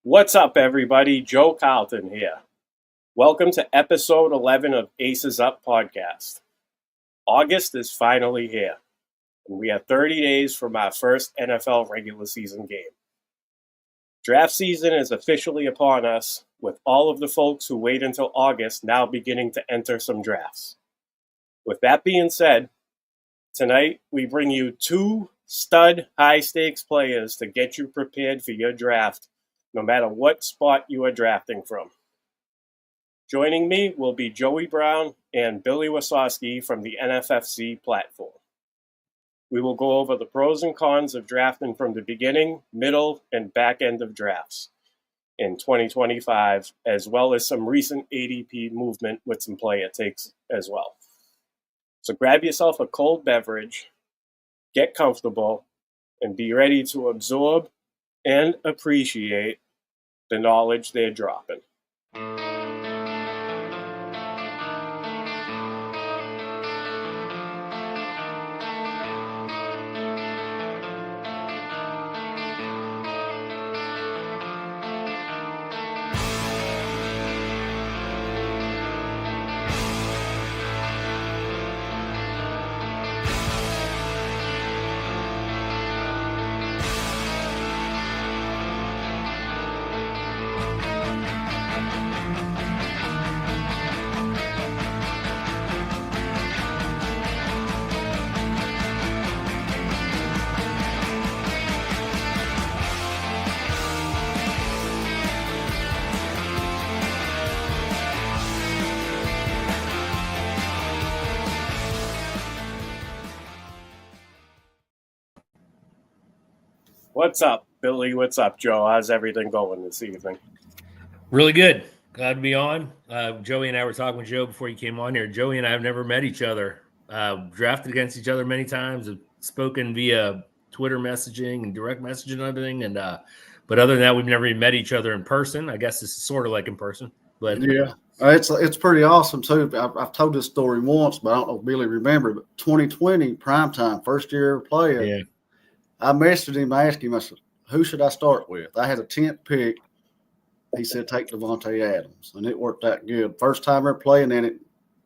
What's up, everybody? Joe Carlton here. Welcome to episode 11 of Aces Up podcast. August is finally here, and we have 30 days from our first NFL regular season game. Draft season is officially upon us, with all of the folks who wait until August now beginning to enter some drafts. With that being said, tonight we bring you two stud high-stakes players to get you prepared for your draft, no matter what spot you are drafting from. Joining me will be Joey Brown and Billy Wasosky from the NFFC platform. We will go over the pros and cons of drafting from the beginning, middle, and back end of drafts in 2025, as well as some recent ADP movement with some player takes as well. So grab yourself a cold beverage, get comfortable, and be ready to absorb and appreciate the knowledge they're dropping. What's up, Billy? What's up, Joe? How's everything going this evening? Really good. Glad to be on. Joey and I were talking with Joe before you came on here. Joey and I have never met each other. Drafted against each other many times. Have spoken via Twitter messaging and direct messaging and everything. And but other than that, we've never even met each other in person. I guess this is sort of like in person. But yeah, it's pretty awesome too. I've told this story once, but I don't know if Billy remembered. But 2020 primetime, first year player. Yeah. I messaged him, I asked him, I said, who should I start with? I had a 10th pick. He said, take Devontae Adams. And it worked out good. First time ever playing in it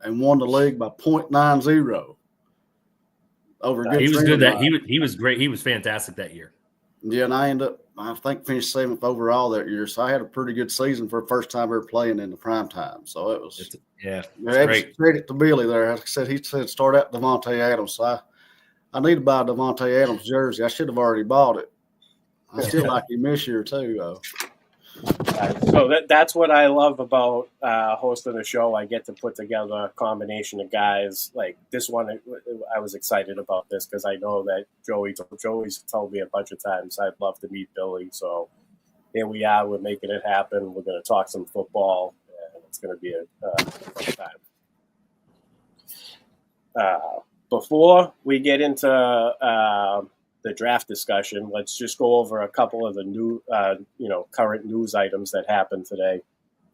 and won the league by .90 over a good He was good that he was great. He was fantastic that year. Yeah, and I finished 7th overall that year. So I had a pretty good season for a first time ever playing in the prime time. So it was great. Credit to Billy there. Like I said, he said start out Devontae Adams. So I need to buy a Devontae Adams jersey. I should have already bought it. I still like him this year too, though. So that's what I love about hosting a show. I get to put together a combination of guys like this one. I was excited about this because I know that Joey's told me a bunch of times I'd love to meet Billy. So here we are. We're making it happen. We're going to talk some football, and it's going to be a fun time. Before we get into the draft discussion, let's just go over a couple of the new, current news items that happened today.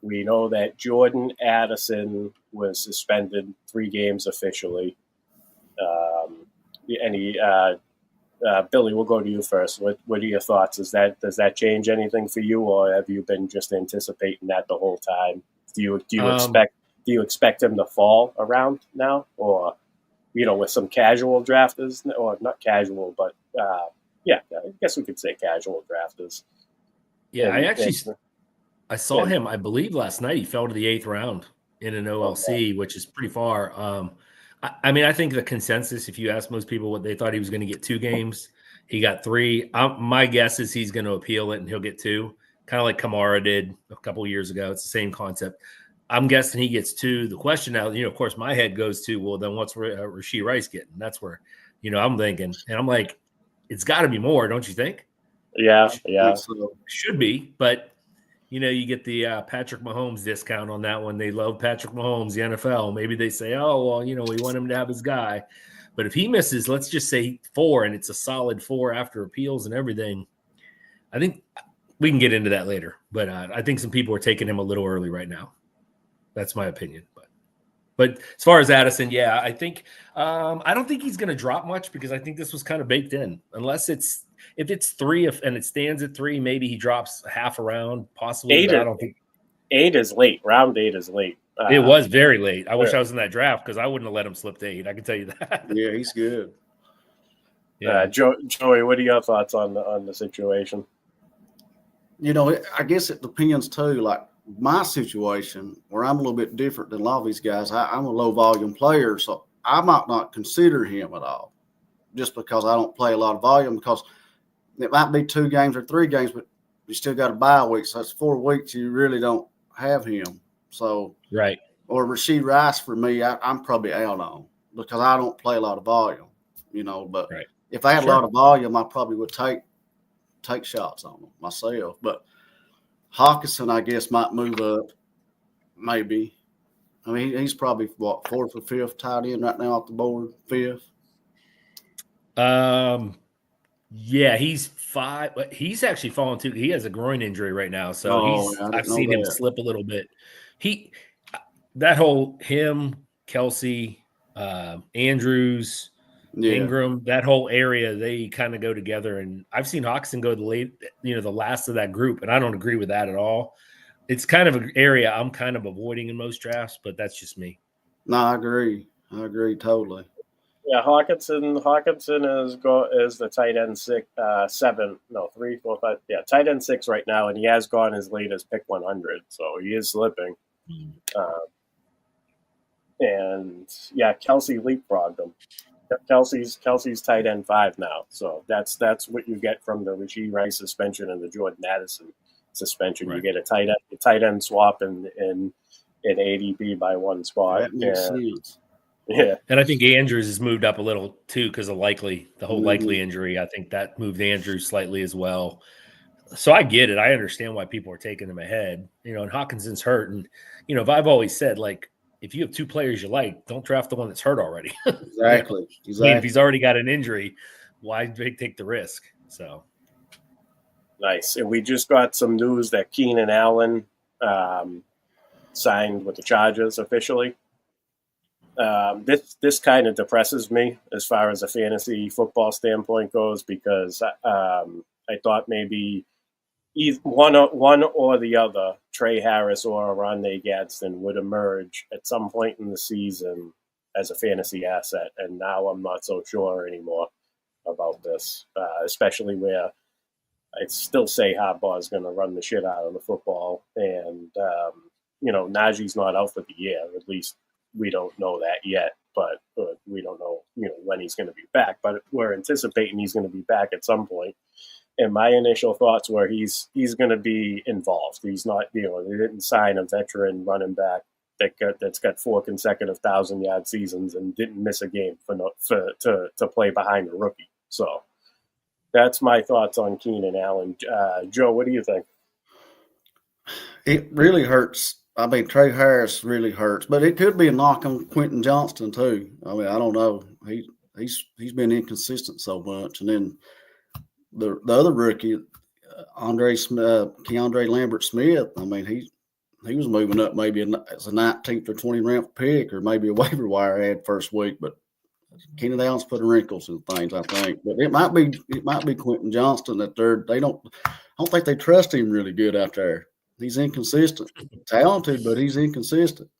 We know that Jordan Addison was suspended 3 games officially. Billy, we'll go to you first. What are your thoughts? Does that change anything for you, or have you been just anticipating that the whole time? Do you expect him to fall around now, or with some casual drafters, or not casual, but I guess we could say casual drafters. Yeah, I saw him, I believe last night he fell to the 8th round in an OLC, which is pretty far. I think the consensus, if you ask most people what they thought he was going to get 2 games, he got 3. My guess is he's going to appeal it and he'll get 2, kind of like Kamara did a couple of years ago. It's the same concept. I'm guessing he gets 2. The question now, of course, my head goes to, well, then what's Rashee Rice getting? That's where, I'm thinking. And I'm like, it's got to be more, don't you think? Yeah. Should be. But, you get the Patrick Mahomes discount on that one. They love Patrick Mahomes, the NFL. Maybe they say, oh, well, we want him to have his guy. But if he misses, let's just say 4, and it's a solid 4 after appeals and everything, I think we can get into that later. But I think some people are taking him a little early right now. That's my opinion. But as far as Addison, I think I don't think he's going to drop much because I think this was kind of baked in. Unless it's if it's 3 and it stands at 3, maybe he drops half a round, possibly. But I don't think 8 is late. Round 8 is late. It was very late. I wish I was in that draft because I wouldn't have let him slip to 8. I can tell you that. Yeah, he's good. Yeah, Joey, what are your thoughts on the situation? I guess it depends too. Like my situation, where I'm a little bit different than a lot of these guys. I'm a low volume player, so I might not consider him at all, just because I don't play a lot of volume. Because it might be 2 games or 3 games, but you still got a bye week, so that's 4 weeks you really don't have him. So right. Or Rasheed Rice for me, I'm probably out on because I don't play a lot of volume, But right. if I had a lot of volume, I probably would take shots on them myself. But Hawkinson, I guess, might move up, maybe. I mean, he's probably, 4th or 5th tight end right now off the board, 5th. Yeah, he's 5. But he's actually fallen too. He has a groin injury right now, so I've seen him slip a little bit. Him, Kelsey, Andrews, Ingram, that whole area, they kind of go together. And I've seen Hawkinson go the last of that group, and I don't agree with that at all. It's kind of an area I'm kind of avoiding in most drafts, but that's just me. No, I agree. I agree totally. Yeah, Hawkinson is the tight end 3, 4, 5. Yeah, tight end 6 right now, and he has gone as late as pick 100, so he is slipping. And yeah, Kelsey leapfrogged him. Kelsey's tight end 5 now, so that's what you get from the Rasheed Rice suspension and the Jordan Addison suspension. Right. You get a tight end swap in ADP by 1 spot. That makes sense. Yeah, and I think Andrews has moved up a little too because of the whole likely injury. I think that moved Andrews slightly as well. So I get it. I understand why people are taking him ahead. And Hawkinson's hurt, and I've always said, like, if you have 2 players you like, don't draft the one that's hurt already. Exactly. I mean, if he's already got an injury, why take the risk? So nice. And we just got some news that Keenan Allen signed with the Chargers officially. This kind of depresses me as far as a fantasy football standpoint goes, because I thought maybe one or the other, Trey Harris or Rondé Gadsden, would emerge at some point in the season as a fantasy asset, and now I'm not so sure anymore about this, especially where I still say Harbaugh is going to run the shit out of the football, and Najee's not out for the year. At least we don't know that yet, but we don't know when he's going to be back. But we're anticipating he's going to be back at some point. And my initial thoughts were he's going to be involved. He's not, they didn't sign a veteran running back that's got 4 consecutive 1,000-yard seasons and didn't miss a game to play behind a rookie. So that's my thoughts on Keenan Allen. Joe, what do you think? It really hurts. I mean, Trey Harris really hurts, but it could be a knock on Quentin Johnston too. I mean, I don't know. He's been inconsistent so much, and then the other rookie, Keandre Lambert-Smith. I mean, he was moving up maybe as a 19th or 20th round pick, or maybe a waiver wire ad first week. But Keenan Allen's putting wrinkles in things, I think. But it might be Quentin Johnston that I don't think they trust him really good out there. He's inconsistent, talented, but he's inconsistent.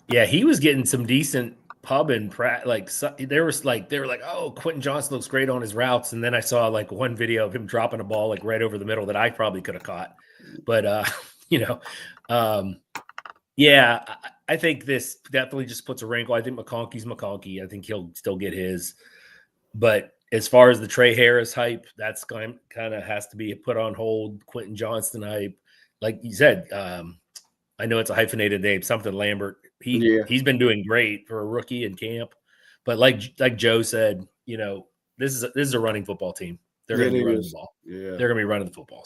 Yeah, he was getting some decent pub and they were like, oh, Quentin Johnston looks great on his routes, and then I saw like one video of him dropping a ball like right over the middle that I probably could have caught. But yeah, I think this definitely just puts a wrinkle. I think McConkey's McConkey. I think he'll still get his. But as far as the Trey Harris hype, that's kind of has to be put on hold. Quentin Johnston hype, like you said, I know it's a hyphenated name, something Lambert. He's been doing great for a rookie in camp, but like Joe said, this is a running football team. They're going to be running the ball. Yeah, they're going to be running the football.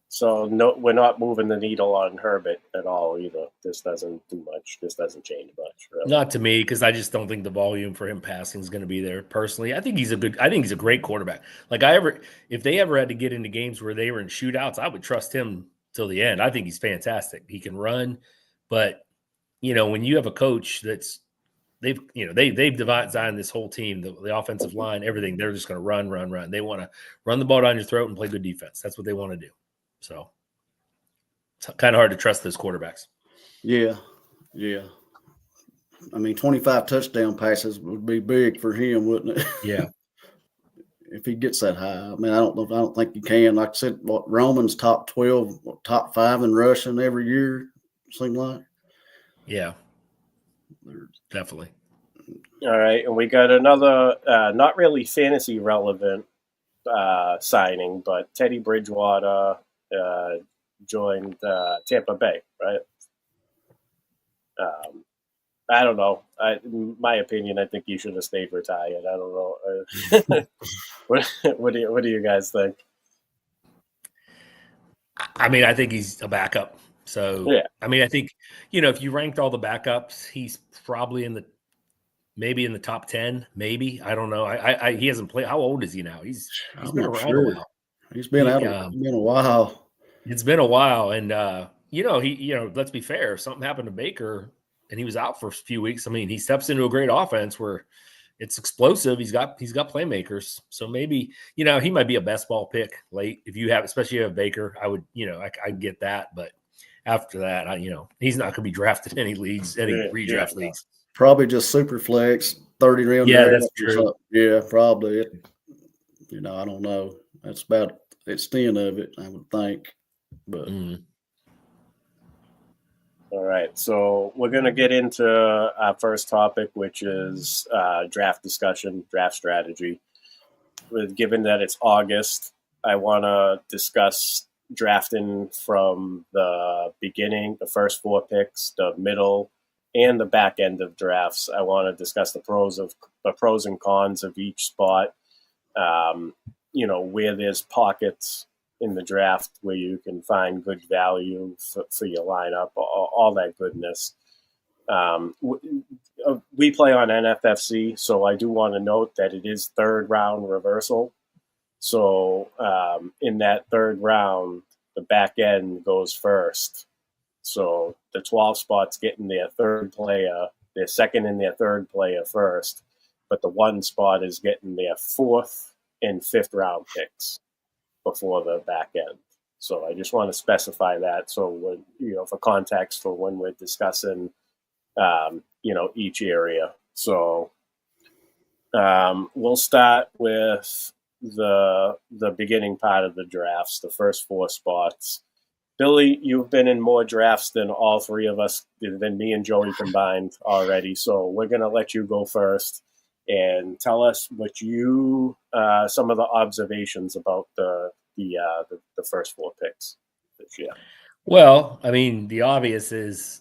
So no, we're not moving the needle on Herbert at all either. This doesn't do much. This doesn't change much. Really. Not to me, because I just don't think the volume for him passing is going to be there. Personally, I think he's a great quarterback. Like if they ever had to get into games where they were in shootouts, I would trust him till the end. I think he's fantastic. He can run, but when you have a coach that's they've designed this whole team, the offensive line, everything. They're just going to run. They want to run the ball down your throat and play good defense. That's what they want to do. So it's kind of hard to trust those quarterbacks. Yeah. I mean, 25 touchdown passes would be big for him, wouldn't it? Yeah. If he gets that high. I mean, I don't think you can. Like I said, Roman's top 12, top 5 in rushing every year, seems like. Yeah. Definitely. All right. And we got another, not really fantasy relevant signing, but Teddy Bridgewater joined Tampa Bay, right? I don't know. In my opinion, I think he should have stayed retired. I don't know. What do you guys think? I mean, I think he's a backup. So, yeah. I mean, I think, if you ranked all the backups, he's probably maybe in the top 10, maybe. I don't know. He hasn't played. How old is he now? He's been around a while. He's been out. It's been a while. It's been a while. And, let's be fair. If something happened to Baker and he was out for a few weeks, I mean, he steps into a great offense where it's explosive. He's got playmakers. So maybe, he might be a best ball pick late especially if you have Baker. I would, I get that. But after that, he's not going to be drafted in any leagues, any redraft leagues. Probably just super flex, 30 round. Yeah, that's true. Yeah, probably. I don't know. That's about the extent of it, I would think. But All right, so we're going to get into our first topic, which is draft discussion, draft strategy. Given that it's August, I want to discuss drafting from the beginning, the first 4 picks, the middle, and the back end of drafts. I want to discuss the pros and cons of each spot. Where there's pockets in the draft where you can find good value for your lineup, all that goodness. We play on NFFC, so I do want to note that it is 3rd round reversal. So in that 3rd round, the back end goes first. So the 12 spots getting their 3rd player, their 2nd and their 3rd player first, but the 1 spot is getting their 4th and 5th round picks before the back end. So I just want to specify that. So when, for context for when we're discussing, each area. So we'll start with the beginning part of the drafts, the first 4 spots. Billy, you've been in more drafts than all 3 of us, than me and Joey combined already. So we're going to let you go first and tell us what some of the observations about the first 4 picks this year. Well, I mean, the obvious is,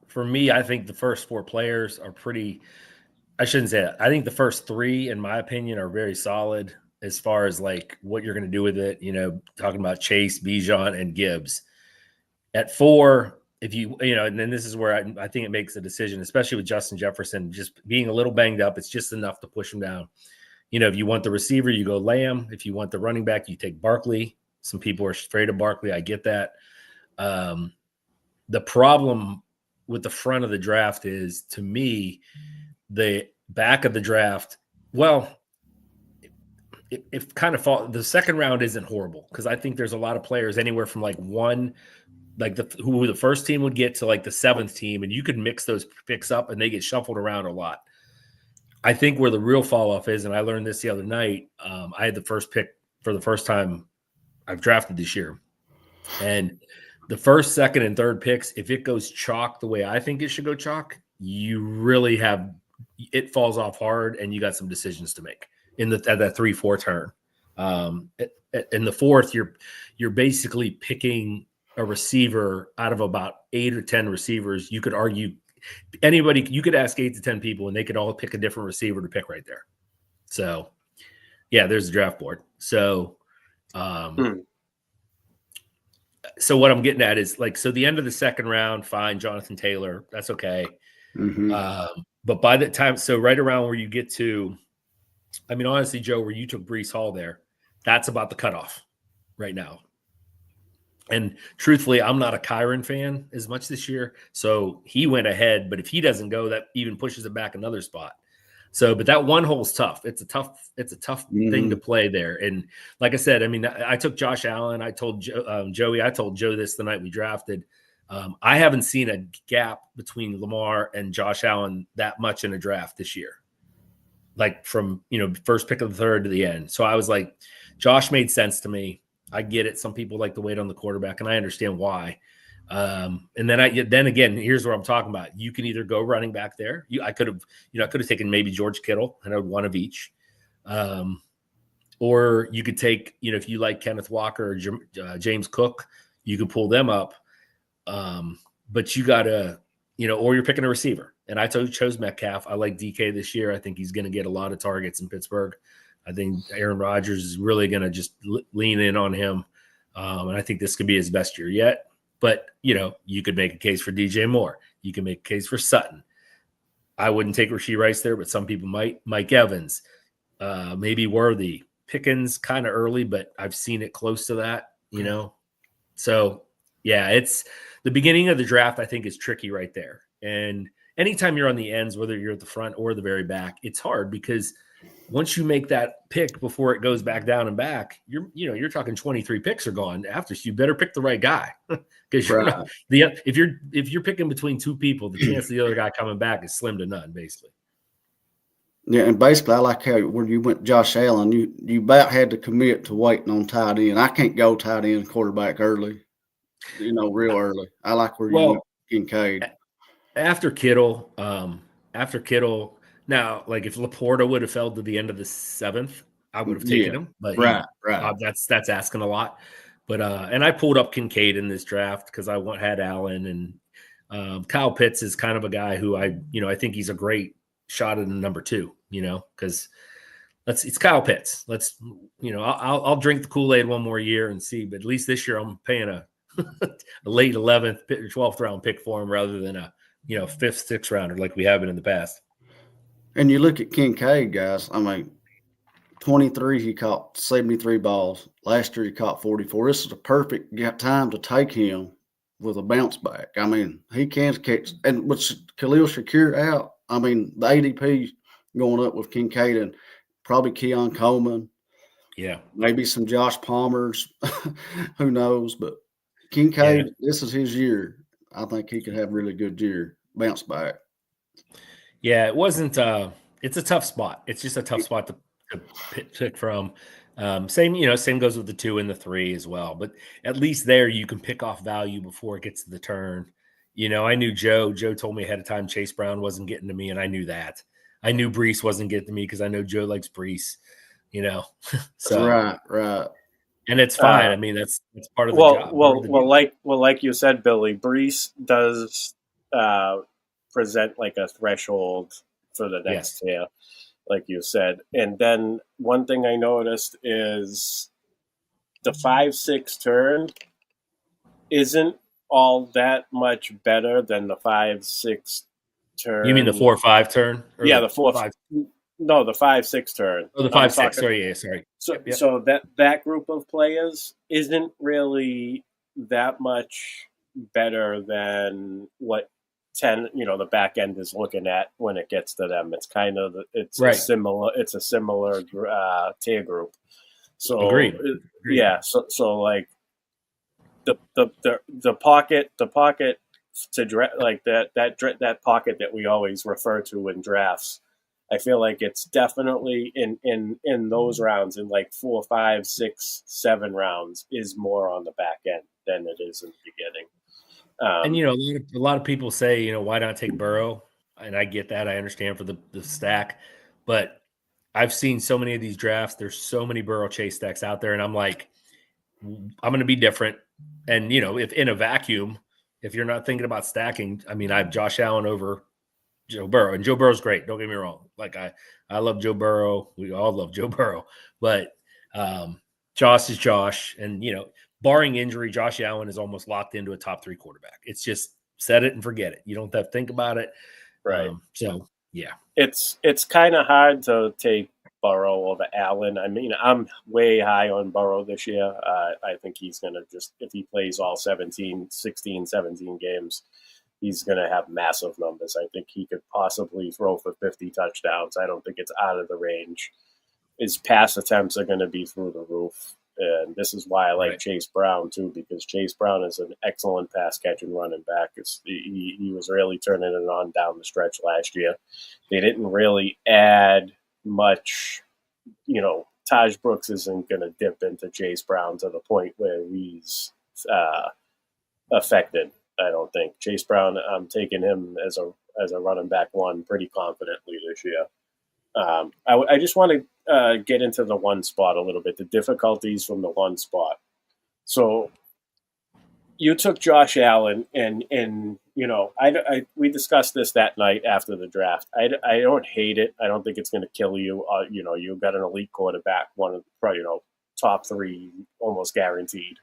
for me, I think the first 4 players are pretty. I shouldn't say that. I think the first 3, in my opinion, are very solid as far as what you're going to do with it. Talking about Chase, Bijan, and Gibbs. At 4, if and then this is where I think it makes a decision, especially with Justin Jefferson just being a little banged up. It's just enough to push him down. If you want the receiver, you go Lamb. If you want the running back, you take Barkley. Some people are afraid of Barkley. I get that. The problem with the front of the draft is, to me, the back of the draft, it kind of the 2nd round isn't horrible because I think there's a lot of players anywhere from 1, who the first team would get to the 7th team, and you could mix those picks up and they get shuffled around a lot. I think where the real fall off is, and I learned this the other night, I had the first pick for the first time I've drafted this year. And the first, 2nd, and 3rd picks, if it goes chalk the way I think it should go chalk, you really it falls off hard and you got some decisions to make at that 3-4 turn. In the 4th, you're basically picking a receiver out of about 8 or 10 receivers. You could argue you could ask 8 to 10 people and they could all pick a different receiver to pick right there. So yeah, there's the draft board. So, so what I'm getting at is so the end of the 2nd round, fine, Jonathan Taylor, that's okay. But by the time, so right around where you get to, I mean, honestly, Joe, where you took Breece Hall there, that's about the cutoff right now. And truthfully, I'm not a Kyron fan as much this year. So he went ahead, but if he doesn't go, that even pushes it back another spot. So, but that one hole's tough. It's a tough thing to play there. And like I said, I mean, I took Josh Allen. I told Joey, I told Joe this the night we drafted. I haven't seen a gap between Lamar and Josh Allen that much in a draft this year. Like from, first pick of the third to the end. So I was like, Josh made sense to me. I get it. Some people like to wait on the quarterback, and I understand why. And then again, here's what I'm talking about. You can either go running back there. I could have taken maybe George Kittle and I would one of each. Or you could take, if you like Kenneth Walker or James Cook, you could pull them up. But you gotta, or you're picking a receiver. And I chose Metcalf. I like DK this year. I think he's going to get a lot of targets in Pittsburgh. I think Aaron Rodgers is really going to just lean in on him. And I think this could be his best year yet. But, you could make a case for DJ Moore. You can make a case for Sutton. I wouldn't take Rashee Rice there, but some people might. Mike Evans, maybe Worthy. Pickens kind of early, but I've seen it close to that, So, yeah, it's the beginning of the draft, I think, is tricky right there. And anytime you're on the ends, whether you're at the front or the very back, it's hard because once you make that pick before it goes back down and back, you're talking 23 picks are gone after. So you better pick the right guy because if you're picking between two people, the chance of the other guy coming back is slim to none, basically. Yeah, and basically, I like how where you went Josh Allen, you about had to commit to waiting on tight end. I can't go tight end quarterback early, real early. I like where you went Kincaid. After Kittle, now, like if Laporta would have fell to the end of the 7th, I would have taken him. But right. That's asking a lot. But and I pulled up Kincaid in this draft because I had Allen, and Kyle Pitts is kind of a guy who I think he's a great shot at the number 2. Because it's Kyle Pitts. I'll drink the Kool-Aid one more year and see. But at least this year I'm paying a late 11th, 12th round pick for him rather than a 5th, 6th rounder like we have been in the past. And you look at Kincaid, guys. I mean, 23, he caught 73 balls. Last year, he caught 44. This is a perfect time to take him with a bounce back. I mean, he can catch. And with Khalil Shakir out, I mean, the ADP going up with Kincaid and probably Keon Coleman. Yeah. Maybe some Josh Palmers. Who knows? But Kincaid, This is his year. I think he could have a really good year. Bounce back. Yeah, it wasn't it's a tough spot. It's just a tough spot to pick from. Same goes with the 2 and the 3 as well. But at least there you can pick off value before it gets to the turn. I knew Joe. Joe told me ahead of time Chase Brown wasn't getting to me, and I knew that. I knew Brees wasn't getting to me because I know Joe likes Brees. So right. And it's fine. I mean, that's part of the job. Like you said, Billy, Brees does present like a threshold for the next tier, like you said. And then one thing I noticed is the 5-6 turn isn't all that much better than the 5-6 turn. You mean the 4-5 turn? Yeah, the 4-5. No, the 5-6 turn. Oh, the 5-6. Sorry. So that group of players isn't really that much better than what 10, the back end is looking at when it gets to them. It's kind of a similar tier group. So Agreed. Yeah. So like the pocket to like that pocket that we always refer to in drafts. I feel like it's definitely in those rounds, in like 4, 5, 6, 7 rounds, is more on the back end than it is in the beginning. And a lot of people say, why not take Burrow? And I get that. I understand for the stack, but I've seen so many of these drafts. There's so many Burrow chase stacks out there, and I'm like, I'm going to be different. And if in a vacuum, if you're not thinking about stacking, I mean, I have Josh Allen over Joe Burrow, and Joe Burrow's great. Don't get me wrong. Like I love Joe Burrow. We all love Joe Burrow, but Josh is Josh, and barring injury, Josh Allen is almost locked into a top 3 quarterback. It's just set it and forget it. You don't have to think about it. Right. So yeah, it's kind of hard to take Burrow over Allen. I mean, I'm way high on Burrow this year. I think he's going to just, if he plays all 16, 17 games, he's going to have massive numbers. I think he could possibly throw for 50 touchdowns. I don't think it's out of the range. His pass attempts are going to be through the roof. And this is why I like Chase Brown, too, because Chase Brown is an excellent pass-catching running back. He was really turning it on down the stretch last year. They didn't really add much. Taj Brooks isn't going to dip into Chase Brown to the point where he's affected, I don't think. Chase Brown, I'm taking him as a running back one pretty confidently this year. I just want to get into the one spot a little bit, the difficulties from the one spot. So you took Josh Allen, and we discussed this that night after the draft. I don't hate it. I don't think it's going to kill you. You've got an elite quarterback, one of top three, almost guaranteed.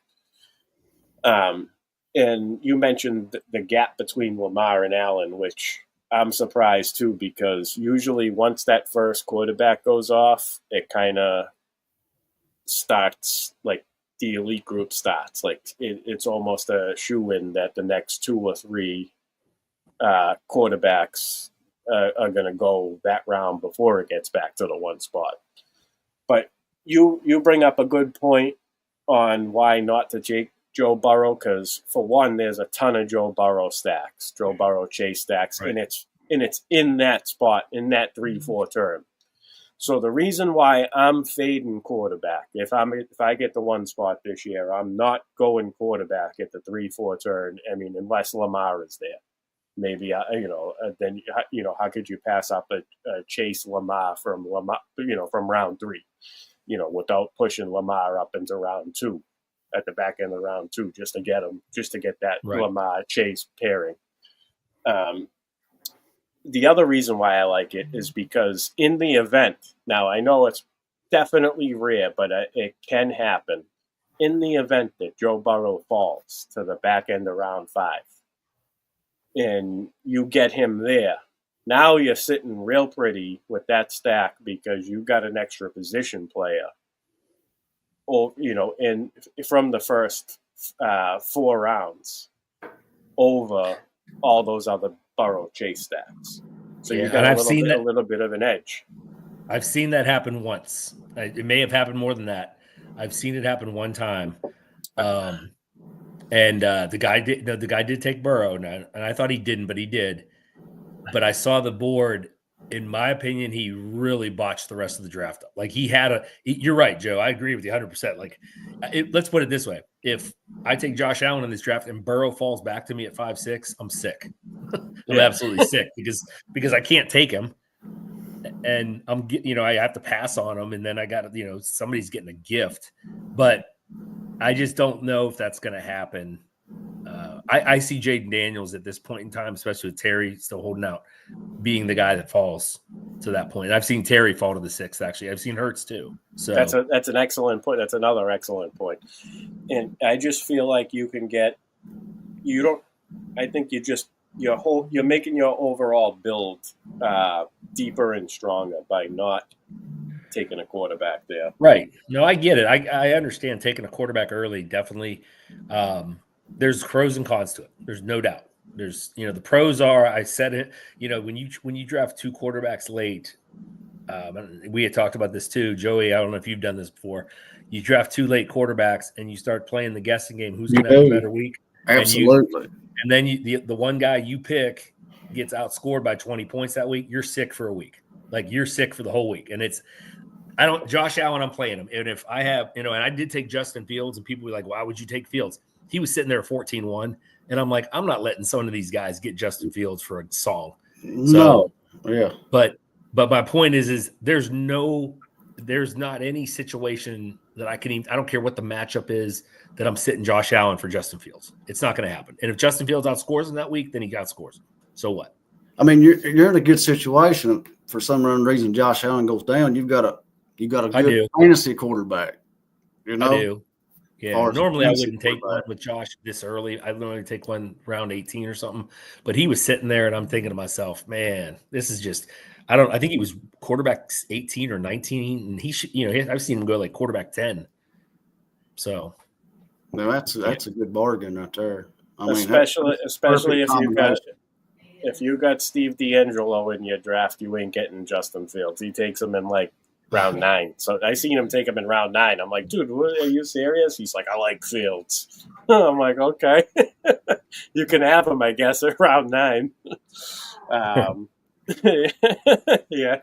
And you mentioned the gap between Lamar and Allen, which I'm surprised too, because usually once that first quarterback goes off, it kind of starts like the elite group starts. Like it's almost a shoo-in that the next 2 or 3 quarterbacks are going to go that round before it gets back to the one spot. But you bring up a good point on why not to take Joe Burrow, because for one, there's a ton of Joe Burrow stacks, Joe Burrow Chase stacks, right. and it's in that spot, in that 3-4 term. So the reason why I'm fading quarterback, if I get the one spot this year, I'm not going quarterback at the 3-4 turn. I mean, unless Lamar is there, maybe then how could you pass up a Chase Lamar from round 3, without pushing Lamar up into round 2. At the back end of round 2, just to get that right. Lamar Chase pairing. The other reason why I like it is because in the event, now I know it's definitely rare, but it can happen. In the event that Joe Burrow falls to the back end of round 5, and you get him there, now you're sitting real pretty with that stack because you got an extra position player. Or and from the first 4 rounds over all those other Burrow Chase stacks, so you got a little bit of an edge. I've seen that happen once. It may have happened more than that. I've seen it happen one time, and the guy did take Burrow, and I thought he didn't, but he did. But I saw the board. In my opinion, he really botched the rest of the draft up. Like you're right, Joe. I agree with you 100%. Like, let's put it this way: if I take Josh Allen in this draft and Burrow falls back to me at 5'6", I'm sick. I'm absolutely sick because I can't take him, and I have to pass on him, and then I got somebody's getting a gift, but I just don't know if that's going to happen. I see Jaden Daniels at this point in time, especially with Terry still holding out, being the guy that falls to that point. I've seen Terry fall to the 6th, actually. I've seen Hurts too. So that's an excellent point. That's another excellent point. And I just feel like you're making your overall build deeper and stronger by not taking a quarterback there. Right. No, I get it. I understand taking a quarterback early, definitely. There's pros and cons to it. There's no doubt. There's, the pros are, I said it, when you draft 2 quarterbacks late, we had talked about this too, Joey. I don't know if you've done this before. You draft 2 late quarterbacks and you start playing the guessing game. Who's going to have a better week? Absolutely. And then the one guy you pick gets outscored by 20 points that week. You're sick for a week. Like you're sick for the whole week. And Josh Allen, I'm playing him. And if I have, and I did take Justin Fields, and people were like, why would you take Fields? He was sitting there 14-1. And I'm like, I'm not letting some of these guys get Justin Fields for a song. So, no. Yeah. But my point is there's not any situation that I don't care what the matchup is, that I'm sitting Josh Allen for Justin Fields. It's not going to happen. And if Justin Fields outscores him that week, then he outscores him. So what? I mean, you're in a good situation. For some reason, Josh Allen goes down. You've got a good fantasy quarterback. I do. Yeah. Normally I wouldn't take one with Josh this early. I'd normally take one round 18 or something. But he was sitting there, and I'm thinking to myself, man, this is just I think he was quarterback 18 or 19, and he should, I've seen him go like quarterback 10. So, no, that's a good bargain right there. I mean, especially if you got Steve D'Angelo in your draft, you ain't getting Justin Fields. He takes him in like round 9. So I seen him take him in round 9. I'm like, dude, are you serious? He's like, I like Fields. I'm like, okay, you can have him, I guess, at round 9. Yeah.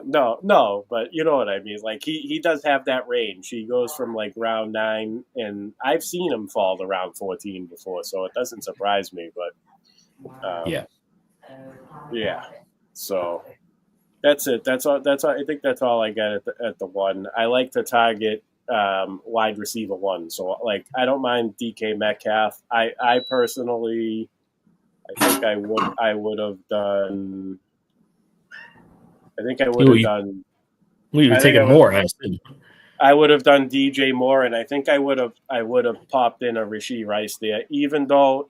No, but you know what I mean. Like he does have that range. He goes from like round 9, and I've seen him fall to round 14 before, so it doesn't surprise me. But yeah. So that's it. That's all. I think that's all I got at the 1. I like to target wide receiver 1. So like I don't mind DK Metcalf. I personally, I think I would have done. I think I would have done. We were taking more. I would have done DJ Moore, and I think I would have popped in a Rashee Rice there. Even though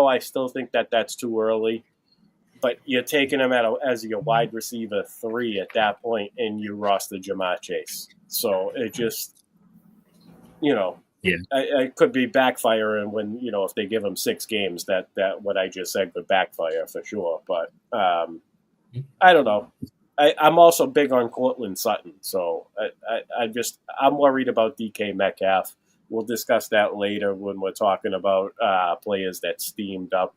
I still think that's too early, but you're taking him as your wide receiver 3 at that point, and you roster Jamar Chase. So it just, I could be backfiring when if they give him 6 games, that what I just said could backfire for sure. But I don't know. I'm also big on Cortland Sutton, so I'm worried about DK Metcalf. We'll discuss that later when we're talking about players that steamed up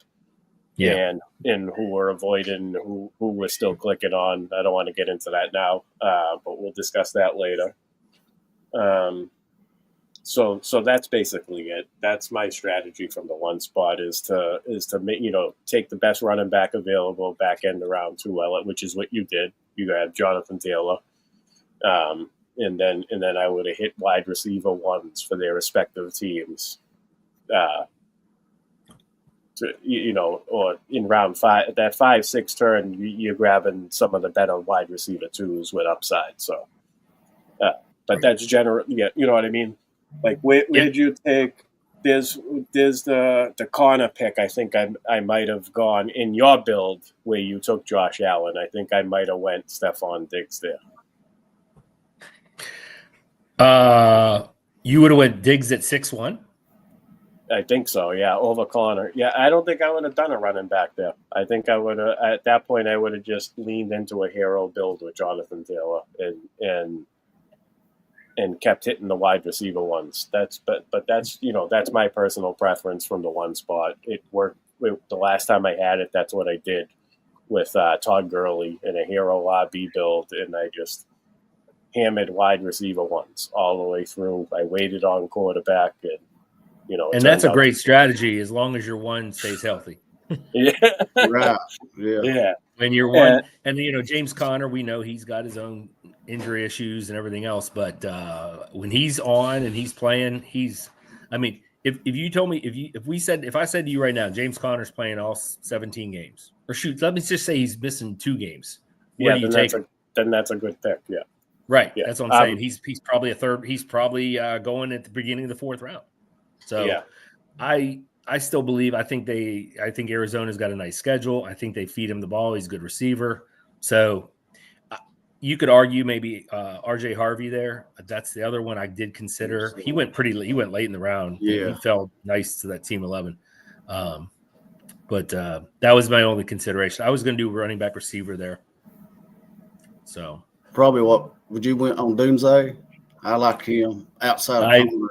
and who we're avoiding, who we're still clicking on. I don't want to get into that now, but we'll discuss that later. So that's basically it. That's my strategy from the 1 spot is to take the best running back available back end around 2, which is what you did. You have Jonathan Taylor, and then I would have hit wide receiver 1s for their respective teams. Or in round 5, that 5-6 turn, you're grabbing some of the better wide receiver 2s with upside. So, but that's general. Yeah, you know what I mean. Like where'd you take? There's the corner pick. I think I might have gone in your build where you took Josh Allen. I think I might have went Stephon Diggs there. You would have went Diggs at 6-1. I think so. Yeah, over Connor. Yeah, I don't think I would have done a running back there. I think I would have at that point. I would have just leaned into a hero build with Jonathan Taylor and kept hitting the wide receiver 1s. That's my personal preference from the 1 spot. It worked the last time I had it. That's what I did with Todd Gurley in a hero RB build, and I just hammered wide receiver 1s all the way through. I waited on quarterback, and and that's a great strategy as long as your 1 stays healthy. Yeah, right. Yeah. When you're 1, and James Conner, we know he's got his own injury issues and everything else, but when he's on and he's playing, if you told me if I said to you right now, James Conner's playing all 17 games, or shoot, let me just say he's missing 2 games. Then that's a good pick. Yeah, right. Yeah. That's what I'm saying. He's probably a third. He's probably going at the beginning of the 4th round. So yeah. I still believe. I think Arizona's got a nice schedule. I think they feed him the ball. He's a good receiver. So you could argue maybe RJ Harvey there. That's the other one I did consider. He went late in the round. Yeah. He fell nice to that team 11. But that was my only consideration. I was going to do running back receiver there. So probably what would you went on Doomsday? I like him outside of Conner.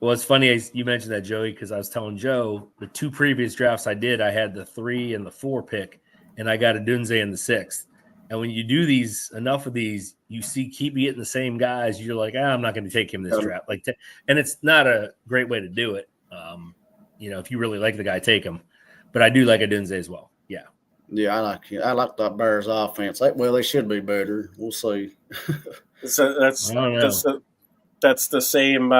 Well, it's funny you mentioned that, Joey, because I was telling Joe the 2 previous drafts I did, I had the 3 and the 4 pick, and I got a Dunze in the 6th. And when you do enough of these, you keep getting the same guys. You're like, I'm not going to take him this draft. And it's not a great way to do it. If you really like the guy, take him. But I do like a Dunze as well. Yeah. Yeah, I like him. I like that Bears offense. They should be better. We'll see. So that's the same.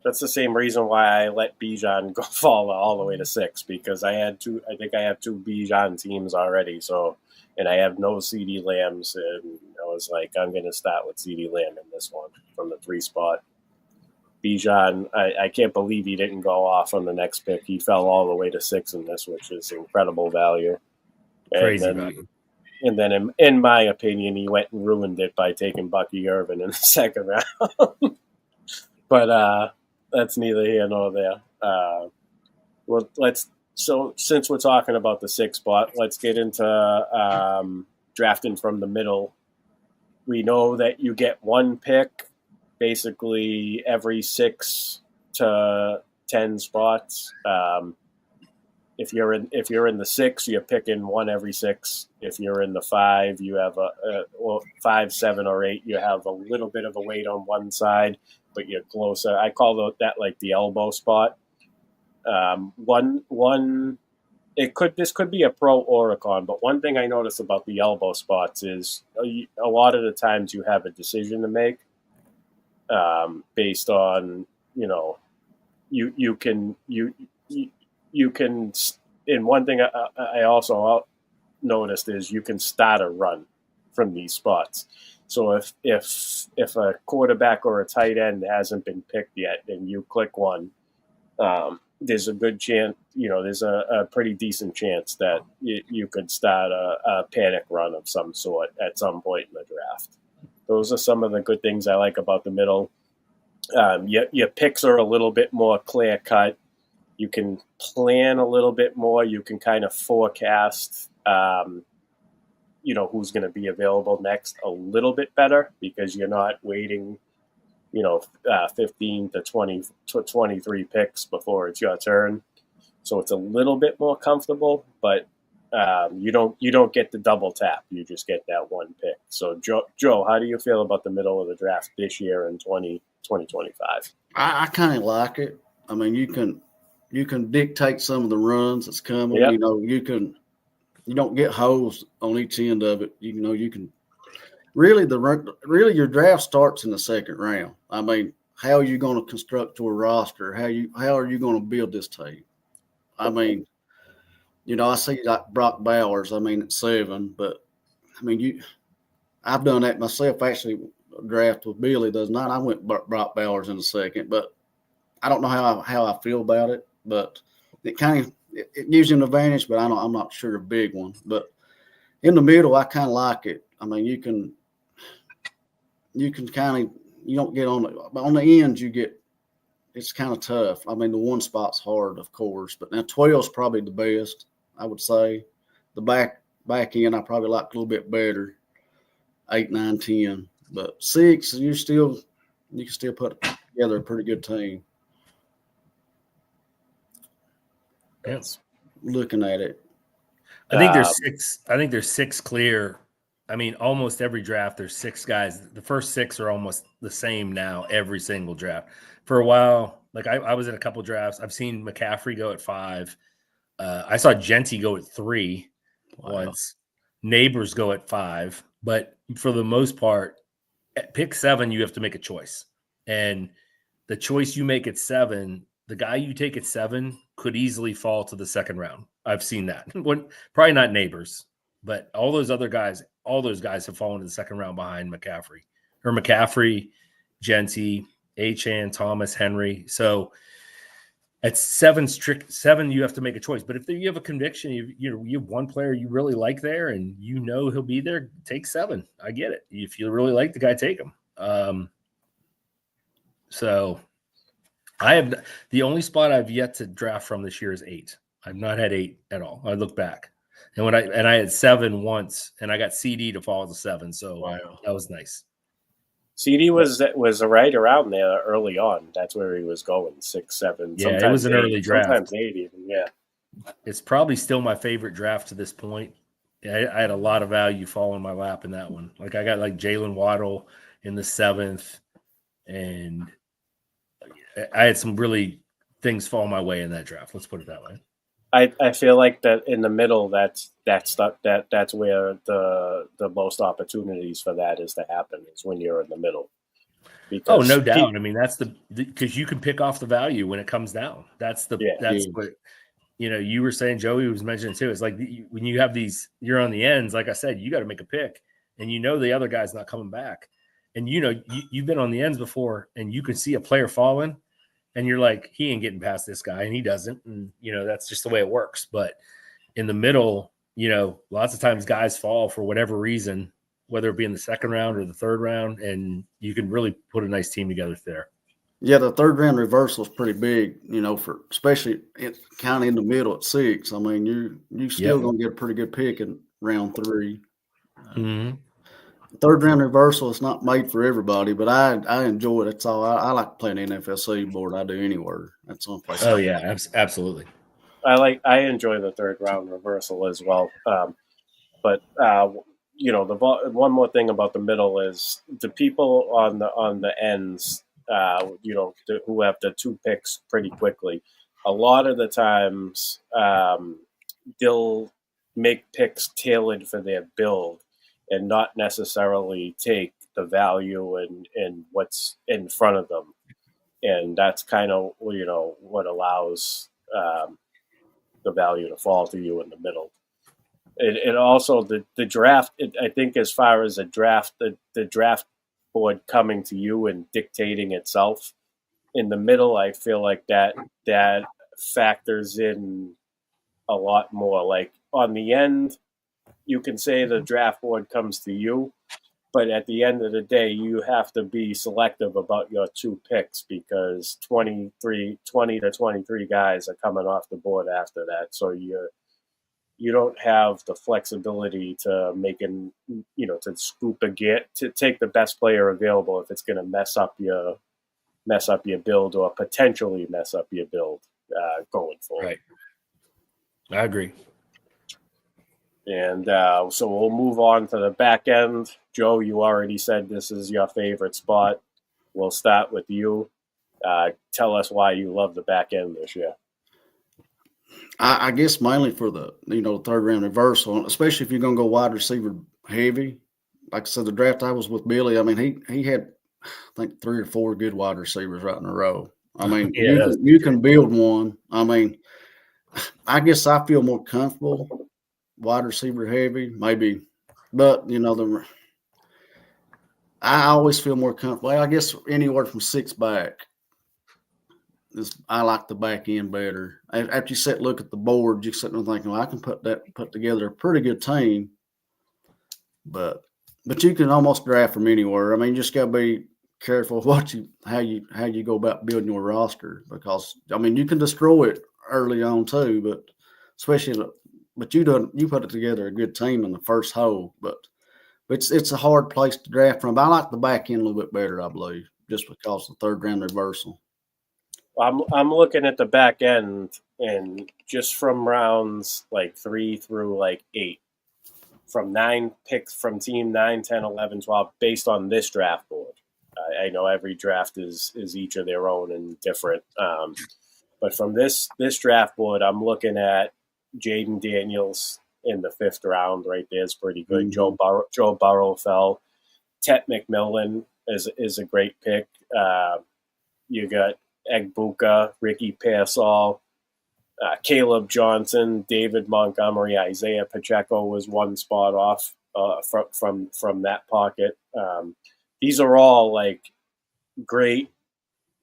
That's the same reason why I let Bijan go fall all the way to 6, because I had 2. I think I have 2 Bijan teams already. So, and I have no CD Lambs, and I was like, I'm going to start with CD Lamb in this one from the 3 spot. Bijan, I can't believe he didn't go off on the next pick. He fell all the way to 6 in this, which is incredible value. Crazy value. And then, in my opinion, he went and ruined it by taking Bucky Irvin in the second round. But that's neither here nor there. Well, since we're talking about the 6th spot, let's get into drafting from the middle. We know that you get one pick basically every 6 to 10 spots. If you're in the 6, you're picking one every 6. If you're in the 5, you have 5, 7, or 8. You have a little bit of a weight on one side, but you're closer. I call that like the elbow spot. This could be a pro or a con, but one thing I notice about the elbow spots is a lot of the times you have a decision to make based on you can. And one thing I also noticed is you can start a run from these spots. So if a quarterback or a tight end hasn't been picked yet, and you click one, there's a good chance, there's a pretty decent chance that you could start a panic run of some sort at some point in the draft. Those are some of the good things I like about the middle. Your picks are a little bit more clear cut. You can plan a little bit more. You can kind of forecast, who's going to be available next a little bit better because you're not waiting, 15 to 20 to 23 picks before it's your turn. So it's a little bit more comfortable, but you don't get the double tap. You just get that one pick. So Joe, how do you feel about the middle of the draft this year in 2025? I kind of like it. I mean, you can dictate some of the runs that's coming. Yep. You don't get holes on each end of it. You can really your draft starts in the second round. I mean, how are you going to construct your roster? How are you going to build this team? I mean, I see like Brock Bowers. I mean, at 7, but I mean, I've done that myself. Actually, draft with Billy does not. I went Brock Bowers in the second, but I don't know how I feel about it. But it kind of it gives you an advantage, but I'm not sure a big one. But in the middle, I kind of like it. I mean, you can kind of don't get on the ends. It's kind of tough. I mean, the one spot's hard, of course, but now 12 is probably the best. I would say the back end I probably like a little bit better. 8, 9, 10, but 6 you can still put together a pretty good team. Yes. Looking at it, I think there's 6. I think there's 6 clear. I mean, almost every draft there's 6 guys. The first 6 are almost the same now. Every single draft. For a while, like I was in a couple drafts. I've seen McCaffrey go at 5. I saw Genty go at 3 once. Neighbors go at 5. But for the most part, at pick 7, you have to make a choice. And the choice you make at 7, the guy you take at 7 could easily fall to the second round. I've seen that. Probably not Neighbors, but all those guys have fallen to the second round behind McCaffrey, Genty, Achane, Thomas, Henry. So at 7, you have to make a choice. But if you have a conviction, you have one player you really like there, and he'll be there, take 7. I get it. If you really like the guy, take him. So I have the only spot I've yet to draft from this year is 8. I've not had 8 at all. I look back, and I had 7 once, and I got CD to fall to 7. So That was nice. CD was right around there early on. That's where he was going, 6, 7. Yeah, it was an early draft. Sometimes 8 even. Yeah, it's probably still my favorite draft to this point. I had a lot of value fall in my lap in that one. Like I got like Jalen Waddle in the 7th, and I had some really things fall my way in that draft. Let's put it that way. I feel like that in the middle, that's where the most opportunities for that is to happen, is when you're in the middle. Because no doubt. I mean, that's because you can pick off the value when it comes down. That's what you were saying. Joey was mentioning too. It's like when you have these, you're on the ends. Like I said, you got to make a pick, and the other guy's not coming back, and you've been on the ends before, and you can see a player falling. And you're like, he ain't getting past this guy, and he doesn't. And, that's just the way it works. But in the middle, lots of times guys fall for whatever reason, whether it be in the second round or the third round, and you can really put a nice team together there. Yeah, the third round reversal is pretty big, for especially kind of in the middle at 6. I mean, you still gonna get a pretty good pick in round 3. Mm-hmm. Third round reversal is not made for everybody, but I enjoy it. That's all. I like playing the NFLC board. I do anywhere. That's the only place. Oh yeah, absolutely. I enjoy the third round reversal as well. But the one more thing about the middle is the people on the ends, who have the 2 picks pretty quickly. A lot of the times, they'll make picks tailored for their build, and not necessarily take the value and what's in front of them, and that's kind of what allows the value to fall to you in the middle. And also the draft, I think as far as a draft, the draft board coming to you and dictating itself in the middle, I feel like that factors in a lot more. Like on the end, you can say the draft board comes to you, but at the end of the day, you have to be selective about your 2 picks, because 20 to 23 guys are coming off the board after that. So you don't have the flexibility to to scoop to take the best player available if it's going to mess up your build, or potentially mess up your build going forward. Right. I agree. And so we'll move on to the back end. Joe, you already said this is your favorite spot. We'll start with you. Tell us why you love the back end this year. I guess mainly for the third round reversal, especially if you're going to go wide receiver heavy. Like I said, the draft I was with Billy, I mean, he had, I think, 3 or 4 good wide receivers right in a row. I mean, you can build one. I mean, I guess I feel more comfortable wide receiver heavy, maybe, but I always feel more comfortable. I guess anywhere from 6 back. I like the back end better. After you look at the board, you sit there thinking, well, I can put together a pretty good team. But you can almost draft from anywhere. I mean, you just got to be careful how you go about building your roster, because I mean, you can destroy it early on too, but you put it together a good team in the first hole. But it's a hard place to draft from. But I like the back end a little bit better, I believe, just because of the third round reversal. I'm looking at the back end, and just from rounds like 3 through like 8, from 9 picks from team 9, 10, 11, 12, based on this draft board. I know every draft is each of their own and different. But from this draft board, I'm looking at Jaden Daniels in the 5th round. Right there is pretty good. Mm-hmm. Joe Burrow fell. Tet McMillan is a great pick. You got Egbuka, Ricky Pearsall, Caleb Johnson, David Montgomery, Isaiah Pacheco was 1 spot off from that pocket. These are all like great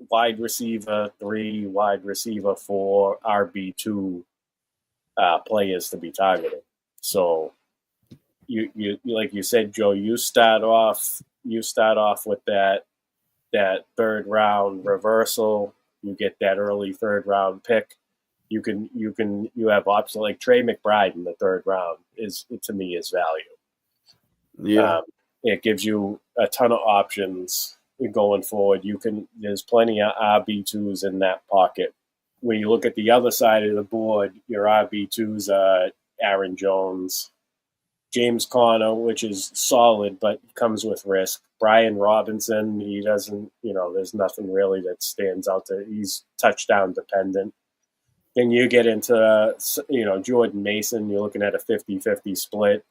wide receiver 3, wide receiver 4, RB2 players to be targeting. So you like you said, Joe, you start off with that third round reversal. You get that early third round pick. You have options like Trey McBride in the 3rd round is value. Yeah. It gives you a ton of options going forward. There's plenty of RB2s in that pocket. When you look at the other side of the board, your RB2s are Aaron Jones, James Conner, which is solid, but comes with risk. Brian Robinson, he doesn't, there's nothing really that stands out to. He's touchdown dependent. Then you get into, Jordan Mason, you're looking at a 50-50 split.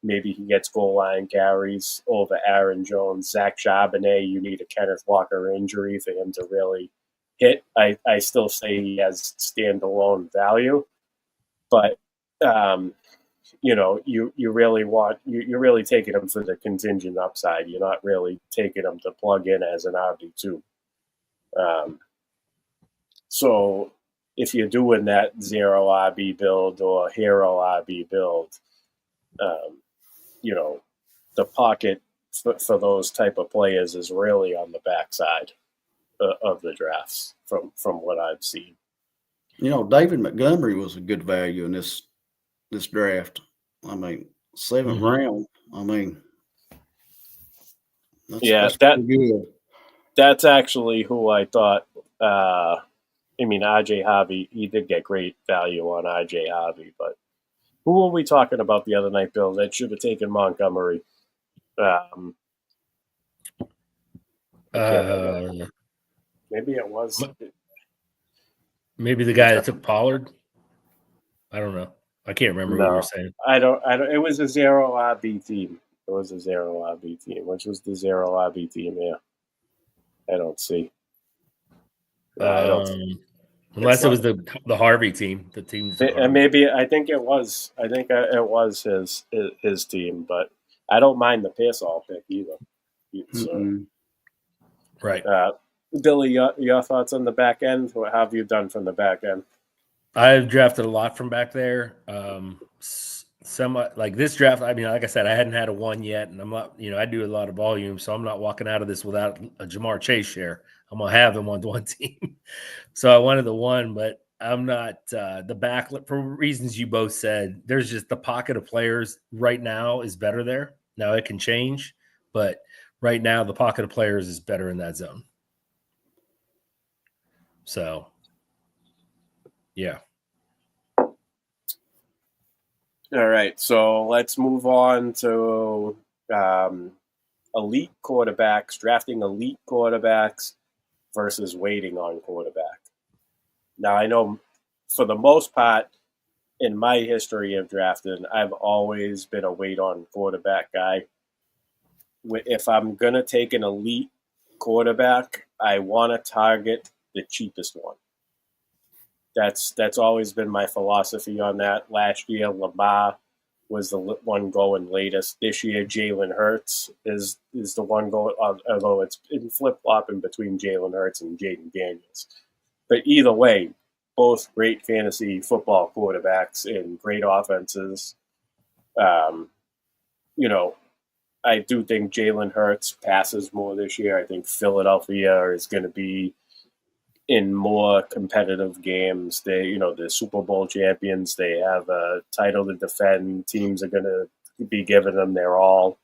Maybe he gets goal line carries over Aaron Jones. Zach Charbonnet, you need a Kenneth Walker injury for him to really hit. I still say he has standalone value, but you're really taking him for the contingent upside. You're not really taking him to plug in as an RB2. So if you're doing that zero RB build or hero RB build, the pocket for those type of players is really on the backside of the drafts from what I've seen. David Montgomery was a good value in this draft. I mean, 7th round. I mean, that's good. That's actually who I thought. RJ Harvey, he did get great value on RJ Harvey, but who were we talking about the other night, Bill? That should have taken Montgomery. Maybe it was. Maybe the guy that took Pollard. I don't know. I can't remember what you were saying. I don't. It was a zero RB team. It was a zero RB team. Which was the zero RB team here? I don't see. I don't. Unless it was the Harvey team, the team. Maybe I think it was. I think it was his team, but I don't mind the Pearsall pick either. So, right, Billy, your thoughts on the back end? What have you done from the back end? I've drafted a lot from back there. Some like this draft. I mean, like I said, I hadn't had a one yet, and I'm not. I do a lot of volume, so I'm not walking out of this without a Jamar Chase share. I'm gonna have him on one team. So I wanted the one, but I'm not the back for reasons you both said. There's just the pocket of players right now is better there. Now it can change, but right now the pocket of players is better in that zone. So, yeah. All right, so let's move on to elite quarterbacks, drafting elite quarterbacks versus waiting on quarterback. Now, I know for the most part in my history of drafting, I've always been a wait on quarterback guy. If I'm going to take an elite quarterback, I want to target the cheapest one. That's always been my philosophy on that. Last year, Lamar was the one going latest. This year, Jalen Hurts is the one going, although it's been flip-flopping between Jalen Hurts and Jaden Daniels. But either way, both great fantasy football quarterbacks and great offenses. I do think Jalen Hurts passes more this year. I think Philadelphia is going to be in more competitive games. They, the Super Bowl champions, they have a title to defend. Teams are going to be giving them their all.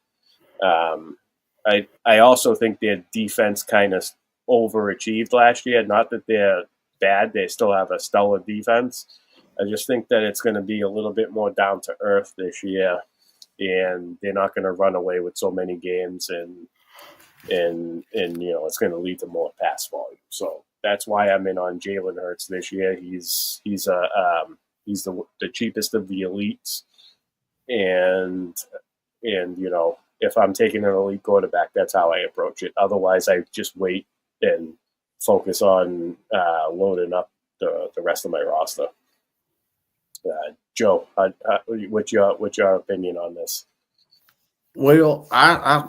I also think their defense kind of overachieved last year. Not that they're bad. They still have a stellar defense. I just think that it's going to be a little bit more down to earth this year, and they're not going to run away with so many games, and it's going to lead to more pass volume. So that's why I'm in on Jalen Hurts this year. He's the cheapest of the elites, and if I'm taking an elite quarterback, that's how I approach it. Otherwise, I just wait and focus on loading up the rest of my roster. Joe, what's your opinion on this? Well, I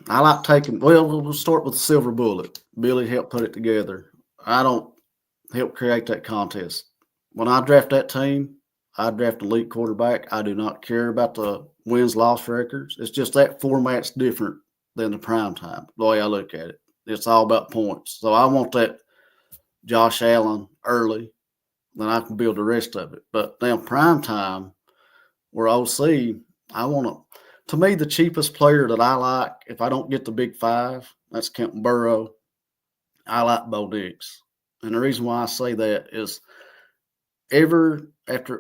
like taking. Well, we'll start with the silver bullet. Billy helped put it together. I don't help create that contest. When I draft that team, I draft elite quarterback. I do not care about the wins-loss records. It's just that format's different than the prime time, the way I look at it. It's all about points. So I want that Josh Allen early, then I can build the rest of it. But now prime time, where OC, I want to me, the cheapest player that I like, if I don't get the big five, that's Kemp Burrow. I like Bo Nix. And the reason why I say that is after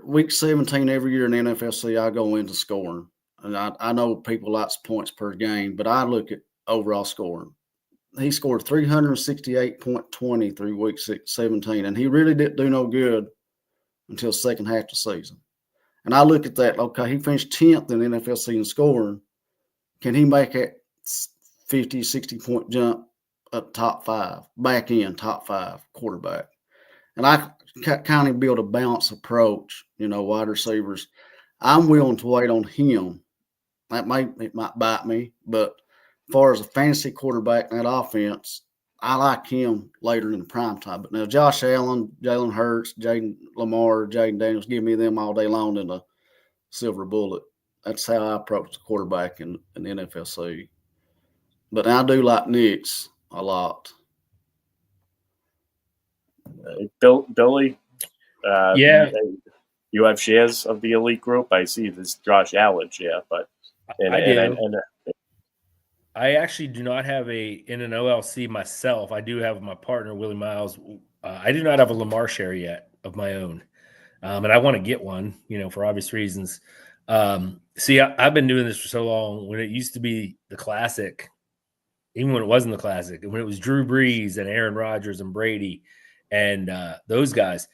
week 17 every year in the NFLC, I go into scoring. And I know people like points per game, but I look at overall scoring. He scored 368.20 through week 17, and he really didn't do no good until the second half of the season. And I look at that, okay, he finished 10th in the NFLC in scoring. Can he make that 50, 60-point jump up top five, back in top five quarterback? And I kind of build a balanced approach, wide receivers. I'm willing to wait on him. It might bite me, but as far as a fantasy quarterback in that offense, I like him later in the prime time. But now Josh Allen, Jalen Hurts, Jaden Lamar, Jaden Daniels, give me them all day long in the silver bullet. That's how I approach the quarterback in the NFLC. But I do like Knicks a lot. Billy, Yeah, you have shares of the elite group. I see this Josh Allen share, but I do. I actually do not have in an OLC myself. I do have my partner Willie Miles. I do not have a Lamar share yet of my own, and I want to get one. For obvious reasons. See, I've been doing this for so long. When it used to be the classic, even when it wasn't the classic, and when it was Drew Brees and Aaron Rodgers and Brady, and those guys,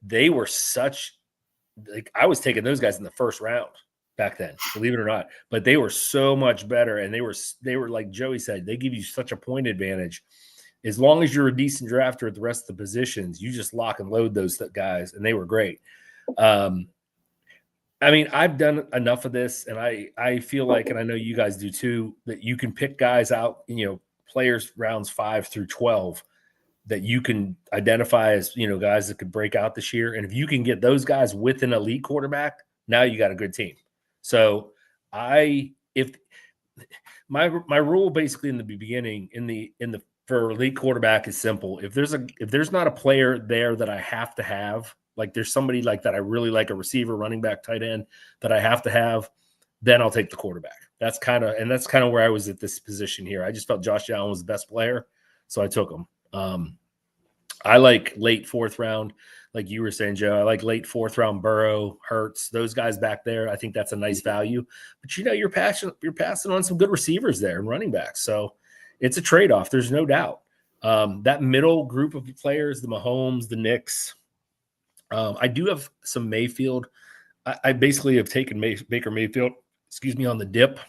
they were such. Like I was taking those guys in the first round back then, believe it or not. But they were so much better, and they were like Joey said, they give you such a point advantage. As long as you're a decent drafter at the rest of the positions, you just lock and load those guys, and they were great. I mean, I've done enough of this, and I feel like, and I know you guys do too, that you can pick guys out, players rounds 5 through 12 that you can identify as, guys that could break out this year. And if you can get those guys with an elite quarterback, now you got a good team. So if my rule basically in the beginning for elite quarterback is simple. If there's not a player there that I have to have, like there's somebody like that I really like, a receiver, running back, tight end that I have to have, then I'll take the quarterback. That's kind of where I was at this position here. I just felt Josh Allen was the best player, so I took him. I like late 4th round, like you were saying, Joe. I like late 4th round Burrow, Hurts, those guys back there. I think that's a nice value. But you're passing on some good receivers there and running backs. So it's a trade-off. There's no doubt. That middle group of players, the Mahomes, the Knicks. I do have some Mayfield. I basically have taken Baker Mayfield, on the dip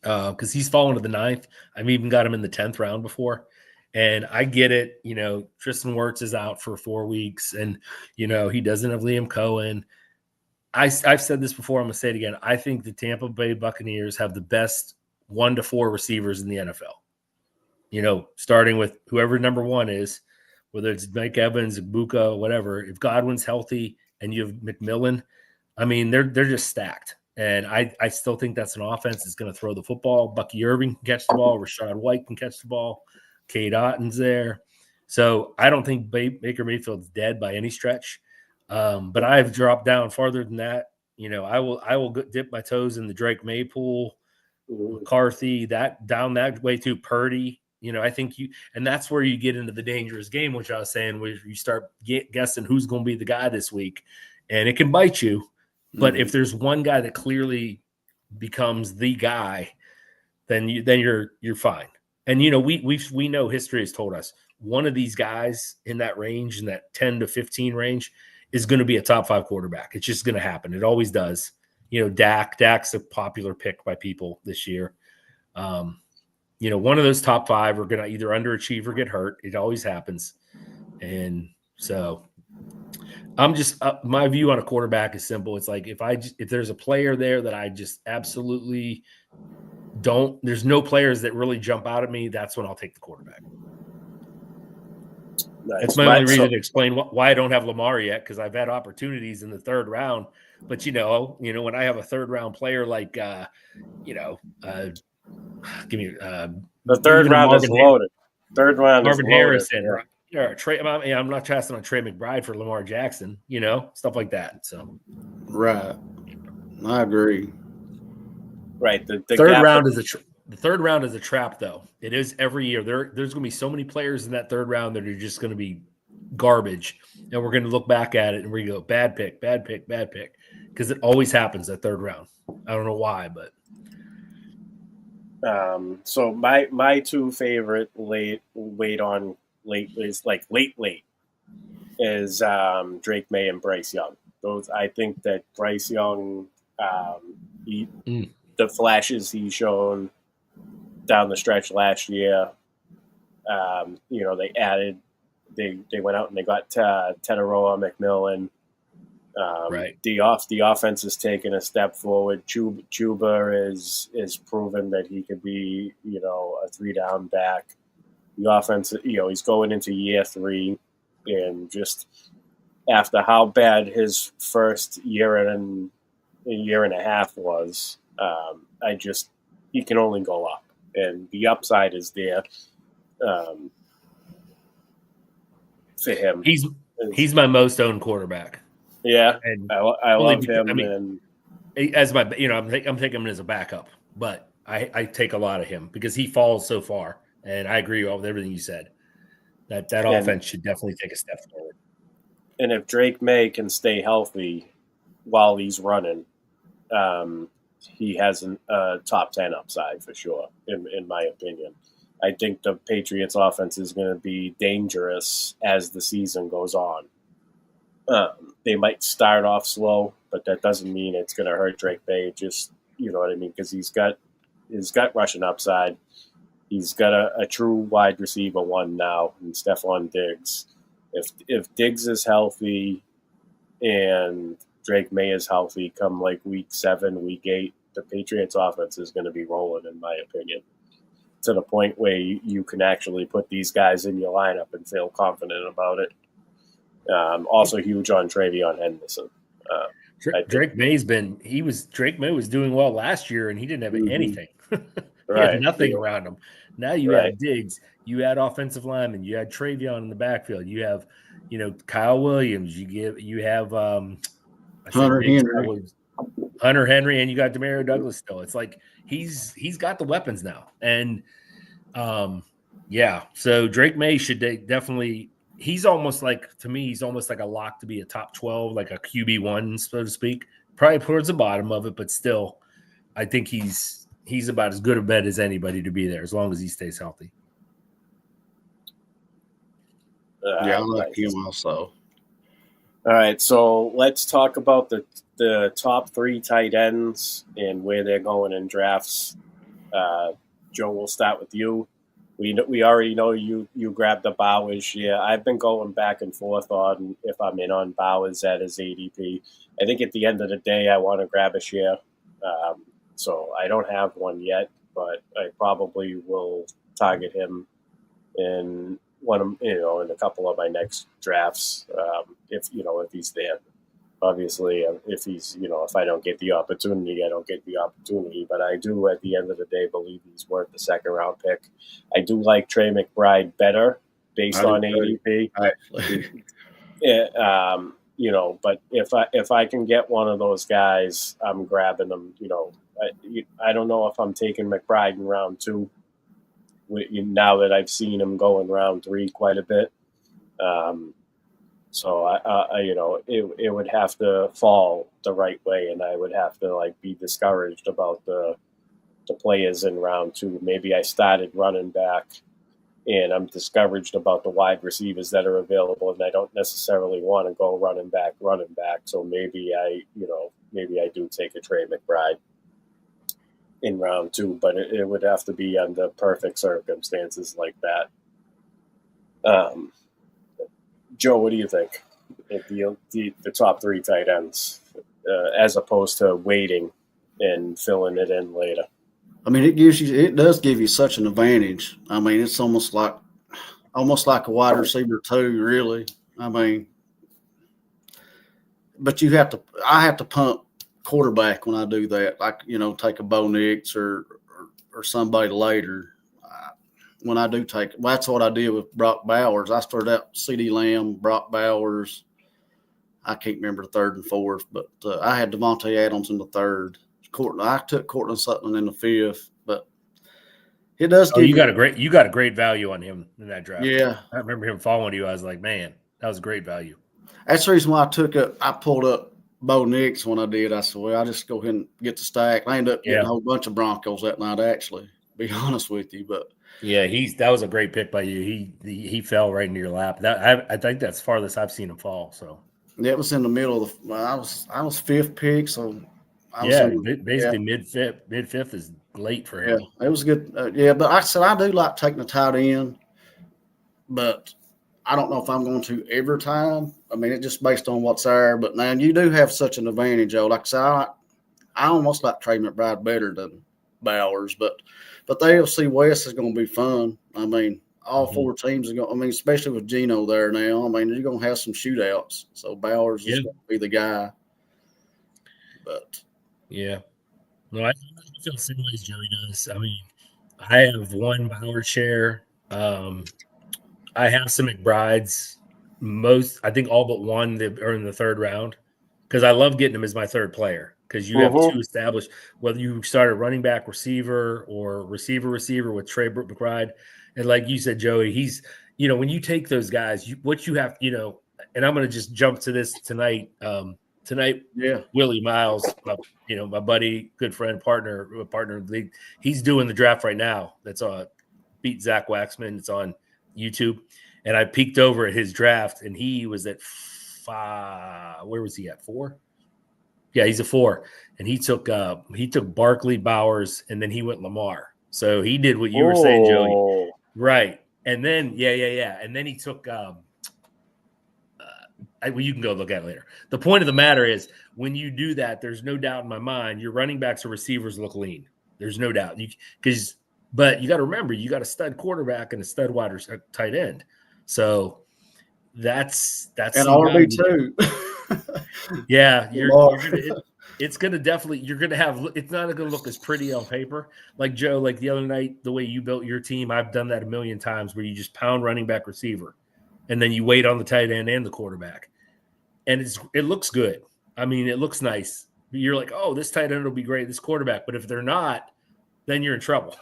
because he's fallen to the 9th. I've even got him in the 10th round before. And I get it, Tristan Wirtz is out for 4 weeks, and he doesn't have Liam Cohen. I've said this before, I'm gonna say it again. I think the Tampa Bay Buccaneers have the best 1 to 4 receivers in the NFL. Starting with whoever number 1 is, whether it's Mike Evans, Buka, whatever. If Godwin's healthy and you have McMillan, I mean, they're just stacked. And I still think that's an offense that's going to throw the football. Bucky Irving can catch the ball. Rashad White can catch the ball. Cade Otton's there. So I don't think Baker Mayfield's dead by any stretch. But I've dropped down farther than that. I will dip my toes in the Drake May pool, McCarthy, that down that way too, Purdy. I think and that's where you get into the dangerous game, which I was saying, where you start guessing who's going to be the guy this week, and it can bite you. But if there's one guy that clearly becomes the guy, then you're fine. And we know history has told us one of these guys in that range, in that 10 to 15 range, is going to be a top 5 quarterback. It's just going to happen. It always does. Dak's a popular pick by people this year. One of those top 5 are going to either underachieve or get hurt. It always happens. And so I'm just my view on a quarterback is simple. It's like if there's a player there that I just absolutely there's no players that really jump out at me, that's when I'll take the quarterback. Nice. That's my only reason to explain why I don't have Lamar yet, because I've had opportunities in the 3rd round. But when I have a 3rd round player like give me the 3rd round is loaded. 3rd round Marvin is Harrison. loaded. Yeah. I'm not casting on Trey McBride for Lamar Jackson. Stuff like that. So right, I agree. Right. The 3rd round is the 3rd round is a trap, though. It is every year. There's going to be so many players in that 3rd round that are just going to be garbage, and we're going to look back at it and we're going to go bad pick, because it always happens that 3rd round. I don't know why, but so my 2 favorite late is like late is Drake May and Bryce Young. Those, I think that Bryce Young, the flashes he's shown down the stretch last year, they went out and they got Teteroa, McMillan. Right. The offense has taken a step forward. Chuba is proven that he could be, a 3-down back. the offense, he's going into year 3, and just after how bad his first year and a half was, he can only go up, and the upside is there for him. He's my most owned quarterback. Yeah, and I love him. I mean, as my, I'm taking him as a backup, but I take a lot of him because he falls so far. And I agree with everything you said. That offense should definitely take a step forward. And if Drake May can stay healthy while he's running, he has a top 10 upside for sure, in my opinion. I think the Patriots offense is going to be dangerous as the season goes on. They might start off slow, but that doesn't mean it's going to hurt Drake May. Just, you know what I mean? Because he's got rushing upside. He's got a true wide receiver one now in Stephon Diggs. If Diggs is healthy and Drake May is healthy come like week 7, week 8, the Patriots offense is going to be rolling, in my opinion, to the point where you can actually put these guys in your lineup and feel confident about it. Also huge on Travion Henderson. Drake May was doing well last year, and he didn't have anything. He had nothing around him. Now you have Diggs, you add offensive linemen, you had Travion in the backfield, you have, Kyle Williams, you have Hunter Henry, and you got Demario Douglas still. It's like he's got the weapons now, and so Drake May should definitely. He's almost like a lock to be a top 12, like a QB1, so to speak. Probably towards the bottom of it, but still, I think he's about as good a bet as anybody to be there as long as he stays healthy. I like him also. All right, so let's talk about the top 3 tight ends and where they're going in drafts. Joe, we'll start with you. We already know you grabbed the Bowers. Yeah, I've been going back and forth on if I'm in on Bowers at his ADP. I think at the end of the day, I want to grab a share. So I don't have one yet, but I probably will target him in in a couple of my next drafts if he's there. Obviously, if he's, if I don't get the opportunity, I don't get the opportunity. But I do, at the end of the day, believe he's worth the second-round pick. I do like Trey McBride better based on ADP. But if I can get one of those guys, I'm grabbing them. I don't know if I'm taking McBride in round 2. Now that I've seen him go in round 3 quite a bit. So it would have to fall the right way, and I would have to be discouraged about the players in round 2. Maybe I started running back, and I'm discouraged about the wide receivers that are available, and I don't necessarily want to go running back. So maybe I do take a Trey McBride in round 2, but it would have to be under perfect circumstances like that. Joe, what do you think? The top 3 tight ends, as opposed to waiting and filling it in later. I mean, it does give you such an advantage. I mean, it's almost like a wide receiver 2, really. I mean, but I have to pump quarterback when I do that. Take a Bo Nix or somebody later. When I do that's what I did with Brock Bowers. I started out CeeDee Lamb, Brock Bowers. I can't remember the 3rd and 4th, but I had Devontae Adams in the 3rd. I took Courtland Sutton in the 5th, but it does. You got a great value on him in that draft. Yeah, I remember him following you. I was like, man, that was a great value. That's the reason why I pulled up Bo Nix when I did. I said, well, I'll just go ahead and get the stack. I ended up getting a whole bunch of Broncos that night, actually, to be honest with you, but. Yeah, that was a great pick by you. He fell right into your lap. I think that's farthest I've seen him fall. So it was in the middle of I was 5th pick, so basically mid 5th is late for him. Yeah, it was good. But I said I do like taking the tight end, but I don't know if I'm going to every time. I mean, it's just based on what's there. But man, you do have such an advantage, Joe. Like I said, I almost like Trey McBride better than Bowers, but the AFC West is going to be fun. I mean, all four teams are going. I mean, especially with Geno there now. I mean, you're going to have some shootouts. So Bowers is going to be the guy. But yeah, no, I feel the same way as Joey does. I mean, I have one Bowers share. I have some McBrides. I think all but one that are in the third round because I love getting them as my third player because you have two established. Whether you start a running back, receiver, or receiver with Trey McBride, and like you said, Joey, he's when you take those guys, what you have, and I'm going to just jump to this tonight. Willie Miles, my buddy, good friend, partner of the league, he's doing the draft right now. That's beat Zach Waxman. It's on YouTube, and I peeked over at his draft, and he was at 5. Where was he at? 4? Yeah, he's a 4, and he took Barkley, Bowers, and then he went Lamar. So he did what you were saying, Joey, right? And then and then he took. You can go look at it later. The point of the matter is, when you do that, there's no doubt in my mind your running backs or receivers look lean. There's no doubt but you got to remember, you got a stud quarterback and a stud tight end. So that's and RB2. Yeah, it's going to definitely, you're going to have, it's not going to look as pretty on paper. Like Joe, like the other night, the way you built your team, I've done that a million times where you just pound running back, receiver, and then you wait on the tight end and the quarterback. And it looks good. I mean, it looks nice. You're like, oh, this tight end will be great, this quarterback. But if they're not, then you're in trouble.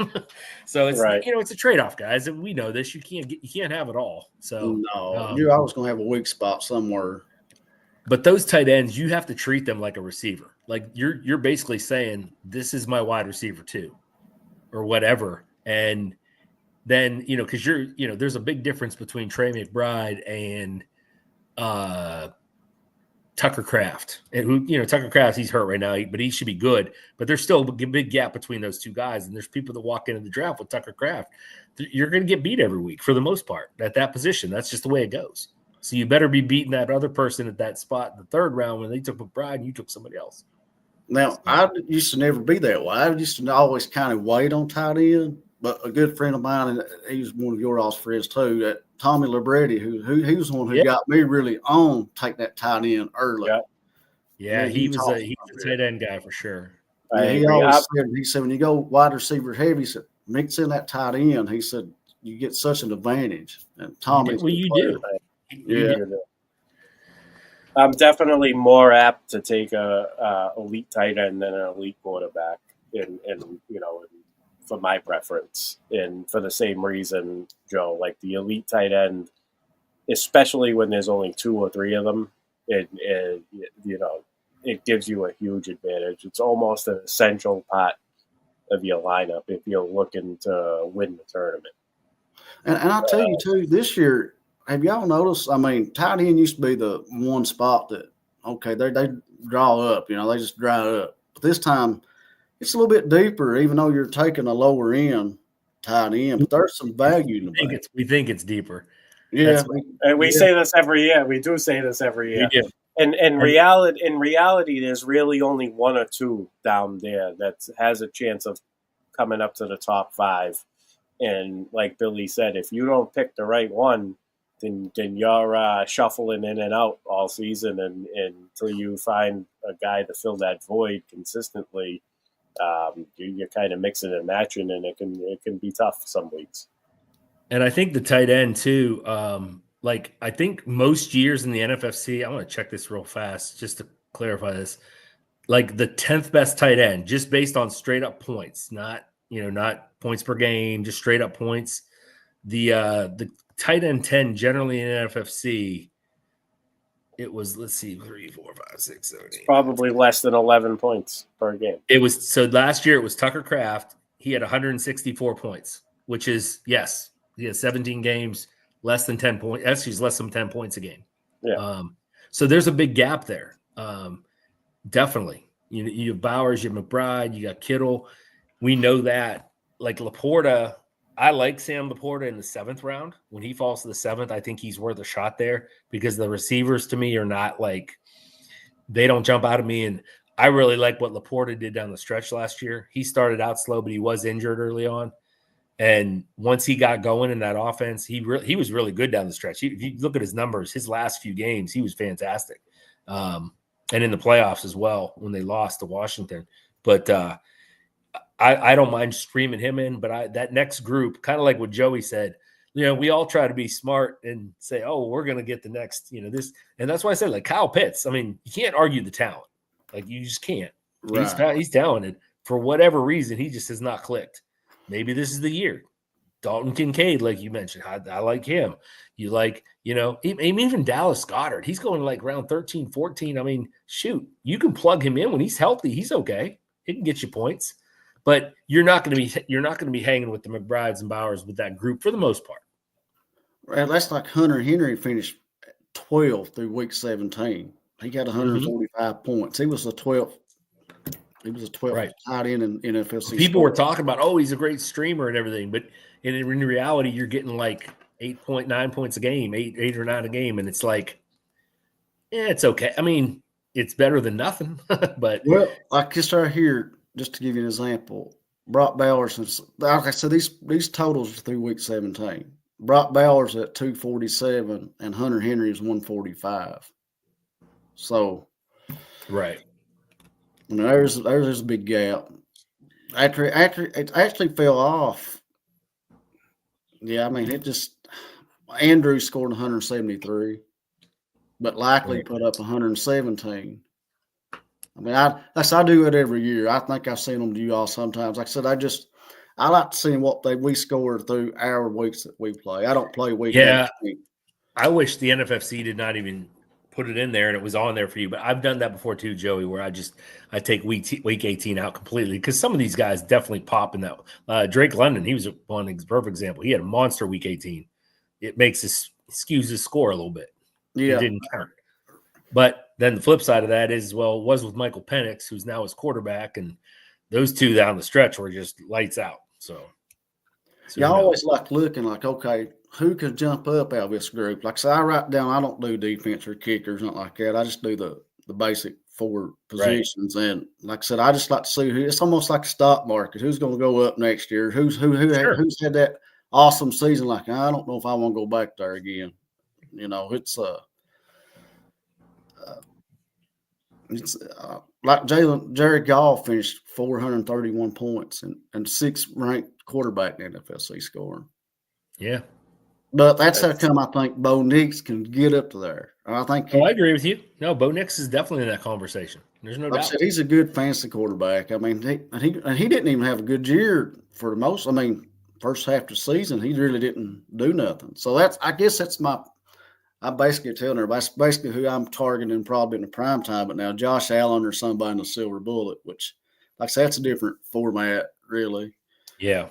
So it's it's a trade-off, guys. And we know this. You can't have it all. So no, you're always going to have a weak spot somewhere. But those tight ends, you have to treat them like a receiver. Like you're basically saying, this is my wide receiver too, or whatever. And then because there's a big difference between Trey McBride and Tucker Kraft, and who Tucker Kraft, he's hurt right now, but he should be good. But there's still a big gap between those two guys, and there's people that walk into the draft with Tucker Kraft. You're going to get beat every week for the most part at that position. That's just the way it goes. So you better be beating that other person at that spot in the third round when they took McBride and you took somebody else. Now, I used to never be that way. I used to always kind of wait on tight end. But a good friend of mine, and he was one of your all's friends too, that Tommy Libretti, who he was the one who got me really on take that tight end early. Yeah, he was a tight end guy for sure. Yeah, he always said, when you go wide receiver heavy, he said, mix in that tight end. He said, you get such an advantage. And Tommy, you do. Yeah. I'm definitely more apt to take a elite tight end than an elite quarterback, and for my preference, and for the same reason, Joe, like the elite tight end, especially when there's only 2 or 3 of them, it gives you a huge advantage. It's almost an essential part of your lineup if you're looking to win the tournament. And I'll tell you too, this year, have y'all noticed? I mean, tight end used to be the one spot that they draw up, they just dry up. But this time, it's a little bit deeper, even though you're taking a lower end tight end, but there's some value in it. We think it's deeper. Yeah. And we say this every year. We do say this every year. And in reality, there's really only 1 or 2 down there that has a chance of coming up to the top 5. And like Billy said, if you don't pick the right one, then you're shuffling in and out all season and until you find a guy to fill that void consistently. You're kind of mixing and matching, and it can be tough some weeks. And I think the tight end too. I think most years in the NFFC, I want to check this real fast just to clarify this. Like the 10th best tight end, just based on straight up points, not points per game, just straight up points. The tight end 10 generally in NFFC. It was, let's see, 3, 4, 5, 6, 7, 8. Probably less than 11 points per game. It was, so last year it was Tucker Kraft. He had 164 points, which is, yes, he had 17 games, less than 10 points. Actually, he's less than 10 points a game. Yeah. So there's a big gap there. Definitely. You have Bowers, you have McBride, you got Kittle. We know that. Like Laporta, I like Sam Laporta in the 7th round. When he falls to the 7th, I think he's worth a shot there because the receivers to me are not they don't jump out at me. And I really like what Laporta did down the stretch last year. He started out slow, but he was injured early on. And once he got going in that offense, he was really good down the stretch. If you look at his numbers, his last few games, he was fantastic. And in the playoffs as well when they lost to Washington. But I don't mind streaming him in. But that next group, kind of like what Joey said, we all try to be smart and say, oh, we're going to get the next, this. And that's why I said, like Kyle Pitts, I mean, you can't argue the talent. Like you just can't. Right. He's talented. For whatever reason, he just has not clicked. Maybe this is the year. Dalton Kincaid, like you mentioned, I like him. You like, even Dallas Goedert. He's going like round 13, 14. I mean, shoot, you can plug him in when he's healthy. He's okay. He can get you points, but you're not going to be hanging with the McBrides and Bowers with that group for the most part. Well, that's like Hunter Henry finished 12th through week 17. He got 145 points. He was the 12th. He was a 12th right. tight end in NFC. People were talking about, oh, he's a great streamer and everything, but in reality, you're getting like 8.9 points a game, 8 or 9 a game, and it's like, it's okay. I mean, it's better than nothing. But like just right here, just to give you an example, Brock Bowers. Like I said, these totals are through week 17. Brock Bowers at 247 and Hunter Henry is 145. So, right. There's a big gap. After it actually fell off. Yeah, I mean Andrew scored 173, but likely put up 117. I mean, I do it every year. I think I've seen them do all sometimes. Like I said, I like to see what we score through our weeks that we play. I don't play week. Yeah, I wish the NFFC did not even put it in there and it was on there for you. But I've done that before too, Joey, where I take week 18 out completely because some of these guys definitely pop in that. Drake London, he was one perfect example. He had a monster week 18. It skews his score a little bit. Yeah. It didn't count. But then the flip side of that is, well, it was with Michael Penix, who's now his quarterback, and those two down the stretch were just lights out. So you always like looking like, okay, who could jump up out of this group? Like, so I write down, I don't do defense or kickers, nothing like that. I just do the basic 4 positions. Right. And like I said, I just like to see it's almost like a stock market. Who's going to go up next year? Who's had that awesome season? Like, I don't know if I want to go back there again. It's like Jared Goff finished 431 points and 6th ranked quarterback in the NFFC scoring. Yeah. But that's how come I think Bo Nix can get up to there. I think. I agree with you. No, Bo Nix is definitely in that conversation. There's no doubt. I said, he's a good fantasy quarterback. I mean, he didn't even have a good year for the most. I mean, first half of the season, he really didn't do nothing. So I guess that's I basically telling her that's basically who I'm targeting probably in the prime time. But now Josh Allen or somebody in the Silver Bullet, which, like I said, that's a different format, really. Yeah.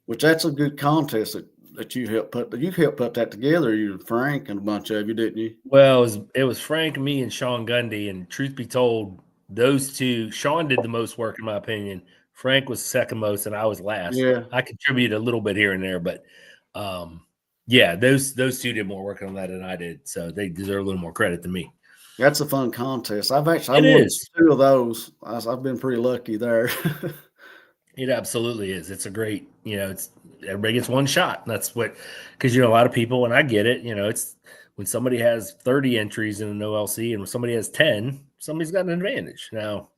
Which that's a good contest that you helped put that together. You, Frank, and a bunch of you, didn't you? Well, it was Frank, me, and Sean Gundy. And truth be told, those two, Sean did the most work in my opinion. Frank was second most, and I was last. Yeah, I contributed a little bit here and there, but yeah, those two did more work on that than I did, so they deserve a little more credit than me. That's a fun contest. I won 2 of those. I've been pretty lucky there. It absolutely is. It's a great, it's everybody gets one shot. That's what, because a lot of people, and I get it. It's when somebody has 30 entries in an OLC and when somebody has 10, somebody's got an advantage. Now,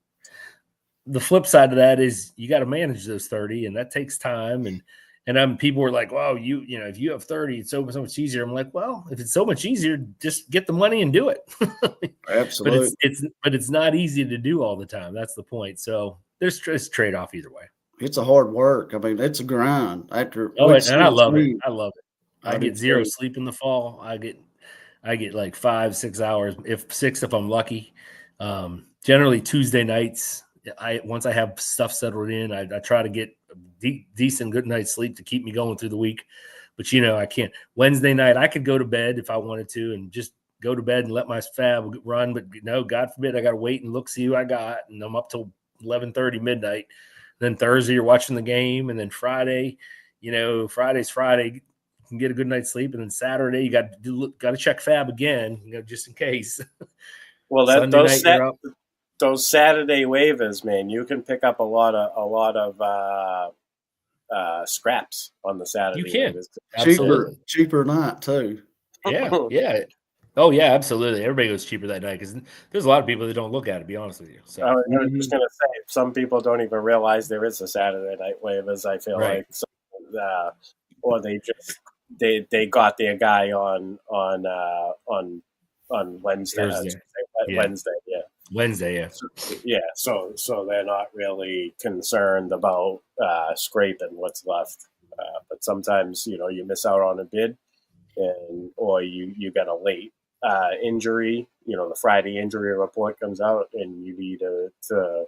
the flip side of that is you got to manage those 30, and that takes time. And people were like, "Wow, if you have 30, it's so much easier." I'm like, "Well, if it's so much easier, just get the money and do it." Absolutely. But it's not easy to do all the time. That's the point. So there's trade off either way. It's a hard work. I mean, it's a grind. And I love it. I love it. I get 0 sleep in the fall. I get like 5-6 hours, if 6 if I'm lucky. Generally Tuesday nights. Once I have stuff settled in, I try to get a decent good night's sleep to keep me going through the week. But I can't. Wednesday night I could go to bed if I wanted to and just go to bed and let my fab run. But no, God forbid, I got to wait and look, see who I got, and I'm up till 11:30 midnight. Then Thursday you're watching the game, and then Friday, Friday's Friday, you can get a good night's sleep, and then Saturday you got to check fab again, just in case. Well, those Saturday waivers, man, you can pick up a lot of scraps on the Saturday. You can. Absolutely. Cheaper night too. Yeah. Oh yeah, absolutely. Everybody goes cheaper that night because there's a lot of people that don't look at it. To be honest with you. So I was just gonna say, some people don't even realize there is a Saturday night waivers. I feel like, so, or they just they got their guy on Wednesday. Wednesday, yeah. So they're not really concerned about scraping what's left. But sometimes you miss out on a bid, or you get a late injury. The Friday injury report comes out, and you need to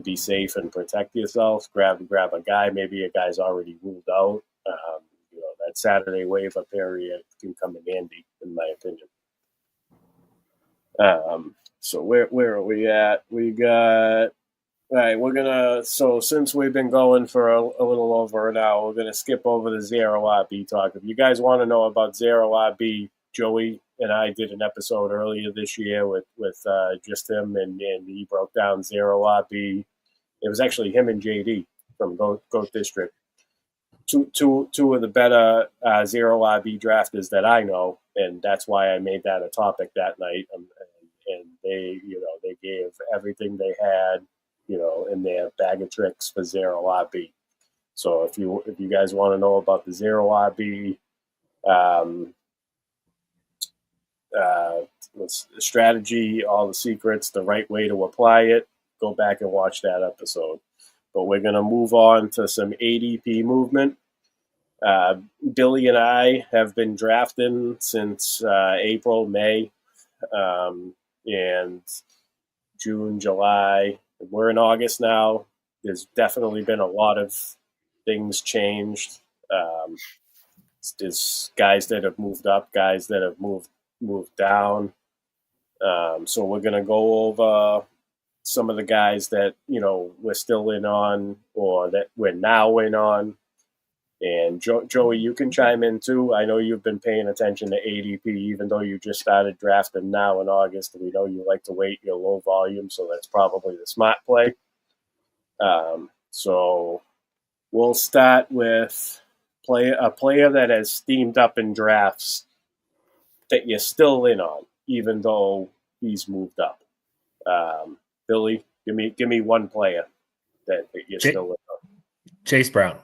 be safe and protect yourself. Grab a guy. Maybe a guy's already ruled out. That Saturday waiver period can come in handy, in my opinion. So where are we at? We got. All right, so since we've been going for a little over an hour, we're going to skip over the Zero RB talk. If you guys want to know about Zero RB, Joey and I did an episode earlier this year with just him, and he broke down Zero RB. It was actually him and JD from Goat District. Two of the better Zero RB drafters that I know, and that's why I made that a topic that night. And they gave everything they had, in their bag of tricks for Zero RB. So if you guys want to know about the Zero RB strategy, all the secrets, the right way to apply it, go back and watch that episode. But we're going to move on to some ADP movement. Billy and I have been drafting since April, May, and June, July. We're in August now. There's definitely been a lot of things changed. There's guys that have moved up, guys that have moved down. So we're going to go over some of the guys that, we're still in on, or that we're now in on. And Joey, you can chime in too. I know you've been paying attention to ADP, even though you just started drafting now in August. We know you like to wait your low volume, so that's probably the smart play. So we'll start with a player that has steamed up in drafts that you're still in on, even though he's moved up. Billy, give me one player that you're still in on. Chase Brown.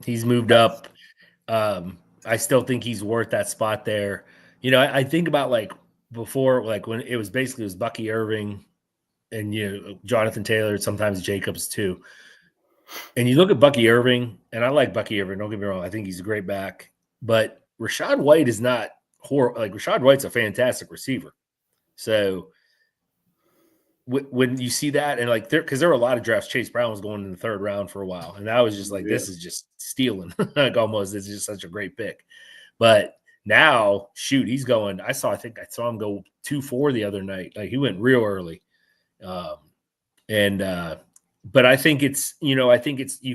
He's moved up. I still think he's worth that spot there. I think about before, when it was Bucky Irving and Jonathan Taylor, sometimes Jacobs too. And you look at Bucky Irving, and I like Bucky Irving. Don't get me wrong; I think he's a great back. But Rachaad White is not horrible. Rachaad White's a fantastic receiver. So when you see that, and because there were a lot of drafts, Chase Brown was going in the third round for a while, and I was just this is just stealing. Almost, it's just such a great pick. But now, shoot, he's going. I think I saw him go 2-4 the other night. He went real early. But I think it's you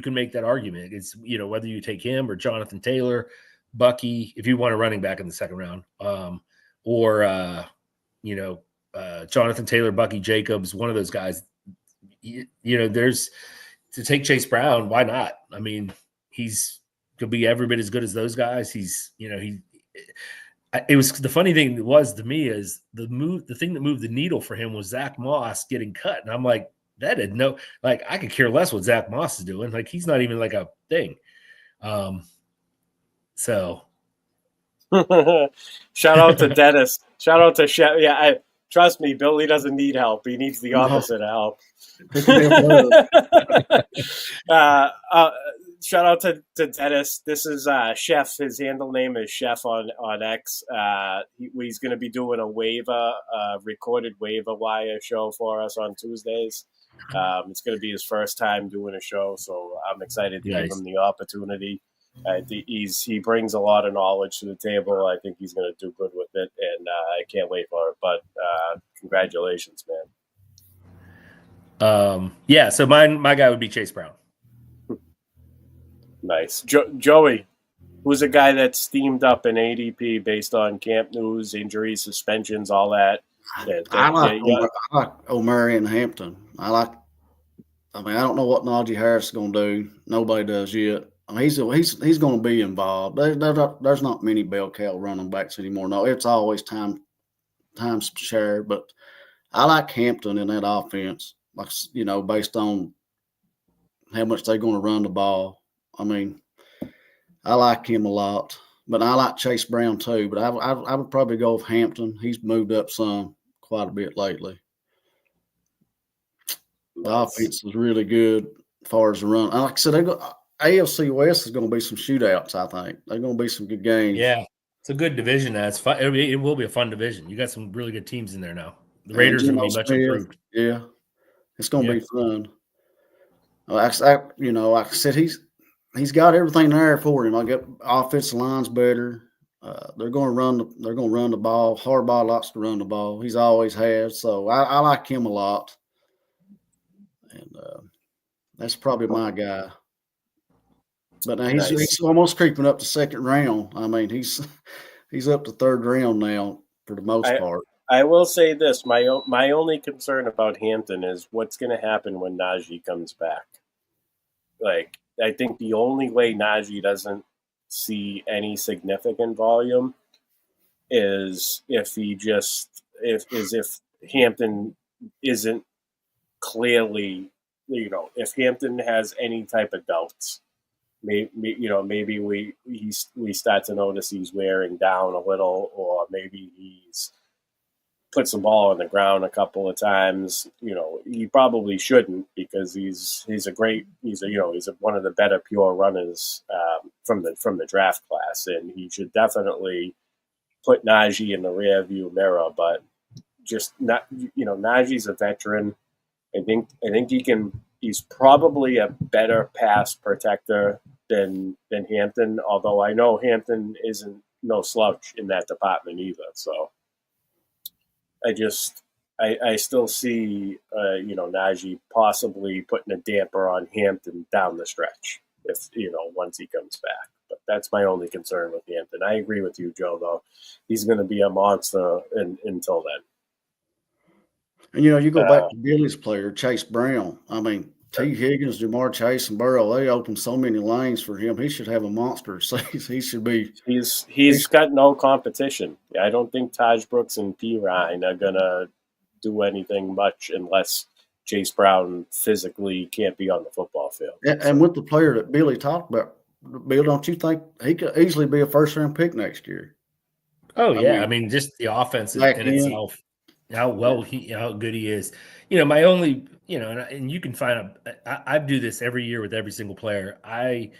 can make that argument. It's whether you take him or Jonathan Taylor, Bucky, if you want a running back in the second round, or Jonathan Taylor, Bucky Jacobs, one of those guys. There's to take Chase Brown. Why not? I mean, could be every bit as good as those guys. It was the funny thing was to me is the thing that moved the needle for him was Zach Moss getting cut, and I'm like, that had I could care less what Zach Moss is doing. He's not even a thing. So shout out to Dennis. Shout out to Chef. Yeah, trust me, Billy doesn't need help. He needs the opposite of help. Shout out to Dennis. This is Chef. His handle name is Chef on X. He's going to be doing a recorded waiver wire show for us on Tuesdays. It's going to be his first time doing a show, so I'm excited to give him the opportunity. He brings a lot of knowledge to the table. I think he's going to do good with it, and I can't wait for it. But congratulations, man. So my guy would be Chase Brown. Nice. Joey, who's a guy that's steamed up in ADP based on camp news, injuries, suspensions, all that? I like O'Murray and Hampton. I like I mean, I don't know what Najee Harris is going to do. Nobody does yet. I mean, he's going to be involved. There's not many bell cow running backs anymore. No, it's always time share. But I like Hampton in that offense. Like, based on how much they're going to run the ball. I mean, I like him a lot. But I like Chase Brown too. But I would probably go with Hampton. He's moved up quite a bit lately. The offense is really good as far as the run. Like I said, AFC West is going to be some shootouts, I think. They're going to be some good games. Yeah, it's a good division. That's fun. It will be a fun division. You got some really good teams in there now. The Raiders are going to be much improved. Yeah, it's going to be fun. Like I said, he's got everything there for him. I get offensive line's better. They're going to run the ball. Harbaugh likes to run the ball. He's always has. So I like him a lot. And that's probably my guy. But now he's almost creeping up to second round. I mean, he's up to third round now for the most part. I will say this: my only concern about Hampton is what's going to happen when Najee comes back. Like, I think the only way Najee doesn't see any significant volume is if Hampton isn't clearly, if Hampton has any type of doubts. Maybe we start to notice he's wearing down a little, or maybe he's puts the ball on the ground a couple of times. He probably shouldn't, because he's one of the better pure runners from the draft class, and he should definitely put Najee in the rear view mirror. But just not, Najee's a veteran. I think he's probably a better pass protector than Hampton, although I know Hampton isn't no slouch in that department either. So I still see Najee possibly putting a damper on Hampton down the stretch if once he comes back. But that's my only concern with Hampton. I agree with you, Joe, though. He's going to be a monster until then. And, you go back to Billy's player, Chase Brown. I mean, T. Higgins, Jamar Chase, and Burrow, they opened so many lanes for him. He should have a monster season. He should be. He's got no competition. I don't think Taj Brooks and P. Ryan are going to do anything much unless Chase Brown physically can't be on the football field. And with the player that Billy talked about, Bill, don't you think he could easily be a first-round pick next year? Oh, yeah. I mean, just the offense in itself. How good he is. My only, and you can find I do this every year with every single player. I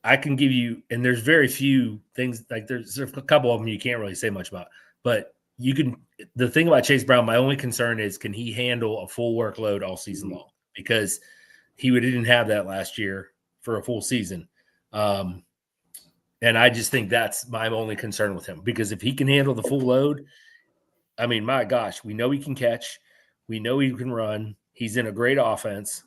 can give you, and there's very few things, like there's a couple of them you can't really say much about, but the thing about Chase Brown, my only concern is, can he handle a full workload all season long? Because he didn't have that last year for a full season. And I just think that's my only concern with him, because if he can handle the full load, I mean, my gosh, we know he can catch. We know he can run. He's in a great offense.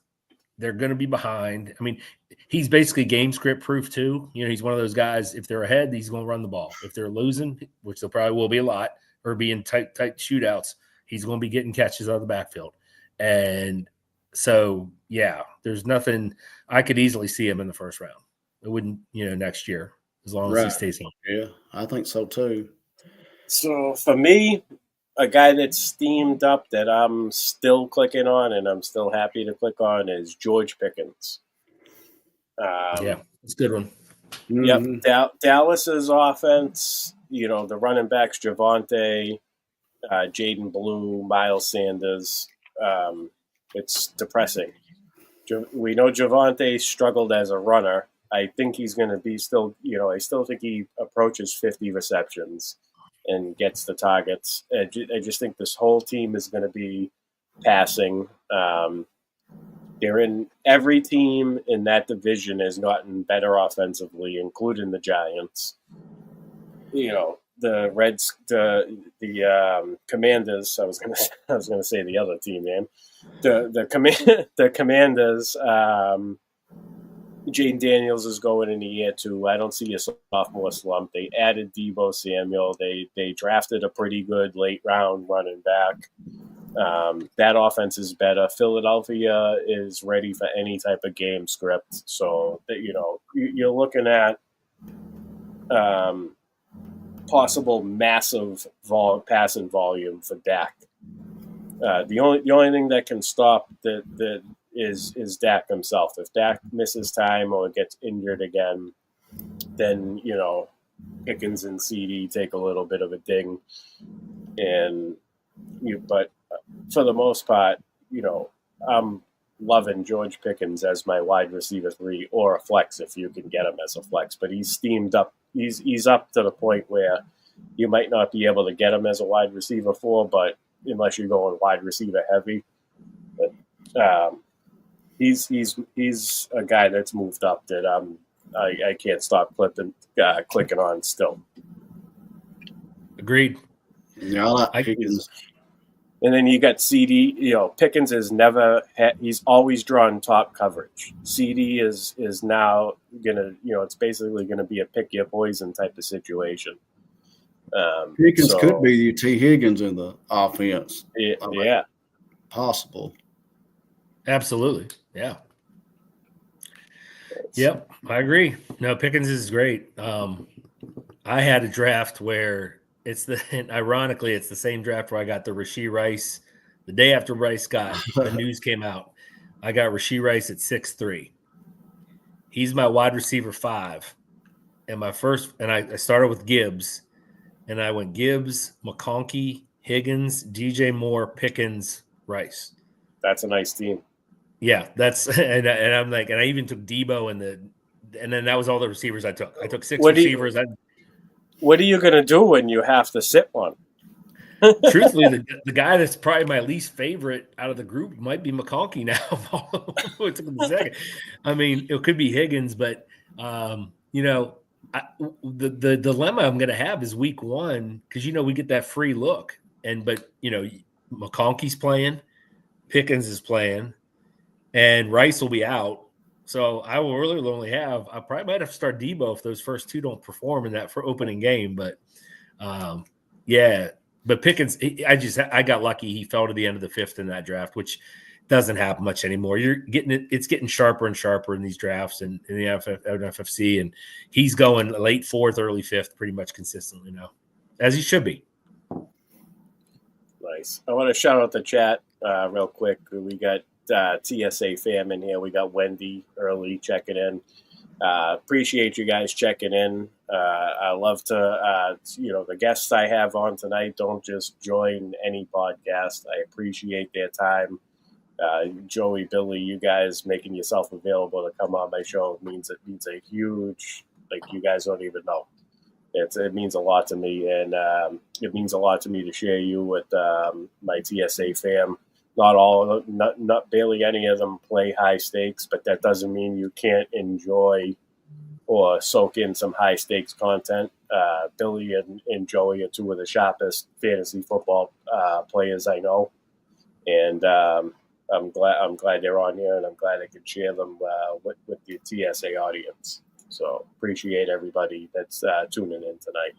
They're going to be behind. I mean, he's basically game script proof too. He's one of those guys, if they're ahead, he's going to run the ball. If they're losing, which there probably will be a lot, or be in tight shootouts, he's going to be getting catches out of the backfield. And so, yeah, there's nothing. I could easily see him in the first round. It wouldn't, next year, as long as he stays healthy. Yeah, I think so too. So for me, a guy that's steamed up that I'm still clicking on and I'm still happy to click on is George Pickens. Yeah, it's a good one. Yep, Dallas's offense, the running backs, Javonte, Jaden Blue, Miles Sanders, it's depressing. We know Javonte struggled as a runner. I think he's going to be still, I still think he approaches 50 receptions and gets the targets. I just think this whole team is going to be passing. Every team in that division has gotten better offensively, including the Giants. The Commanders. I was gonna say the other team name. The Commanders. Jaden Daniels is going into year 2. I don't see a sophomore slump. They added Deebo Samuel. They drafted a pretty good late round running back. That offense is better. Philadelphia is ready for any type of game script. So, you're looking at possible massive passing volume for Dak. The only thing that can stop that is Dak himself. If Dak misses time or gets injured again, then Pickens and CD take a little bit of a ding, but for the most part, I'm loving George Pickens as my wide receiver 3 or a flex if you can get him as a flex. But he's steamed up. He's up to the point where you might not be able to get him as a wide receiver 4, but unless you're going wide receiver heavy. But he's a guy that's moved up that I can't stop clicking on still. Agreed. Yeah, I like Pickens. And then you got CD. Pickens is he's always drawn top coverage. CD is now gonna, it's basically gonna be a pick your poison type of situation. Pickens could be your T. Higgins in the offense. Yeah. Possible. Absolutely. Yeah. Yep, I agree. No, Pickens is great. I had a draft where ironically, it's the same draft where I got the Rashee Rice. The day after Rice the news came out, I got Rashee Rice at 6'3". He's my wide receiver 5. And I started with Gibbs, and I went Gibbs, McConkey, Higgins, DJ Moore, Pickens, Rice. That's a nice team. Yeah, and I'm like, and I even took Debo and then that was all the receivers I took. I took 6 receivers. What are you going to do when you have to sit one? Truthfully, the guy that's probably my least favorite out of the group might be McConkey now. It took him a second. I mean, it could be Higgins, but the dilemma I'm going to have is week 1 because we get that free look, but McConkey's playing, Pickens is playing, and Rice will be out. So I will really only I probably might have to start Debo if those first 2 don't perform in that for opening game. But yeah, but Pickens, I got lucky. He fell to the end of the 5th in that draft, which doesn't happen much anymore. It's getting sharper and sharper in these drafts and in the NFFC, and he's going late 4th, early 5th pretty much consistently now, as he should be. Nice. I want to shout out the chat real quick. We got TSA fam in here. We got Wendy early checking in. Appreciate you guys checking in. I love to, the guests I have on tonight don't just join any podcast. I appreciate their time. Joey, Billy, you guys making yourself available to come on my show means a huge, you guys don't even know. It means a lot to me, and it means a lot to me to share you with my TSA fam. Not barely any of them play high stakes, but that doesn't mean you can't enjoy or soak in some high stakes content. Billy and Joey are 2 of the sharpest fantasy football players I know, and I'm glad they're on here, and I'm glad I could share them with the TSA audience. So appreciate everybody that's tuning in tonight.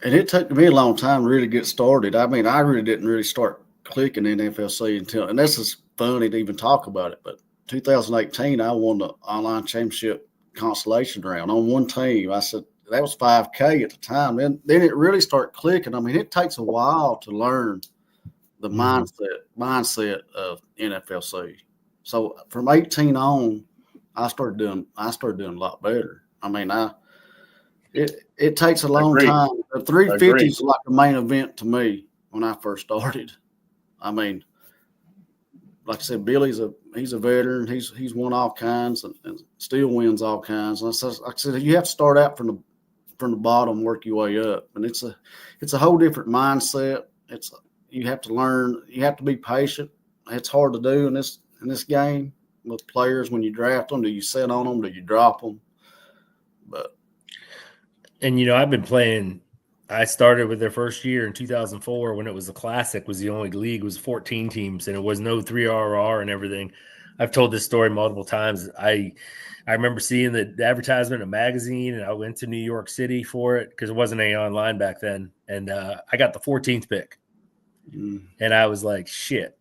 And it took me a long time to really get started. I mean, I really didn't really start clicking in FLC until, and this is funny to even talk about it, but 2018, I won the online championship consolation round on one team. I said, that was $5K at the time. Then it really started clicking. I mean, it takes a while to learn the mindset of NFLC. So from 18 on, I started doing a lot better. I mean, it takes a long time. The 350 is like a main event to me when I first started. I mean, like I said, Billy's he's a veteran. He's won all kinds and still wins all kinds. And like I said, you have to start out from the bottom, work your way up, and it's a whole different mindset. You have to learn. You have to be patient. It's hard to do in this game with players when you draft them. Do you sit on them? Do you drop them? And I've been playing. I started with their first year in 2004 when it was the Classic was the only league. It was 14 teams, and it was no 3RR and everything. I've told this story multiple times. I remember seeing the advertisement in a magazine, and I went to New York City for it because it wasn't any online back then. And I got the 14th pick. And I was like, shit.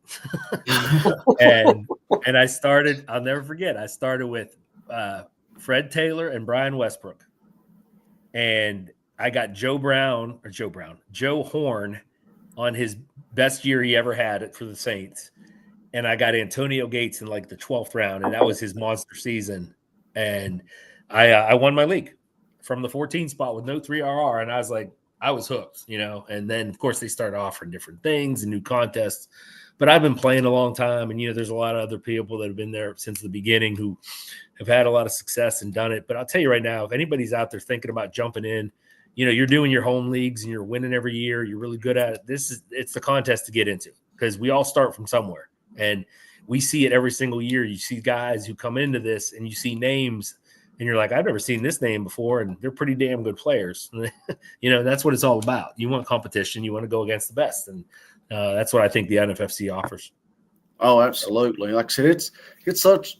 and I started, I'll never forget, I started with Fred Taylor and Brian Westbrook. And I got Joe Horn on his best year he ever had for the Saints. And I got Antonio Gates in like the 12th round, and that was his monster season. And I won my league from the 14 spot with no 3RR. And I was like, I was hooked, And then, of course, they started offering different things and new contests. But I've been playing a long time, and, there's a lot of other people that have been there since the beginning who have had a lot of success and done it. But I'll tell you right now, if anybody's out there thinking about jumping in, you're doing your home leagues and you're winning every year, you're really good at it. It's the contest to get into, because we all start from somewhere. And we see it every single year. You see guys who come into this and you see names and you're like, I've never seen this name before. And they're pretty damn good players. That's what it's all about. You want competition. You want to go against the best. And that's what I think the NFFC offers. Oh, absolutely. Like I said, it's such,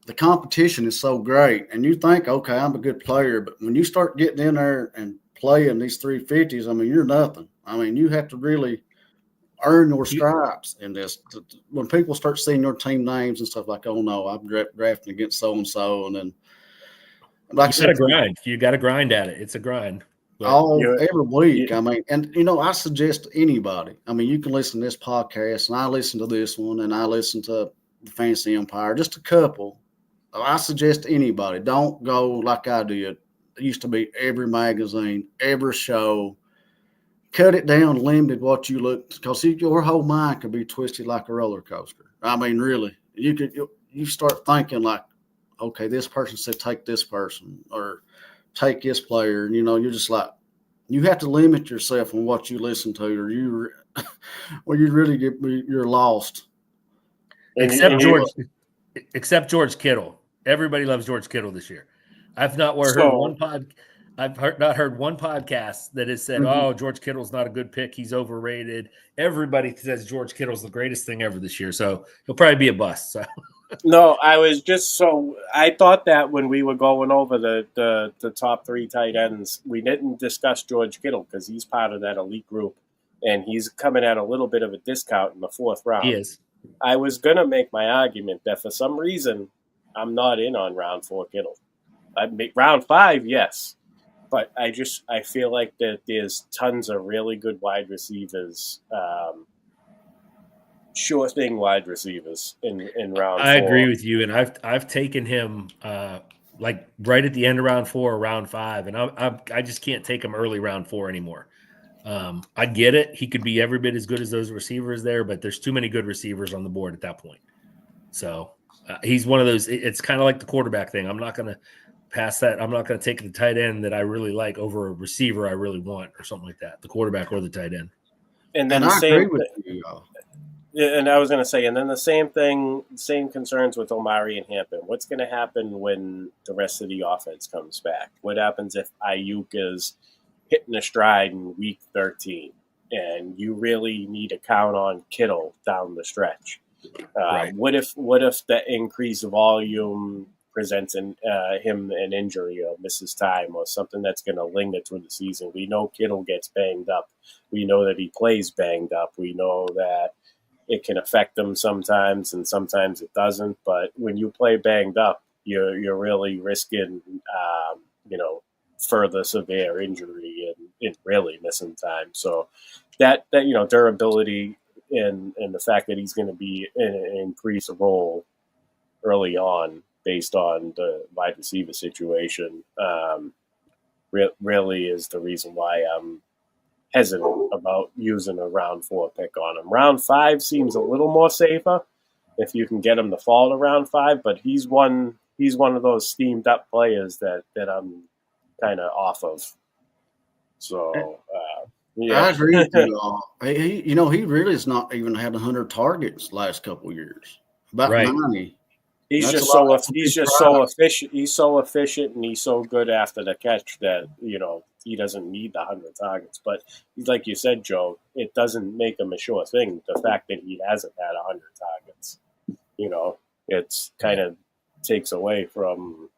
the competition is so great. And you think, okay, I'm a good player. But when you start getting in there and playing these 350s, I mean, you're nothing. I mean, you have to really earn your stripes in this. When people start seeing your team names and stuff like, oh no, I'm drafting against so and so, and then like you got to grind. You got to grind at it. It's a grind. Every week. I mean, and I suggest to anybody. I mean, you can listen to this podcast, and I listen to this one, and I listen to the Fantasy Empire, just a couple. I suggest to anybody, don't go like I did. It used to be every magazine, every show. Cut it down, limited what you look, because your whole mind could be twisted like a roller coaster. I mean, really, you start thinking like, okay, this person said take this person or take this player, and you're just like, you have to limit yourself on what you listen to, or you're lost. Except George Kittle. Everybody loves George Kittle this year. I've not heard one podcast that has said, oh, George Kittle's not a good pick. He's overrated. Everybody says George Kittle's the greatest thing ever this year. So he'll probably be a bust. So. No, I thought that when we were going over the top 3 tight ends, we didn't discuss George Kittle because he's part of that elite group, and he's coming at a little bit of a discount in the 4th round. He is. I was going to make my argument that for some reason I'm not in on round 4 Kittle. Round 5, yes. But I feel like that there's tons of really good wide receivers, sure thing wide receivers in round 4. I agree with you, and I've taken him like right at the end of round 4 or round 5, and I just can't take him early round 4 anymore. I get it; he could be every bit as good as those receivers there, but there's too many good receivers on the board at that point. So he's one of those. It's kind of like the quarterback thing. I'm not going to pass that. I'm not going to take the tight end that I really like over a receiver I really want, or something like that. The quarterback or the tight end. And then I agree with you. And I was going to say, and then the same concerns with Omari and Hampton. What's going to happen when the rest of the offense comes back? What happens if Ayuk is hitting a stride in week 13 and you really need to count on Kittle down the stretch? Right. What if the increased volume presents him an injury or misses time or something that's going to linger through the season? We know Kittle gets banged up. We know that he plays banged up. We know that it can affect them sometimes, and sometimes it doesn't. But when you play banged up, you're really risking, further severe injury and really missing time. So that durability and the fact that he's going to be in an increased role early on based on the wide receiver situation really is the reason why I'm hesitant about using a round 4 pick on him. Round 5 seems a little more safer if you can get him to fall to round 5, but he's one of those steamed up players that I'm kind of off of. So yeah, I agree with you. He really has not even had 100 targets last couple of years. About 90. He's just so efficient. He's so efficient, and he's so good after the catch that he doesn't need the 100 targets. But like you said, Joe, it doesn't make him a sure thing. The fact that he hasn't had 100 targets, it's kind of takes away from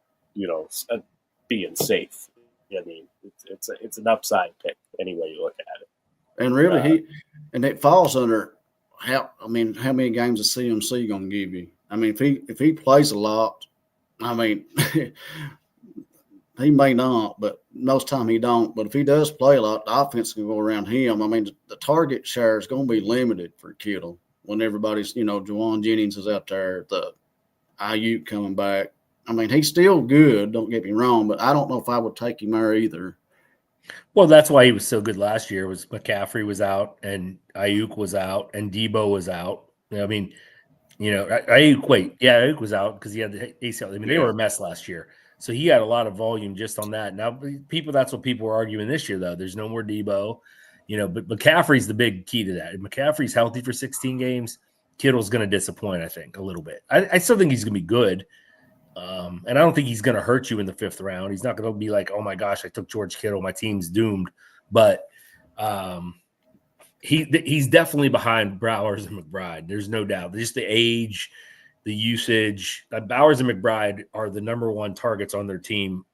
being safe. I mean, it's an upside pick any way you look at it. And really, And it falls under how many games is CMC going to give you? I mean, if he plays a lot, I mean, he may not, but most time he don't. But if he does play a lot, the offense can go around him. I mean, the target share is going to be limited for Kittle when everybody's, Juwan Jennings is out there, the Ayuk coming back. I mean, he's still good, don't get me wrong, but I don't know if I would take him there either. Well, that's why he was so good last year. Was McCaffrey was out and Ayuk was out and Debo was out. I mean, Ayuk was out because he had the ACL. I mean, they were a mess last year. So he had a lot of volume just on that. Now, that's what people are arguing this year, though. There's no more Debo, but McCaffrey's the big key to that. If McCaffrey's healthy for 16 games, Kittle's going to disappoint, I think, a little bit. I still think he's going to be good. And I don't think he's going to hurt you in the 5th round. He's not going to be like, oh, my gosh, I took George Kittle. My team's doomed. But he's definitely behind Bowers and McBride. There's no doubt. Just the age, the usage. Bowers and McBride are the number one targets on their team.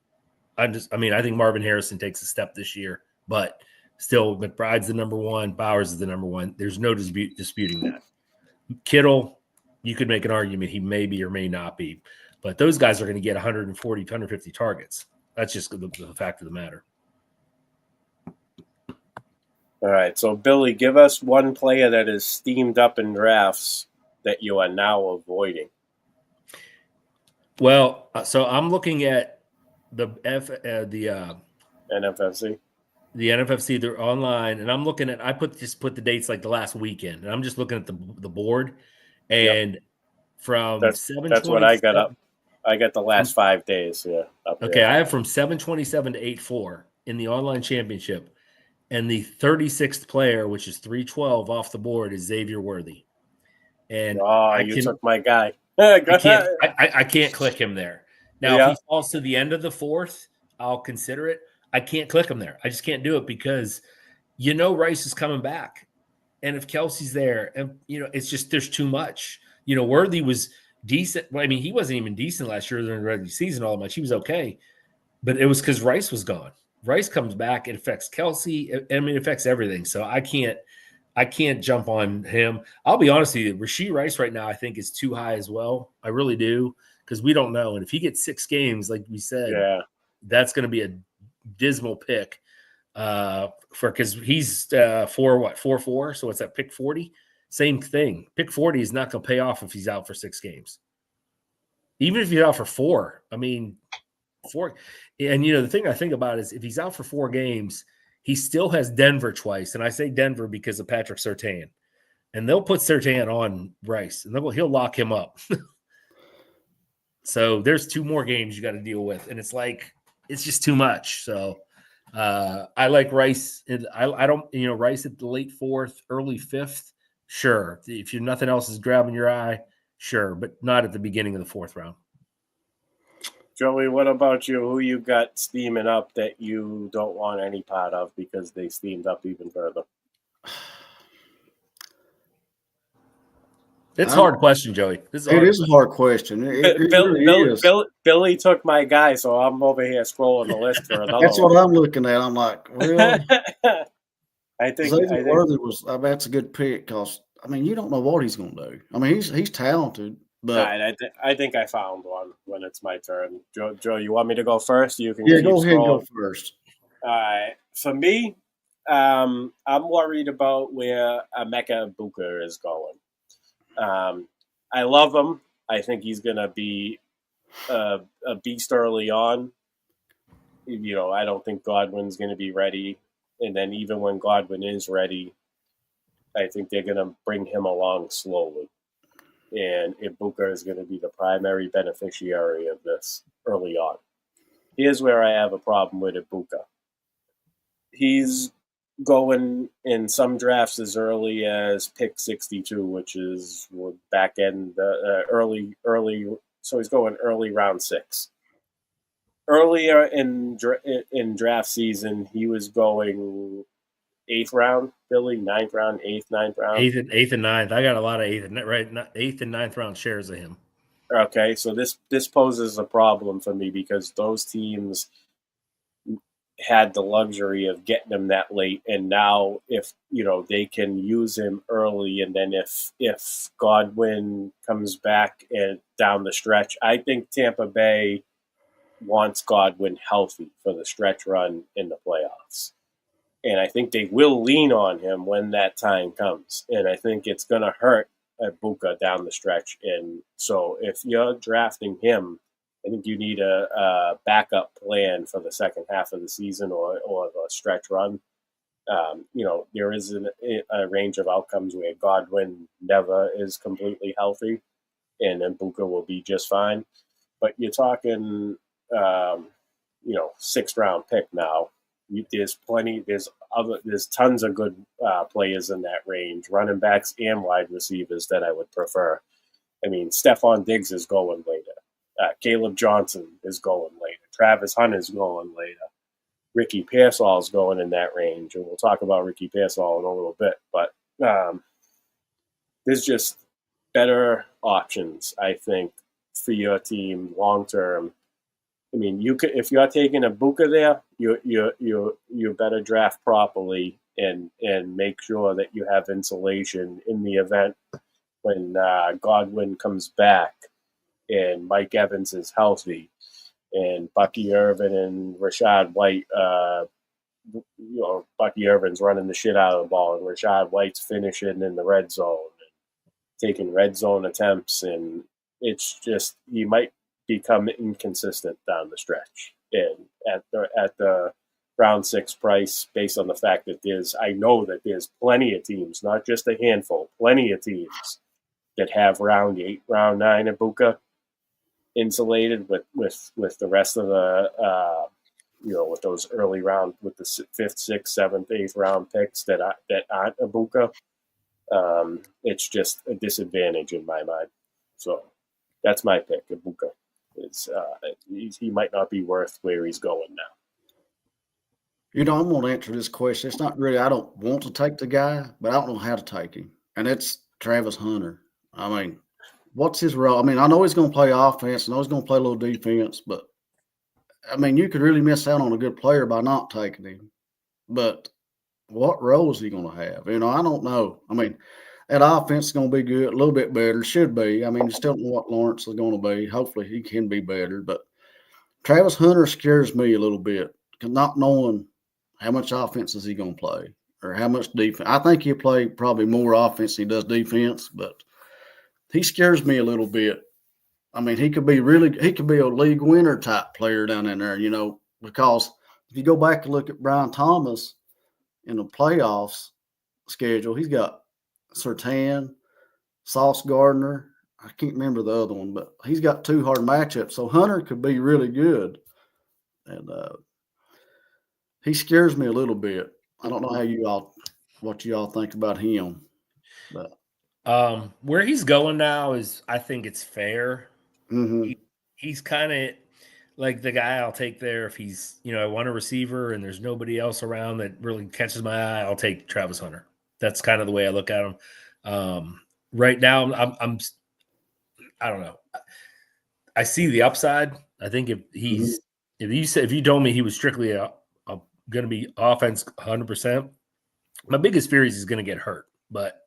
I think Marvin Harrison takes a step this year. But still, McBride's the number one. Bowers is the number one. There's no disputing that. Kittle, you could make an argument he may be or may not be. But those guys are going to get 140, 150 targets. That's just the fact of the matter. All right. So, Billy, give us one player that is steamed up in drafts that you are now avoiding. Well, so I'm looking at the NFFC. The NFFC, they're online, and I'm looking at. I put the dates like the last weekend, and I'm just looking at the board, and from that's what I got up. I got the last 5 days. Yeah. Okay, I have from 727 to 8-4 in the online championship, and the 36th player, which is 312 off the board, is Xavier Worthy. And you took my guy. I can't click him there. Now, if he falls to the end of the 4th, I'll consider it. I can't click him there. I just can't do it because Rice is coming back. And if Kelsey's there, and it's just there's too much. Worthy was decent. Well, I mean, he wasn't even decent last year during the regular season all much. He was okay. But it was because Rice was gone. Rice comes back, it affects Kelsey. It affects everything. So I can't jump on him. I'll be honest with you, Rashee Rice right now I think is too high as well. I really do, because we don't know. And if he gets 6 games, like we said, that's going to be a dismal pick because he's 4-4. So what's that, pick 40? Same thing. Pick 40 is not going to pay off if he's out for 6 games. Even if he's out for 4, I mean, 4. And, the thing I think about is if he's out for 4 games, he still has Denver twice. And I say Denver because of Patrick Surtain. And they'll put Surtain on Rice, and he'll lock him up. So there's 2 more games you got to deal with. And it's just too much. So I like Rice. I don't, Rice at the late 4th, early 5th. Sure. If nothing else is grabbing your eye, sure. But not at the beginning of the 4th round. Joey, what about you? Who you got steaming up that you don't want any part of because they steamed up even further? It's a hard question, Joey. It is a hard question. Billy took my guy, so I'm over here scrolling the list for another That's what I'm looking at. I'm like, well, I think Worthy was. That's a good pick because you don't know what he's going to do. He's talented, but I think I found one when it's my turn. Joe, you want me to go first? You can. Yeah, go ahead and go first. All right. For me, I'm worried about where Emeka Buka is going. I love him. I think he's going to be a beast early on. I don't think Godwin's going to be ready. And then even when Godwin is ready, I think they're going to bring him along slowly. And Ibuka is going to be the primary beneficiary of this early on. Here's where I have a problem with Ibuka. He's going in some drafts as early as pick 62, which is back end early. So he's going early round 6. Earlier in draft season, he was going 8th round, Billy, 9th round, 8th, 9th round. 8th and 9th. I got a lot of 8th and 9th round shares of him. Okay, so this poses a problem for me because those teams had the luxury of getting him that late, and now if they can use him early, and then if Godwin comes back and down the stretch, I think Tampa Bay wants Godwin healthy for the stretch run in the playoffs. And I think they will lean on him when that time comes. And I think it's going to hurt Ibuka down the stretch. And so if you're drafting him, I think you need a backup plan for the second half of the season or the stretch run. There is a range of outcomes where Godwin never is completely healthy, and Ibuka will be just fine. But you're talking, 6th round pick now. There's tons of good players in that range, running backs and wide receivers that I would prefer. I mean, Stephon Diggs is going later. Caleb Johnson is going later. Travis Hunt is going later. Ricky Pearsall is going in that range, and we'll talk about Ricky Pearsall in a little bit. But there's just better options, I think, for your team long term. I mean, you could, if you're taking Ibuka there, you better draft properly and make sure that you have insulation in the event when Godwin comes back and Mike Evans is healthy and Bucky Irvin and Rashad White. Bucky Irvin's running the shit out of the ball, and Rashad White's finishing in the red zone and taking red zone attempts, and it's just he might become inconsistent down the stretch. And at the round 6 price, based on the fact that I know that there's plenty of teams, not just a handful, plenty of teams that have round 8, round 9 Ibuka insulated with the rest of the with those early round, with the 5th, 6th, 7th, 8th round picks that aren't Ibuka. It's just a disadvantage in my mind. So that's my pick, Ibuka. He might not be worth where he's going now. I'm going to answer this question. It's not really, I don't want to take the guy, but I don't know how to take him. And it's Travis Hunter. I mean, what's his role? I mean, I know he's going to play offense. I know he's going to play a little defense, but I mean, you could really miss out on a good player by not taking him. But what role is he going to have? I don't know. I mean, that offense is going to be good, a little bit better, should be. I mean, you still don't know what Lawrence is going to be. Hopefully he can be better. But Travis Hunter scares me a little bit, not knowing how much offense is he going to play or how much defense. I think he'll play probably more offense than he does defense, but he scares me a little bit. I mean, he could be a league winner type player down in there, because if you go back and look at Brian Thomas in the playoffs schedule, he's got Surtain, Sauce Gardner. I can't remember the other one, but he's got 2 hard matchups. So Hunter could be really good. And he scares me a little bit. I don't know what you all think about him. But where he's going now is, I think it's fair. Mm-hmm. He's kind of like the guy I'll take there if he's, I want a receiver and there's nobody else around that really catches my eye. I'll take Travis Hunter. That's kind of the way I look at him. Right now, I don't know. I see the upside. I think if you told me he was strictly going to be offense 100%, my biggest fear is he's going to get hurt. But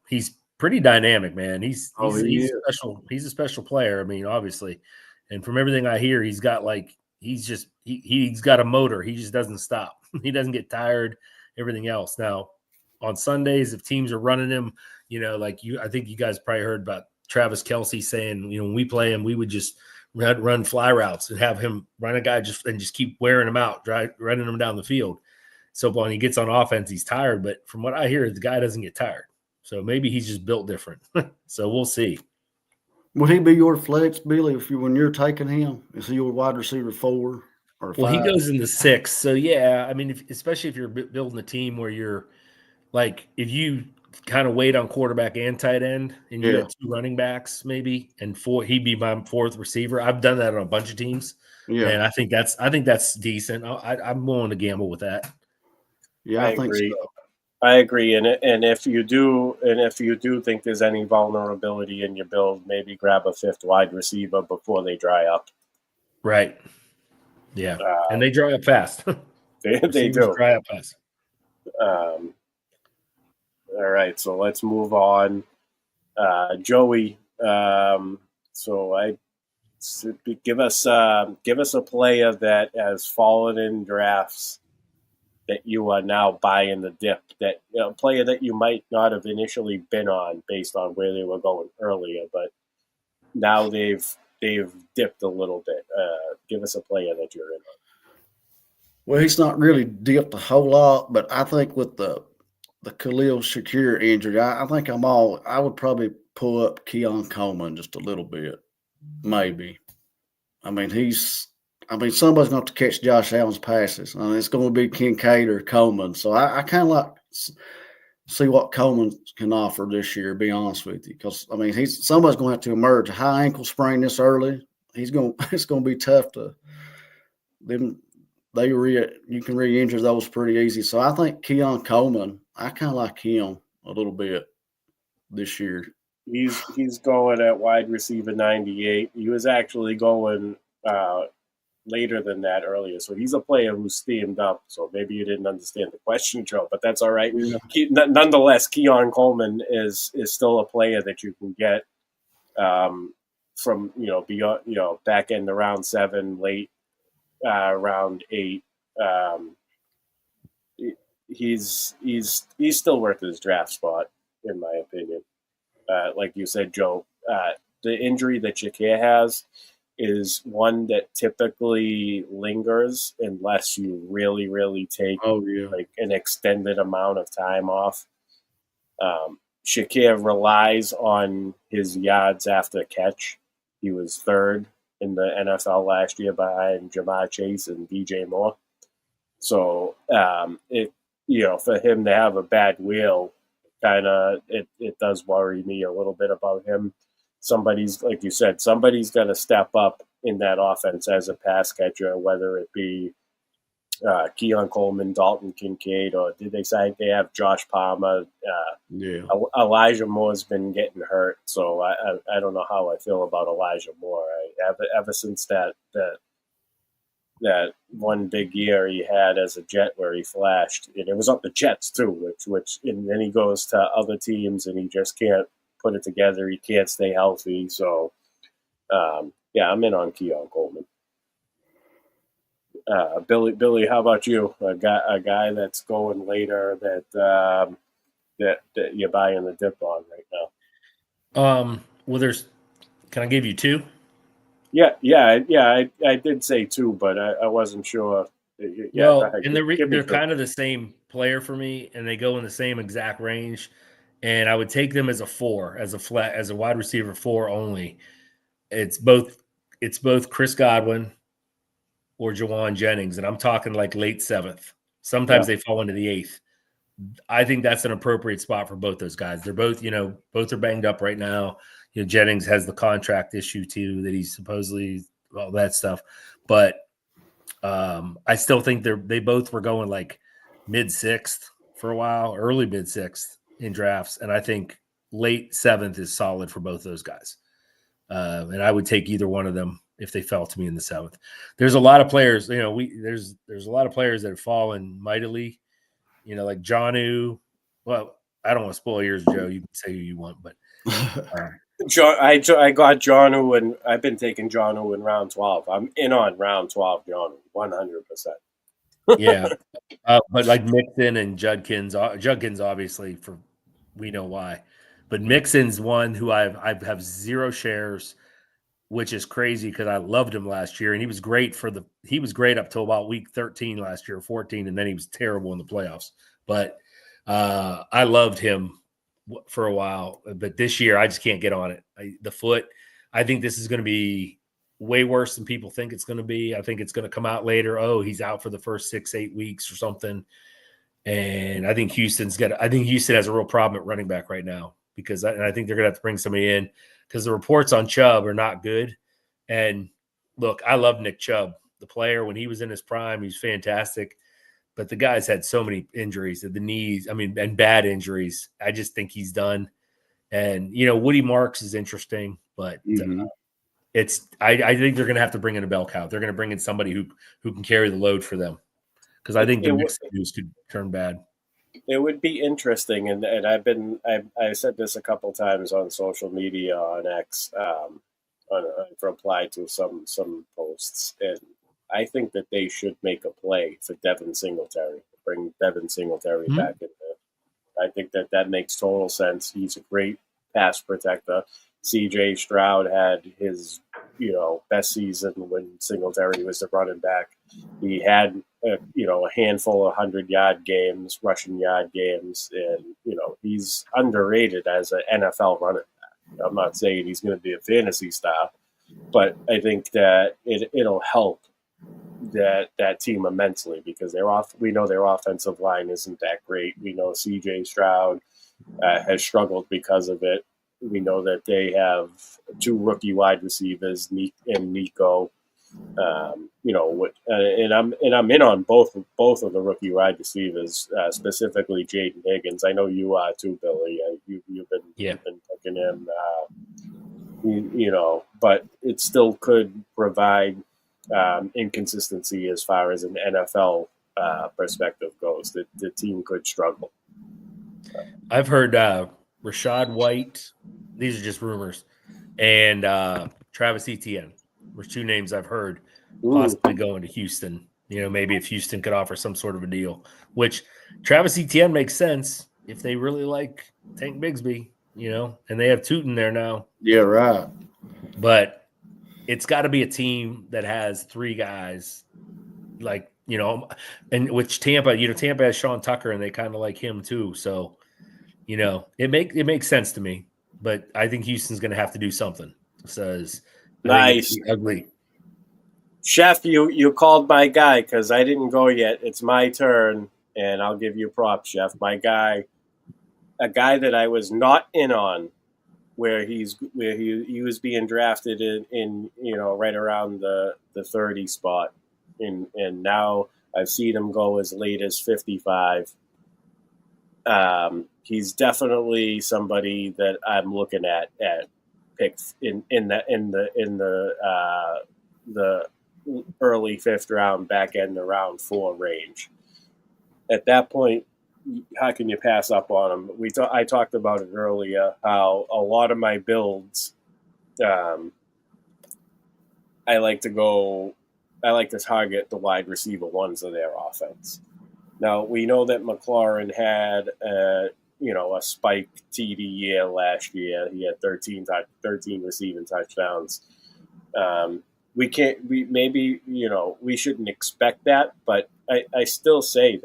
he's pretty dynamic, man. He's special. He's a special player. I mean, obviously, and from everything I hear, he's got he's got a motor. He just doesn't stop. He doesn't get tired. Everything else. Now, on Sundays, if teams are running him, I think you guys probably heard about Travis Kelce saying, when we play him, we would just run fly routes and have him run a guy just keep wearing him out, running him down the field. So when he gets on offense, he's tired. But from what I hear, the guy doesn't get tired. So maybe he's just built different. So we'll see. Would he be your flex, Billy, when you're taking him? Is he your wide receiver 4 or 5? Well, he goes in the 6. So, yeah, I mean, especially if you're building a team where you're if you kind of wait on quarterback and tight end and you have 2 running backs maybe and 4, he'd be my 4th receiver. I've done that on a bunch of teams. Yeah. And I think that's decent. I'm willing to gamble with that. Yeah, I think agree. So. I agree, and if you do think there's any vulnerability in your build, maybe grab a 5th wide receiver before they dry up. Right. Yeah, and they dry up fast. They do. Dry up fast. All right, so let's move on. Joey, give us a player that has fallen in drafts that you are now buying the dip, that player that you might not have initially been on based on where they were going earlier, but now they've dipped a little bit. Give us a player that you're in on. Well, he's not really dipped a whole lot, but I think with the Khalil Shakir injury, I think I would probably pull up Keon Coleman just a little bit, maybe. I mean, somebody's going to have to catch Josh Allen's passes. I mean, it's going to be Kincaid or Coleman. So I kind of like see what Coleman can offer this year, to be honest with you. Because, I mean, somebody's going to have to emerge. A high ankle sprain this early, it's going to be tough to them. You can re-injure those pretty easy. So I think Keon Coleman, I kind of like him a little bit this year. He's going at wide receiver 98. He was actually going later than that earlier. So he's a player who's steamed up. So maybe you didn't understand the question, Joe, but that's all right. Yeah. Nonetheless, Keon Coleman is still a player that you can get from beyond back in the round 7, late round 8. He's still worth his draft spot, in my opinion. Like you said, Joe, the injury that Shakir has is one that typically lingers unless you really, really take like an extended amount of time off. Shakir relies on his yards after catch. He was 3rd in the NFL last year behind Jamar Chase and DJ Moore. So for him to have a bad wheel, it does worry me a little bit about him. Somebody's, like you said, somebody's got to step up in that offense as a pass catcher, whether it be Keon Coleman, Dalton Kincaid, or did they have Josh Palmer? Elijah Moore's been getting hurt, so I don't know how I feel about Elijah Moore. Ever since that one big year he had as a Jet where he flashed, and it was up the Jets too, which and then he goes to other teams and he just can't put it together. He can't stay healthy. So I'm in on Keon Coleman. Billy, how about you? A guy that's going later that you're buying the dip on right now. Well, can I give you 2? Yeah. I did say 2, but I wasn't sure. They're kind of the same player for me, and they go in the same exact range. And I would take them as a 4, as a wide receiver 4 only. It's both Chris Godwin or Jawan Jennings, and I'm talking like late 7th. Sometimes they fall into the 8th. I think that's an appropriate spot for both those guys. They're both are banged up right now. Jennings has the contract issue too, that he's supposedly all that stuff. But I still think they both were going like mid-6th for a while, early mid-6th in drafts. And I think late 7th is solid for both those guys. And I would take either one of them if they fell to me in the 7th. There's a lot of players, there's a lot of players that have fallen mightily, like Jonnu. Well, I don't want to spoil yours, Joe. You can say who you want, but I got Jonnu, and I've been taking Jonnu in round 12. I'm in on round 12, Jonnu, 100%. Yeah, but like Mixon and Judkins obviously, we know why, but Mixon's one who I have 0 shares, which is crazy because I loved him last year, and he was great up till about week 13 last year, 14, and then he was terrible in the playoffs. But I loved him for a while, but this year I just can't get on it. The foot, I think this is going to be way worse than people think it's going to be. I think it's going to come out later. Oh, he's out for the first 6-8 weeks or something. And I think Houston has a real problem at running back right now because I think they're going to have to bring somebody in because the reports on Chubb are not good. And look, I love Nick Chubb, the player. When he was in his prime, he was fantastic. But the guy's had so many injuries at the knees, and bad injuries. I just think he's done. And, Woody Marks is interesting, but I think they're going to have to bring in a bell cow. They're going to bring in somebody who can carry the load for them, because I think the mixed news could turn bad. It would be interesting, and I said this a couple times on social media on X, I've replied to some posts, and I think that they should make a play for Devin Singletary, bring Devin Singletary back in there. I think that makes total sense. He's a great pass protector. C.J. Stroud had his, best season when Singletary was the running back. He had, a handful of 100-yard games, rushing yard games, and, he's underrated as an NFL running back. I'm not saying he's going to be a fantasy star, but I think that it'll help that team immensely, because we know their offensive line isn't that great. We know C.J. Stroud has struggled because of it. We know that they have 2 rookie wide receivers, Nick and Nico. And I'm in on both of the rookie wide receivers, specifically Jaden Higgins. I know you are too, Billy. You've been picking him. But it still could provide inconsistency as far as an NFL perspective goes. The team could struggle. I've heard Rashad White, these are just rumors, and Travis Etienne were 2 names I've heard possibly going to Houston. Maybe if Houston could offer some sort of a deal, which Travis Etienne makes sense if they really like Tank Bigsby, and they have Tootin there now. Yeah, right. But it's got to be a team that has 3 guys, like, and which Tampa has Sean Tucker, and they kind of like him too. So, it makes sense to me, but I think Houston's going to have to do something. Says nice, ugly. Chef, you called my guy because I didn't go yet. It's my turn, and I'll give you props, Chef. My guy, a guy that I was not in on, where he was being drafted in right around the 30 spot, and now I've seen him go as late as 55. He's definitely somebody that I'm looking at pick in the early 5th round, back end of round 4 range. At that point, how can you pass up on him? I talked about it earlier, how a lot of my builds, I like to target the wide receiver ones of their offense. Now, we know that McLaurin had a spike TD year last year. He had 13 receiving touchdowns. We shouldn't expect that, but I still say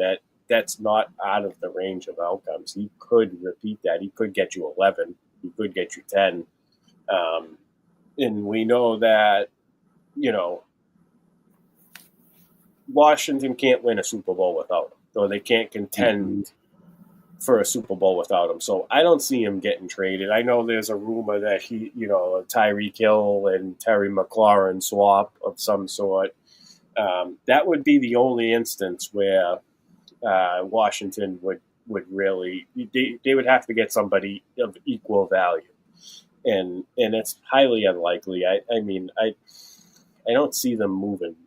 that's not out of the range of outcomes. He could repeat that. He could get you 11. He could get you 10. And we know that, Washington can't win a Super Bowl without him, or they can't contend for a Super Bowl without him. So I don't see him getting traded. I know there's a rumor that he, Tyreek Hill and Terry McLaurin swap of some sort. That would be the only instance where Washington would really they would have to get somebody of equal value, and it's highly unlikely. I don't see them moving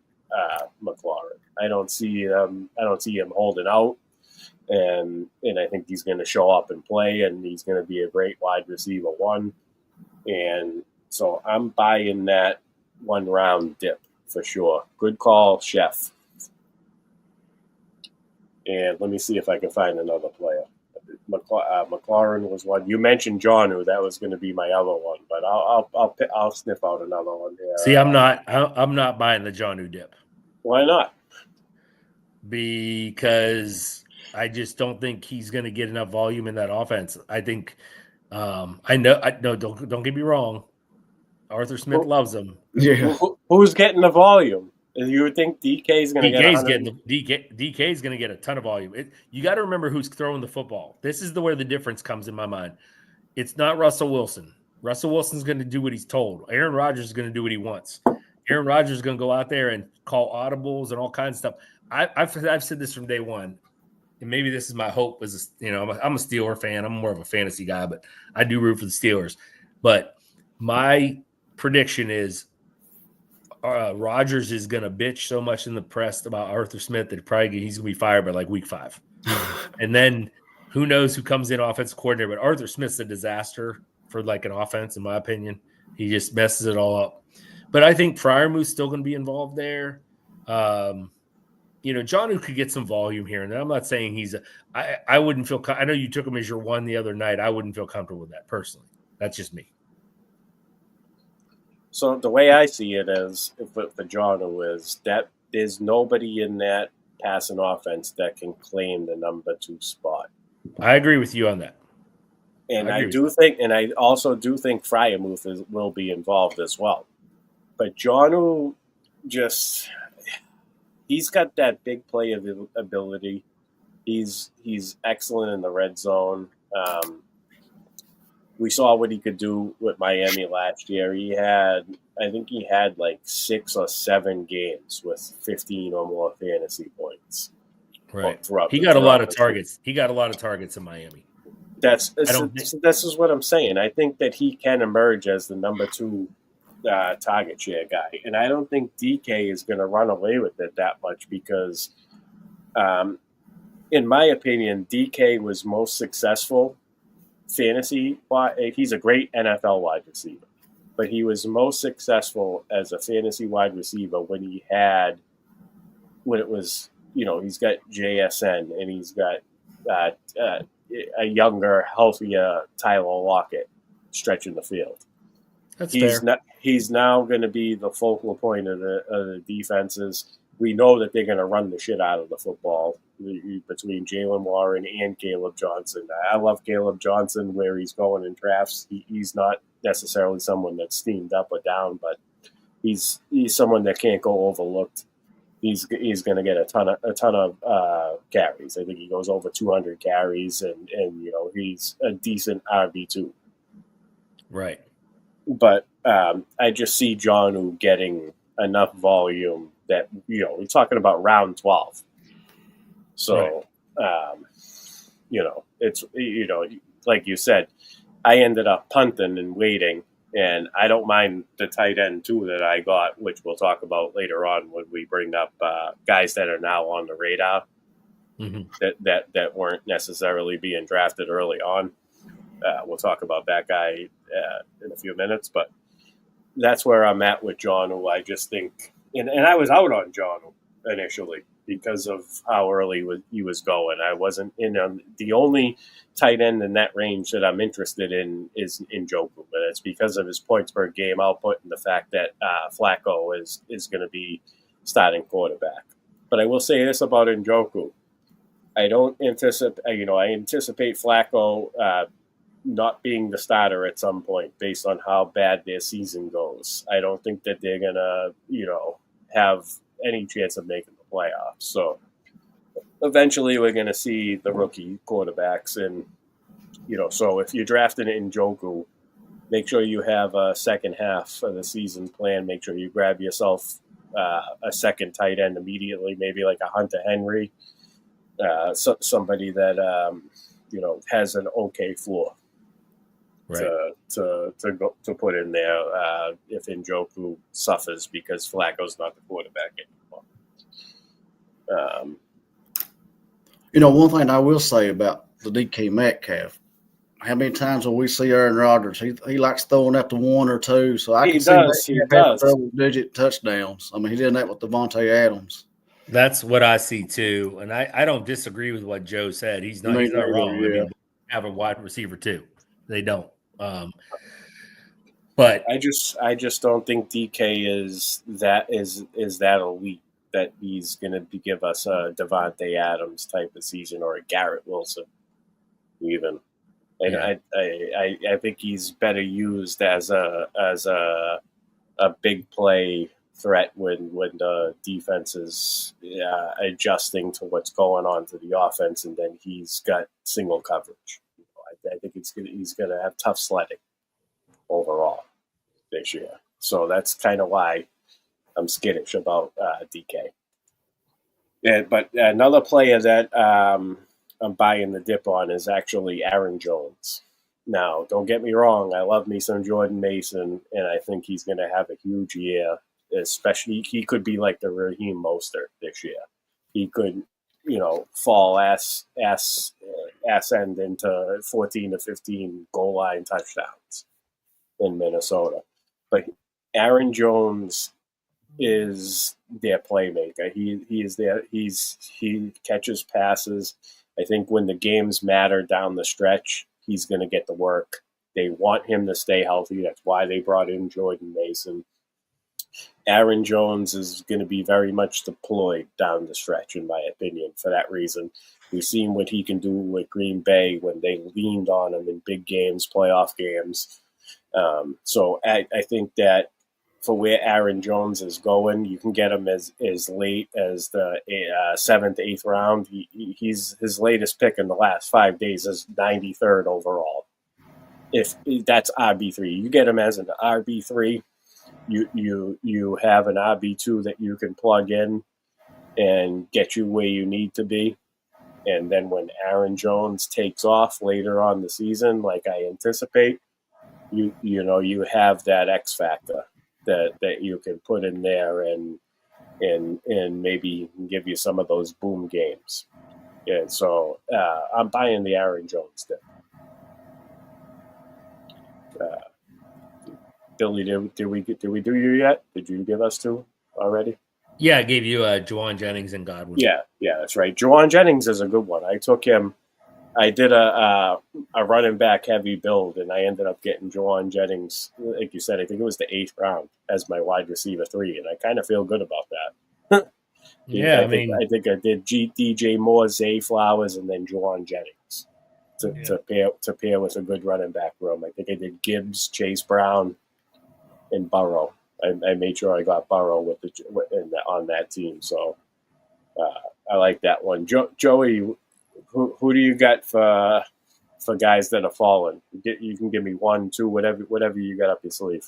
McLaurin. I don't see him holding out, and I think he's going to show up and play, and he's going to be a great wide receiver 1, and so I'm buying that 1 round dip for sure. Good call, Chef. And let me see if I can find another player. McLaurin was one. You mentioned Jonnu. That was going to be my other one, but I'll sniff out another one here. See, I'm not buying the Jonnu dip. Why not? Because I just don't think he's going to get enough volume in that offense. I think don't get me wrong. Arthur Smith loves him. Yeah. Who's getting the volume? You would think DK is going to get DK is going to get a ton of volume. You got to remember who's throwing the football. This is where the difference comes in my mind. It's not Russell Wilson. Russell Wilson's going to do what he's told. Aaron Rodgers is going to do what he wants. Aaron Rodgers is going to go out there and call audibles and all kinds of stuff. I've said this from day one, and maybe this is my hope. I'm a Steeler fan. I'm more of a fantasy guy, but I do root for the Steelers. But my prediction is Rodgers is going to bitch so much in the press about Arthur Smith that he's going to be fired by like week 5. And then who knows who comes in offensive coordinator, but Arthur Smith's a disaster for like an offense, in my opinion. He just messes it all up. But I think Fryermuth's still going to be involved there. Jonnu could get some volume here and there. I'm not saying I wouldn't feel – I know you took him as your one the other night. I wouldn't feel comfortable with that personally. That's just me. So the way I see it is, with the Jonnu, is that there's nobody in that passing offense that can claim the number 2 spot. I agree with you on that. And I also do think Fryermuth will be involved as well. But Jonnu he's got that big play ability. He's excellent in the red zone. We saw what he could do with Miami last year. I think he had like 6 or 7 games with 15 or more fantasy points. Right. He got a lot of targets. He got a lot of targets in Miami. This is what I'm saying. I think that he can emerge as the number 2 target share guy. And I don't think DK is going to run away with it that much because, in my opinion, DK was most successful fantasy. He's a great NFL wide receiver, but he was most successful as a fantasy wide receiver when it was, he's got JSN and he's got a younger, healthier Tyler Lockett stretching the field. That's fair. He's now going to be the focal point of the defenses. We know that they're going to run the shit out of the football between Jalen Warren and Caleb Johnson. I love Caleb Johnson where he's going in drafts. He's not necessarily someone that's steamed up or down, but he's someone that can't go overlooked. He's going to get a ton of carries. I think he goes over 200 carries, and he's a decent RB2. Right. But I just see Jonnu getting enough volume that, we're talking about round 12. So, right. It's, like you said, I ended up punting and waiting, and I don't mind the tight end too that I got, which we'll talk about later on when we bring up guys that are now on the radar that weren't necessarily being drafted early on. We'll talk about that guy in a few minutes, but that's where I'm at with Jonnu. I just think, and I was out on Jonnu initially because of how early he was going. I wasn't in the only tight end in that range that I'm interested in is Njoku, but it's because of his points per game output and the fact that Flacco is going to be starting quarterback. But I will say this about Njoku. I anticipate Flacco not being the starter at some point based on how bad their season goes. I don't think that they're going to, have any chance of making the playoffs. So eventually we're going to see the rookie quarterbacks. And, so if you're drafting Njoku, make sure you have a second half of the season plan. Make sure you grab yourself a second tight end immediately, maybe like a Hunter Henry, somebody that, has an okay floor. Right. To put in there if Njoku suffers because Flacco's not the quarterback anymore. One thing I will say about the DK Metcalf, how many times will we see Aaron Rodgers? He likes throwing up to 1 or 2, so I can see double-digit touchdowns. I mean, he did that with Devontae Adams. That's what I see too, and I don't disagree with what Joe said. He's not wrong. Yeah. I mean, have a wide receiver too. They don't. But I just don't think DK is that elite that he's going to give us a Devontae Adams type of season or a Garrett Wilson even. And yeah. I think he's better used as a big play threat when the defense is adjusting to what's going on to the offense, and then he's got single coverage. I think he's gonna have tough sledding overall this year. So that's kind of why I'm skittish about DK. Yeah, but another player that I'm buying the dip on is actually Aaron Jones. Now, don't get me wrong. I love me some Jordan Mason, and I think he's going to have a huge year especially he could be like the Raheem Mostert this year. He could, fall ass end into 14 to 15 goal line touchdowns in Minnesota. But Aaron Jones is their playmaker. He is there. He catches passes. I think when the games matter down the stretch, he's going to get the work. They want him to stay healthy. That's why they brought in Jordan Mason. Aaron Jones is going to be very much deployed down the stretch, in my opinion, for that reason. We've seen what he can do with Green Bay when they leaned on him in big games, playoff games. So I think that for where Aaron Jones is going, you can get him as late as the 7th, 8th round. He's his latest pick in the last 5 days is 93rd overall. If that's RB3, you get him as an RB3. You have an RB2 that you can plug in and get you where you need to be. And then when Aaron Jones takes off later on the season, like I anticipate, you have that X factor that you can put in there and maybe give you some of those boom games. And so I'm buying the Aaron Jones thing. Billy, did we do you yet? Did you give us two already? Yeah, I gave you Juwan Jennings and Godwin. Yeah, that's right. Juwan Jennings is a good one. I took him. I did a running back heavy build, and I ended up getting Juwan Jennings, like you said, I think it was the 8th round as my wide receiver 3, and I kind of feel good about that. Yeah, I think I did DJ Moore, Zay Flowers, and then Juwan Jennings to pair with a good running back room. I think I did Gibbs, Chase Brown, and Burrow. I made sure I got Burrow on that team, so I like that one. Joey, who do you got for guys that are falling? You can give me 1, 2, whatever you got up your sleeve.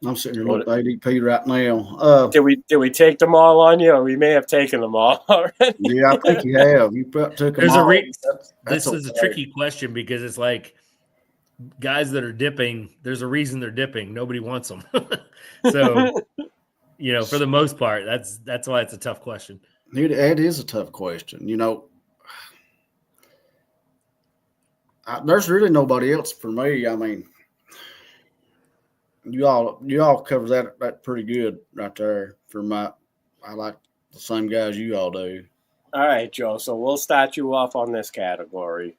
I'm sitting here looking at ADP right now. Did we take them all on you? Or we may have taken them all already. Yeah, I think you have. You took them all. This is a tricky question because it's like guys that are dipping. There's a reason they're dipping. Nobody wants them. So, for the most part, that's why it's a tough question. It is a tough question. There's really nobody else for me. I mean, you all cover that pretty good right there. I like the same guys you all do. All right, Joe. So we'll start you off on this category.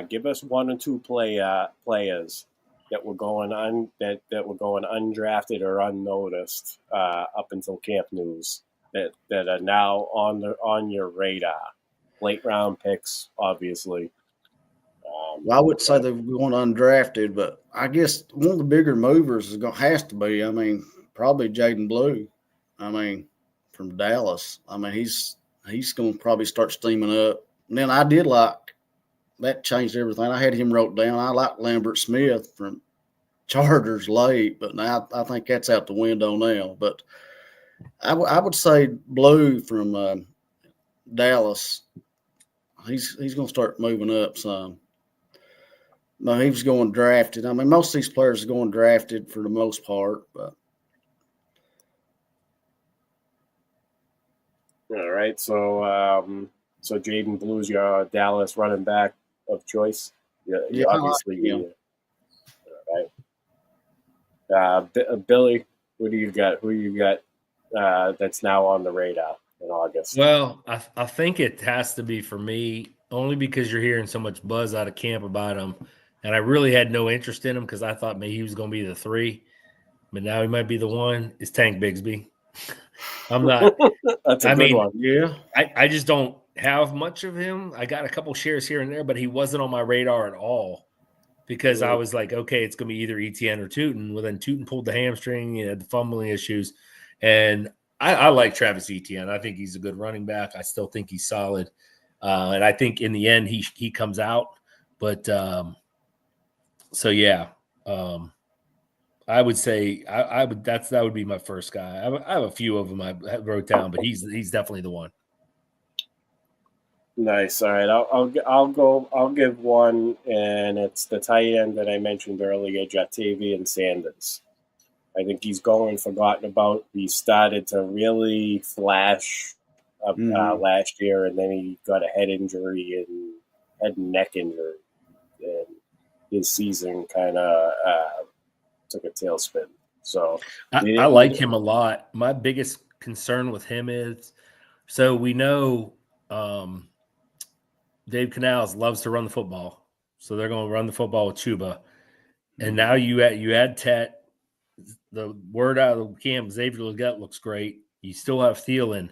Give us 1 or 2 players that were going undrafted or unnoticed up until camp news that are now on your radar. Late round picks, obviously. Well, I would say they're going undrafted, but I guess one of the bigger movers has to be, probably Jaden Blue. From Dallas. He's going to probably start steaming up. And then I did that changed everything. I had him wrote down. I like Lambert Smith from Chargers late, but now I think that's out the window now. But I would say Blue from Dallas. He's going to start moving up some. No, he was going drafted. Most of these players are going drafted for the most part. But all right, so Jaden Blue's your Dallas running back of choice. Yeah, obviously. Yeah. All right. Billy, who you got that's now on the radar in August? Well, I think it has to be for me only because you're hearing so much buzz out of camp about him, and I really had no interest in him because I thought maybe he was going to be the 3, but now he might be the 1. Is Tank Bigsby? I'm not. That's a good one. Yeah. I just don't have much of him. I got a couple shares here and there, but he wasn't on my radar at all because I was like, okay, it's going to be either Etienne or Tootin. Well, then Tootin pulled the hamstring. He had the fumbling issues. And I like Travis Etienne. I think he's a good running back. I still think he's solid. And I think in the end, he comes out. But so, yeah. I would say that would be my first guy. I have a few of them I wrote down, but he's definitely the one. Nice. All right, I'll give one, and it's the tight end that I mentioned earlier, Jatavian Sanders. I think he's going forgotten about. He started to really flash last year, and then he got a head injury and head and neck injury, and his season kind of took a tailspin. So I like him a lot. My biggest concern with him is, so we know Dave Canales loves to run the football, so they're going to run the football with Chuba, and now you add Tet. The word out of the camp, Xavier Legette looks great. You still have Thielen.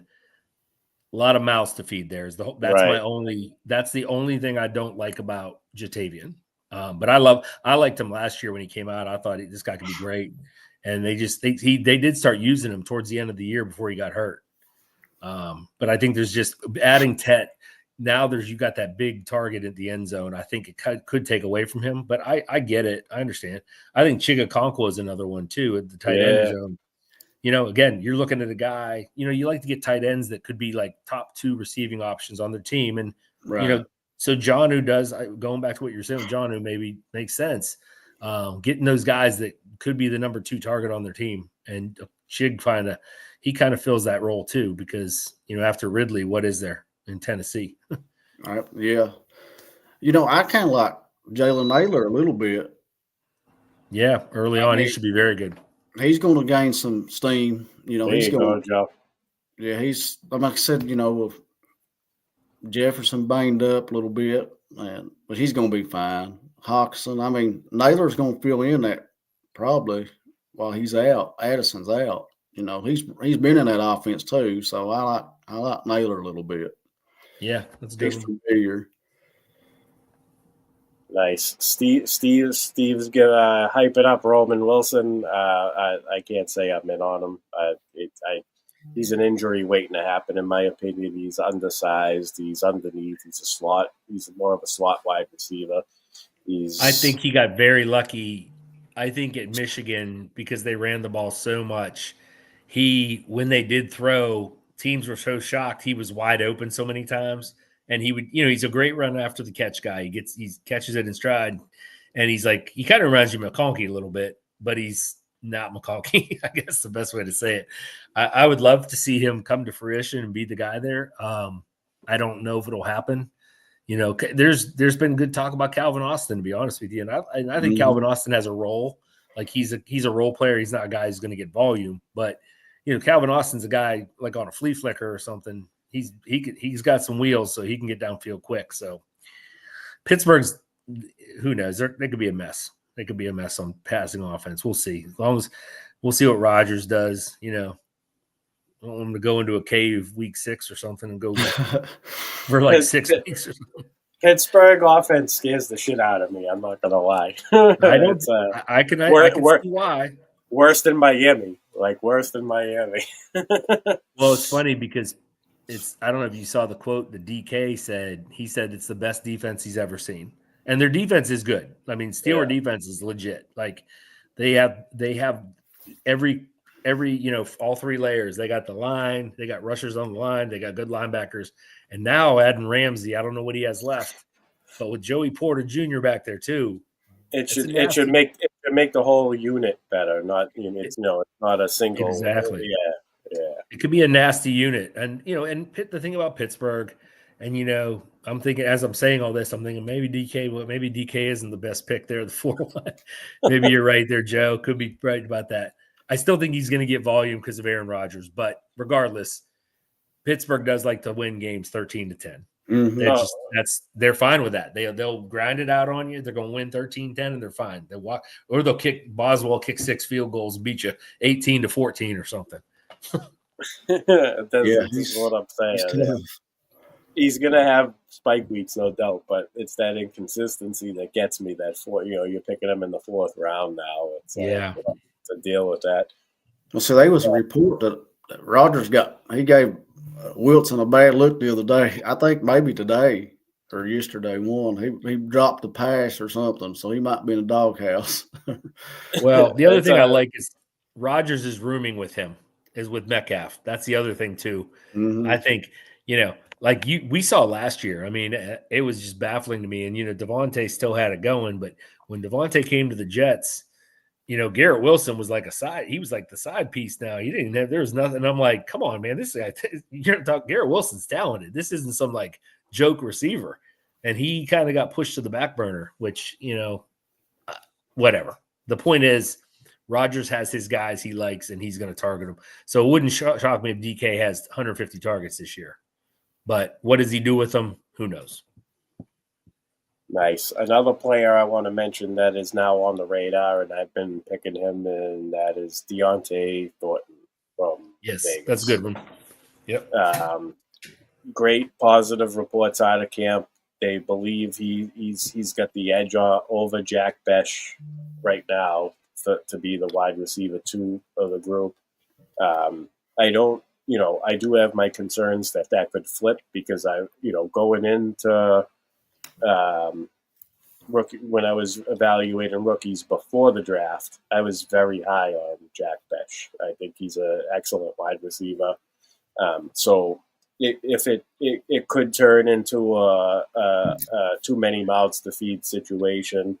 A lot of mouths to feed there. That's the only thing I don't like about Jatavian. But I liked him last year when he came out. I thought this guy could be great. And they did start using him towards the end of the year before he got hurt. But I think there's just adding Tet. Now you got that big target at the end zone. I think it could take away from him, but I get it. I understand. I think Chiga Konkwa is another one too at the tight end zone. Again, you're looking at a guy, you like to get tight ends that could be like top 2 receiving options on their team. And, so John, does, going back to what you're saying, John, who maybe makes sense, getting those guys that could be the number 2 target on their team. And Chig he kind of fills that role too, because, after Ridley, what is there in Tennessee? Yeah. I kind of like Jalen Naylor a little bit. Yeah. Early on, he should be very good. He's going to gain some steam. He's going to Joe. Yeah, he's, like I said, with Jefferson banged up a little bit, but he's going to be fine. Hawkinson, Naylor's going to fill in that probably while he's out. Addison's out. He's been in that offense too, so I like Naylor a little bit. Yeah, that's good. He's familiar. Nice. Steve's hyping up Roman Wilson. I can't say I'm in on him. He's an injury waiting to happen, in my opinion. He's undersized. He's underneath. He's a slot. He's more of a slot wide receiver. I think he got very lucky. I think at Michigan, because they ran the ball so much, when they did throw, teams were so shocked he was wide open so many times. And he would, he's a great run after the catch guy. He catches it in stride, and he kind of reminds you of McConkey a little bit, but he's not McConkey. I guess the best way to say it. I would love to see him come to fruition and be the guy there. I don't know if it'll happen. There's been good talk about Calvin Austin, to be honest with you, and I think Calvin Austin has a role. Like he's a role player. He's not a guy who's going to get volume, but Calvin Austin's a guy like on a flea flicker or something. He's got some wheels, so he can get downfield quick. So Pittsburgh's, who knows? They could be a mess. They could be a mess on passing offense. We'll see. As long as we'll see what Rodgers does. I don't want him to go into a cave week 6 or something and go for like 6 weeks or something. Pittsburgh offense scares the shit out of me. I'm not gonna lie. I can see why. Worse than Miami. Like worse than Miami. Well, it's funny because I don't know if you saw the quote the DK said. He said it's the best defense he's ever seen. And their defense is good. Steeler defense is legit. Like they have every all 3 layers. They got the line, they got rushers on the line, they got good linebackers. And now adding Ramsey, I don't know what he has left. But with Joey Porter Jr. back there too, it should make the whole unit better. Not it's not a single. Exactly. Yeah. It could be a nasty unit. And the thing about Pittsburgh, and I'm thinking as I'm saying all this, I'm thinking maybe DK isn't the best pick there, the 4-1. Maybe you're right there, Joe. Could be right about that. I still think he's going to get volume because of Aaron Rodgers, but regardless, Pittsburgh does like to win games 13-10. Mm-hmm. They're fine with that. They'll grind it out on you. They're going to win 13-10 and they're fine. They'll kick Boswell 6 field goals and beat you 18-14 or something. That's what I'm saying. He's gonna have spike weeks, no doubt, but it's that inconsistency that gets me. That you're picking him in the 4th round now. It's to deal with that. Well, so there was a report that Rodgers gave Wilson a bad look the other day. I think maybe today or yesterday he dropped the pass or something, so he might be in a doghouse. Well, the other thing I like is Rodgers is rooming with him. Is with Metcalf. That's the other thing too. Mm-hmm. I think, we saw last year. It was just baffling to me. And Devontae still had it going, but when Devontae came to the Jets, Garrett Wilson was like he was like the side piece now. There was nothing. I'm like, come on, man, this guy, you're talking Garrett Wilson's talented. This isn't some like joke receiver. And he kind of got pushed to the back burner, which, whatever. The point is, Rodgers has his guys he likes, and he's going to target them. So it wouldn't shock me if DK has 150 targets this year. But what does he do with them? Who knows? Nice. Another player I want to mention that is now on the radar, and I've been picking him, and that is Deontay Thornton from Vegas. That's a good one. Yep. Great positive reports out of camp. They believe he's got the edge over Jack Besh right now to be the wide receiver 2 of the group. I do have my concerns that could flip because going into rookie, when I was evaluating rookies before the draft, I was very high on Jack Besh. I think he's an excellent wide receiver. So if it could turn into a too many mouths to feed situation.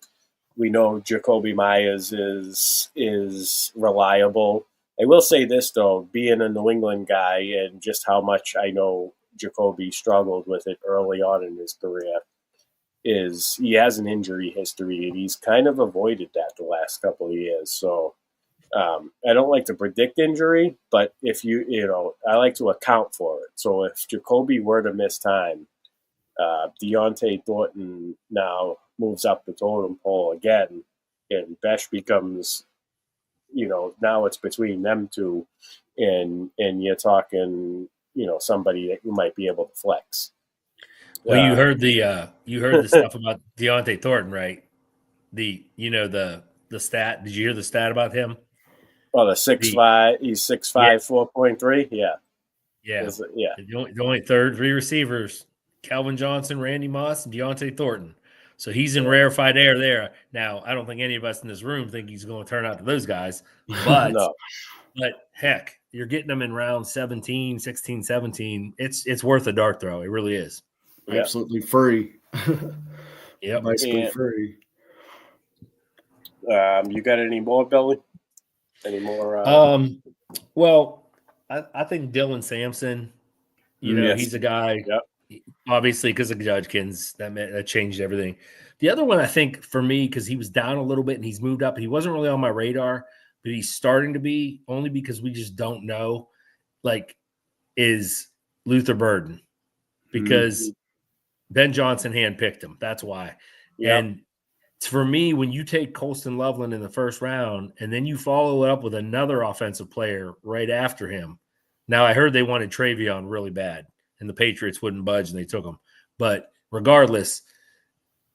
We know Jacoby Myers is reliable. I will say this, though, being a New England guy and just how much I know Jacoby struggled with it early on in his career, is he has an injury history, and he's kind of avoided that the last couple of years. So I don't like to predict injury, but if I like to account for it. So if Jacoby were to miss time, Deontay Thornton now moves up the totem pole again, and Besh becomes, now it's between them two, and you're talking, somebody that you might be able to flex. Well, you heard the stuff about Deontay Thornton, right? The stat. Did you hear the stat about him? Oh, the 6'5", he's 6'5", 4.3. Yeah. Yeah. The only three receivers: Calvin Johnson, Randy Moss, and Deontay Thornton. So he's in rarefied air there. Now, I don't think any of us in this room think he's going to turn out to those guys. But, No. But heck, you're getting them in round 17, 16, 17. It's worth a dart throw. It really is. Yep. Absolutely free. Yep. Basically free. You got any more, Billy? Any more? Well, I think Dylan Sampson, he's a guy. Yep. Obviously, because of Judkins, that changed everything. The other one, I think, for me, because he was down a little bit and he's moved up, and he wasn't really on my radar, but he's starting to be, only because we just don't know, is Luther Burden. Because Ben Johnson handpicked him. That's why. Yep. And for me, when you take Colston Loveland in the first round and then you follow it up with another offensive player right after him. Now, I heard they wanted Travion really bad, and the Patriots wouldn't budge, and they took him. But regardless,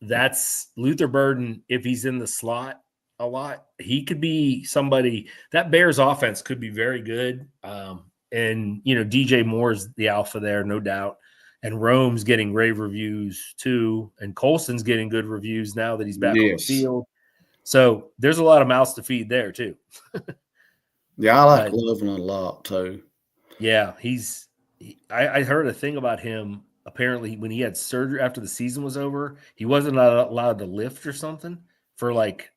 that's Luther Burden. If he's in the slot a lot, he could be somebody. That Bears offense could be very good. And, DJ Moore's the alpha there, no doubt. And Rome's getting rave reviews too. And Colson's getting good reviews now that he's back on the field. So there's a lot of mouths to feed there too. Yeah, I like Loveland a lot too. Yeah, I heard a thing about him. Apparently, when he had surgery after the season was over, he wasn't allowed to lift or something for like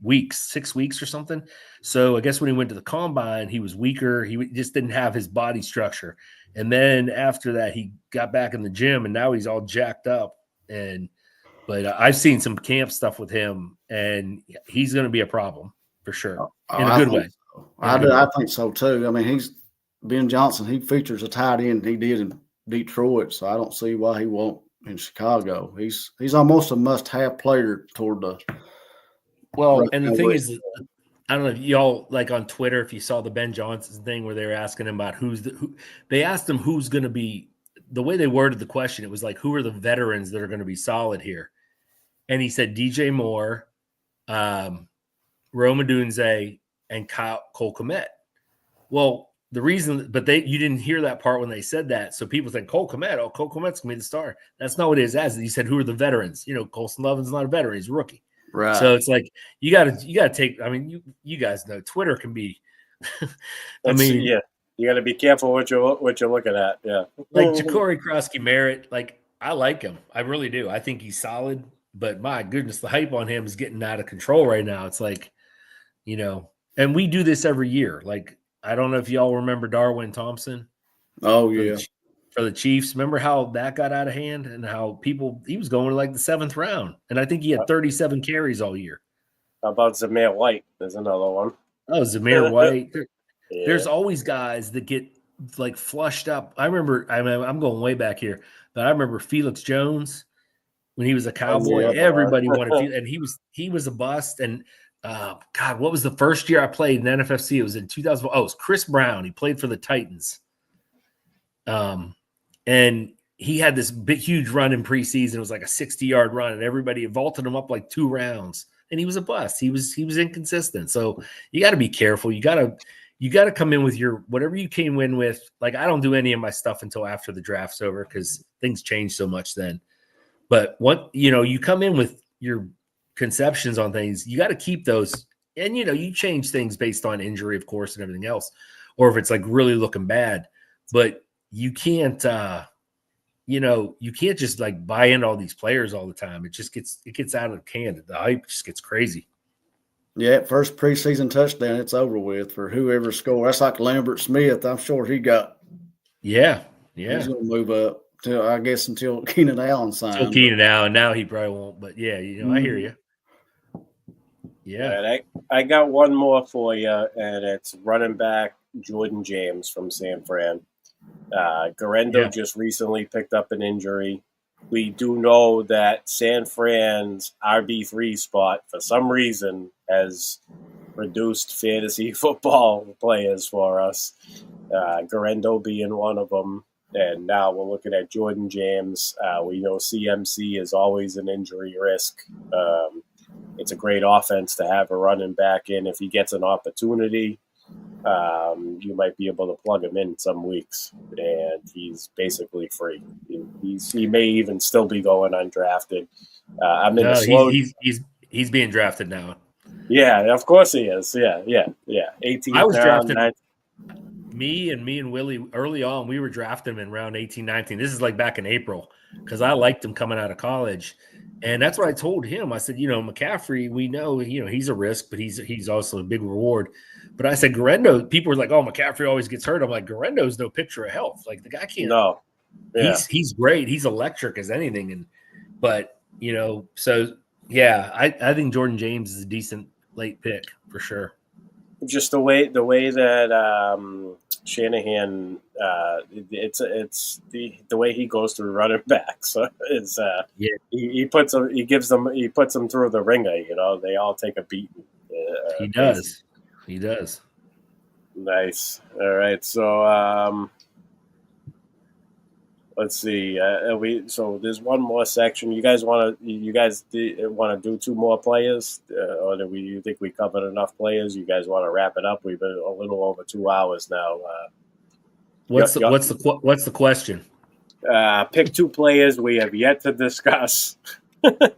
weeks, 6 weeks or something. So I guess when he went to the combine, he was weaker. He just didn't have his body structure. And then after that, he got back in the gym, and now he's all jacked up. But I've seen some camp stuff with him, and he's going to be a problem for sure in a good way. I think so too. I mean, Ben Johnson. He features a tight end. He did in Detroit, so I don't see why he won't in Chicago. He's almost a must-have player toward the. Well, and the thing is, I don't know if y'all on Twitter, if you saw the Ben Johnson thing where they were asking him about who they asked him who's going to be, the way they worded the question, it was like, who are the veterans that are going to be solid here? And he said DJ Moore, Rome Odunze, and Cole Kmet. Well, the reason, but you didn't hear that part when they said that. So people think Cole Kmet's going to be the star. That's not what it is. As he said, who are the veterans? Colston Loveland's not a veteran. He's a rookie. Right. So it's like you got to take. I mean, you guys know Twitter can be. You got to be careful what you're looking at. Yeah, like Ja'Cory Krosky-Merritt. I like him. I really do. I think he's solid. But my goodness, the hype on him is getting out of control right now. It's like and we do this every year. Like, I don't know if y'all remember Darwin Thompson. Oh, yeah. For the Chiefs. Remember how that got out of hand and how he was going to like the 7th round. And I think he had 37 carries all year. How about Zamir White? There's another one. Oh, Zamir White. Yeah. There's always guys that get like flushed up. I'm going way back here, but I remember Felix Jones when he was a Cowboy. Everybody wanted Felix, and he was a bust. And God, what was the first year I played in NFFC? It was in 2000. Oh, it was Chris Brown. He played for the Titans. And he had this big, huge run in preseason. It was like a 60-yard run, and everybody vaulted him up like 2 rounds. And he was a bust. He was inconsistent. So you got to be careful. You got to come in with your whatever you came in with. Like, I don't do any of my stuff until after the draft's over because things change so much then. But you come in with your conceptions on things, you got to keep those. And you change things based on injury, of course, and everything else, or if it's like really looking bad. But you can't, you can't just like buy into all these players all the time. It gets out of hand. The hype just gets crazy. Yeah, first preseason touchdown, it's over with for whoever scored. That's like Lambert Smith. I'm sure he got. Yeah. He's going to move up until Keenan Allen signed. Until Keenan Allen, now he probably won't. But yeah, I hear you. Yeah. Right, I got one more for you, and it's running back Jordan James from San Fran. Garendo just recently picked up an injury. We do know that San Fran's RB3 spot, for some reason, has reduced fantasy football players for us. Garendo being one of them. And now we're looking at Jordan James. We know CMC is always an injury risk. It's a great offense to have a running back in if he gets an opportunity. You might be able to plug him in some weeks, and he's basically free. He may even still be going undrafted. He's being drafted now. Yeah, of course he is. Yeah. 18th I was drafted. 19th. Me and Willie early on, we were drafting him in round 18, 19. This is like back in April because I liked him coming out of college. And that's what I told him. I said, McCaffrey, we know, he's a risk, but he's also a big reward. But I said, Garendo, people were like, oh, McCaffrey always gets hurt. I'm like, Garendo's no picture of health. Like, the guy can't. No. Yeah. He's great. He's electric as anything. So, yeah, I think Jordan James is a decent late pick for sure. Just the way that Shanahan, it's the way he goes through running backs is he puts them through the ringer. They all take a beating. He does. He does. Nice. All right. So let's see. So there's one more section. You guys want to do 2 more players, or do you think we covered enough players? You guys want to wrap it up? We've been a little over 2 hours now. What's the question? Pick 2 players we have yet to discuss, right.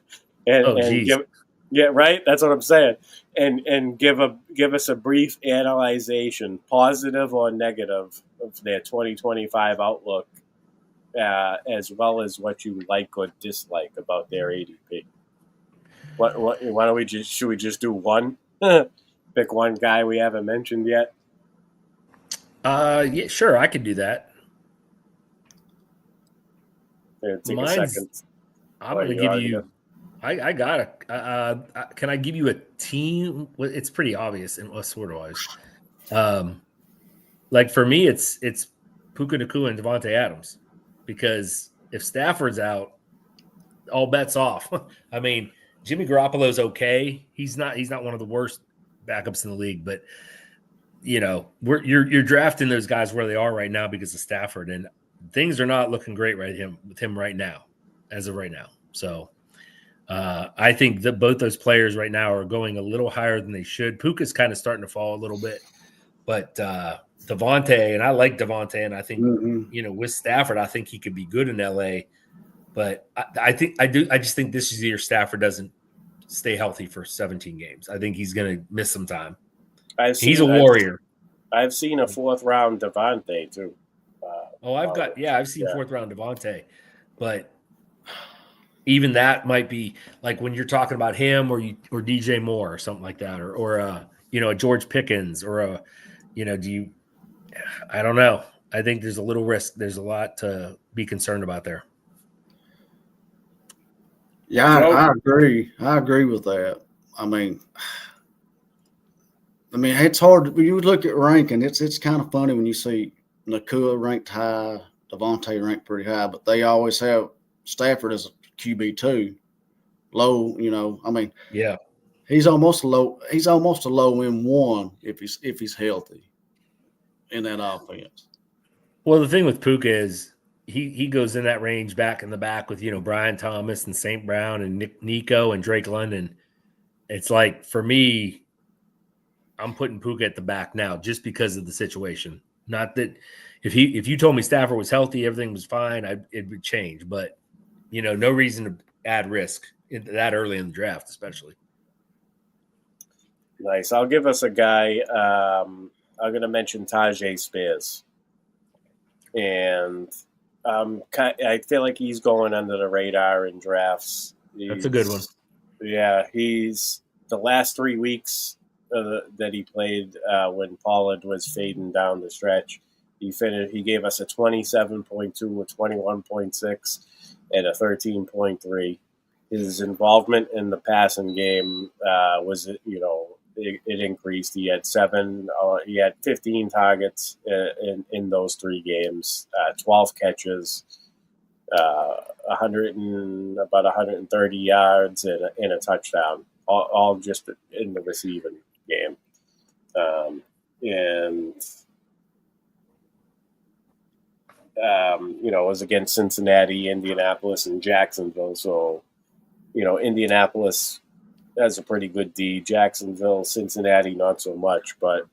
That's what I'm saying. And give us a brief analyzation, positive or negative, of their 2025 outlook. As well as what you like or dislike about their ADP. Why don't should we just do one? Pick one guy we haven't mentioned yet. Yeah, sure, I could do that. Take a second. I'm going to give you. I got it. Can I give you a team? It's pretty obvious and sort of obvious. Like for me, it's Puka Nacua and Devontae Adams. Because if Stafford's out, all bets off. I mean, Jimmy Garoppolo's okay. He's not one of the worst backups in the league, but you're drafting those guys where they are right now because of Stafford, and things are not looking great with him right now, as of right now. So I think that both those players right now are going a little higher than they should. Puka's kind of starting to fall a little bit, but Devontae, and I like Devontae, and I think with Stafford, I think he could be good in LA. But I just think this is the year Stafford doesn't stay healthy for 17 games. I think he's going to miss some time. He's a warrior. I've seen a 4th round Devontae too. I've seen 4th round Devontae, but even that might be like when you're talking about him or DJ Moore or something like that, or a George Pickens or a, I don't know. I think there's a little risk. There's a lot to be concerned about there. Yeah, I agree. I agree with that. I mean, it's hard. When you look at ranking, it's kind of funny when you see Nakua ranked high, Devontae ranked pretty high, but they always have Stafford as a QB2, low. Yeah, he's almost a low M1 if he's healthy in that offense. Well, the thing with Puka is he goes in that range back in the back with Brian Thomas and St. Brown and Nico and Drake London. It's like, for me, I'm putting Puka at the back now just because of the situation. Not that if you told me Stafford was healthy, everything was fine, it would change. But no reason to add risk that early in the draft, especially. Nice. I'll give us a guy. I'm going to mention Tajay Spears, and I feel like he's going under the radar in drafts. That's a good one. Yeah, he's the last 3 weeks that he played when Pollard was fading down the stretch. He gave us a 27.2, a 21.6, and a 13.3. His involvement in the passing game was, it increased. He had 15 targets in those 3 games, 12 catches, about 130 yards and a touchdown, all just in the receiving game. It was against Cincinnati, Indianapolis, and Jacksonville. So, Indianapolis has a pretty good D. Jacksonville, Cincinnati, not so much. But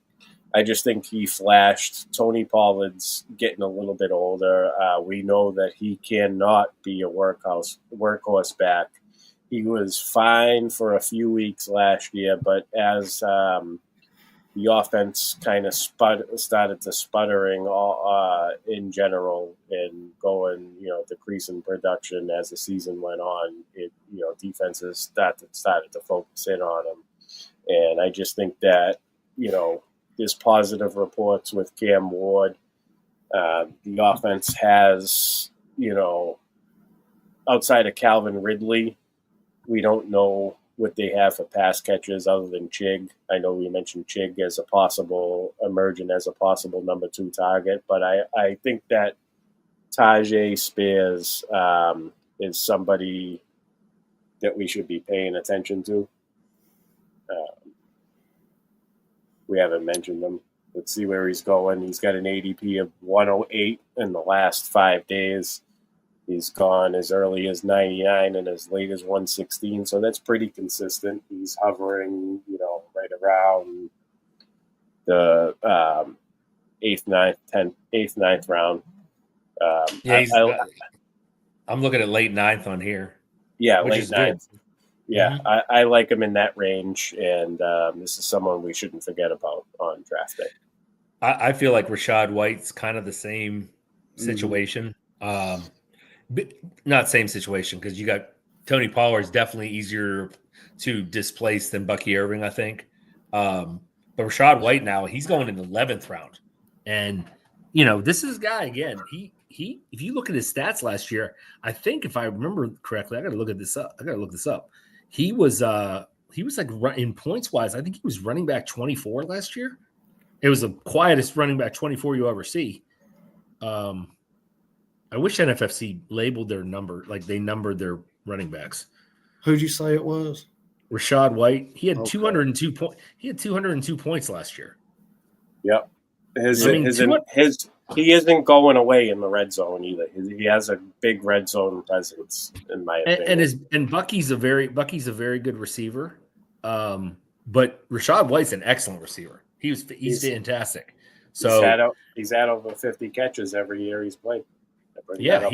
I just think he flashed. Tony Pollard's getting a little bit older. We know that he cannot be a workhorse back. He was fine for a few weeks last year, but as the offense kind of started to sputtering in general and going, decreasing production as the season went on. Defenses started to focus in on him. And I just think that, there's positive reports with Cam Ward. The offense has, outside of Calvin Ridley, we don't know what they have for pass catchers other than Chig. I know we mentioned Chig as emerging as a possible number 2 target, but I think that Tajay Spears is somebody that we should be paying attention to. We haven't mentioned him. Let's see where he's going. He's got an ADP of 108 in the last 5 days. He's gone as early as 99 and as late as 116, so that's pretty consistent. He's hovering, right around the 8th, 9th round. I'm looking at late 9th on here. Yeah, late 9th. Good. Yeah, mm-hmm. I like him in that range, and this is someone we shouldn't forget about on draft day. I feel like Rachaad White's kind of the same situation. Not same situation, because you got Tony Pollard's definitely easier to displace than Bucky Irving, I think. But Rachaad White now, he's going in the 11th round. And, this is a guy, again, he if you look at his stats last year, I think if I remember correctly, I got to look this up. He was like in points wise, I think he was running back 24 last year. It was the quietest running back 24 you ever see. I wish NFFC labeled their number, like they numbered their running backs. Who'd you say it was? Rachaad White. He had 202 points. He had 202 points last year. Yep. He isn't going away in the red zone either. He has a big red zone presence, in my opinion. And Bucky's a very good receiver. But Rachaad White's an excellent receiver. He's fantastic. So he's had over 50 catches every year he's played. Yeah,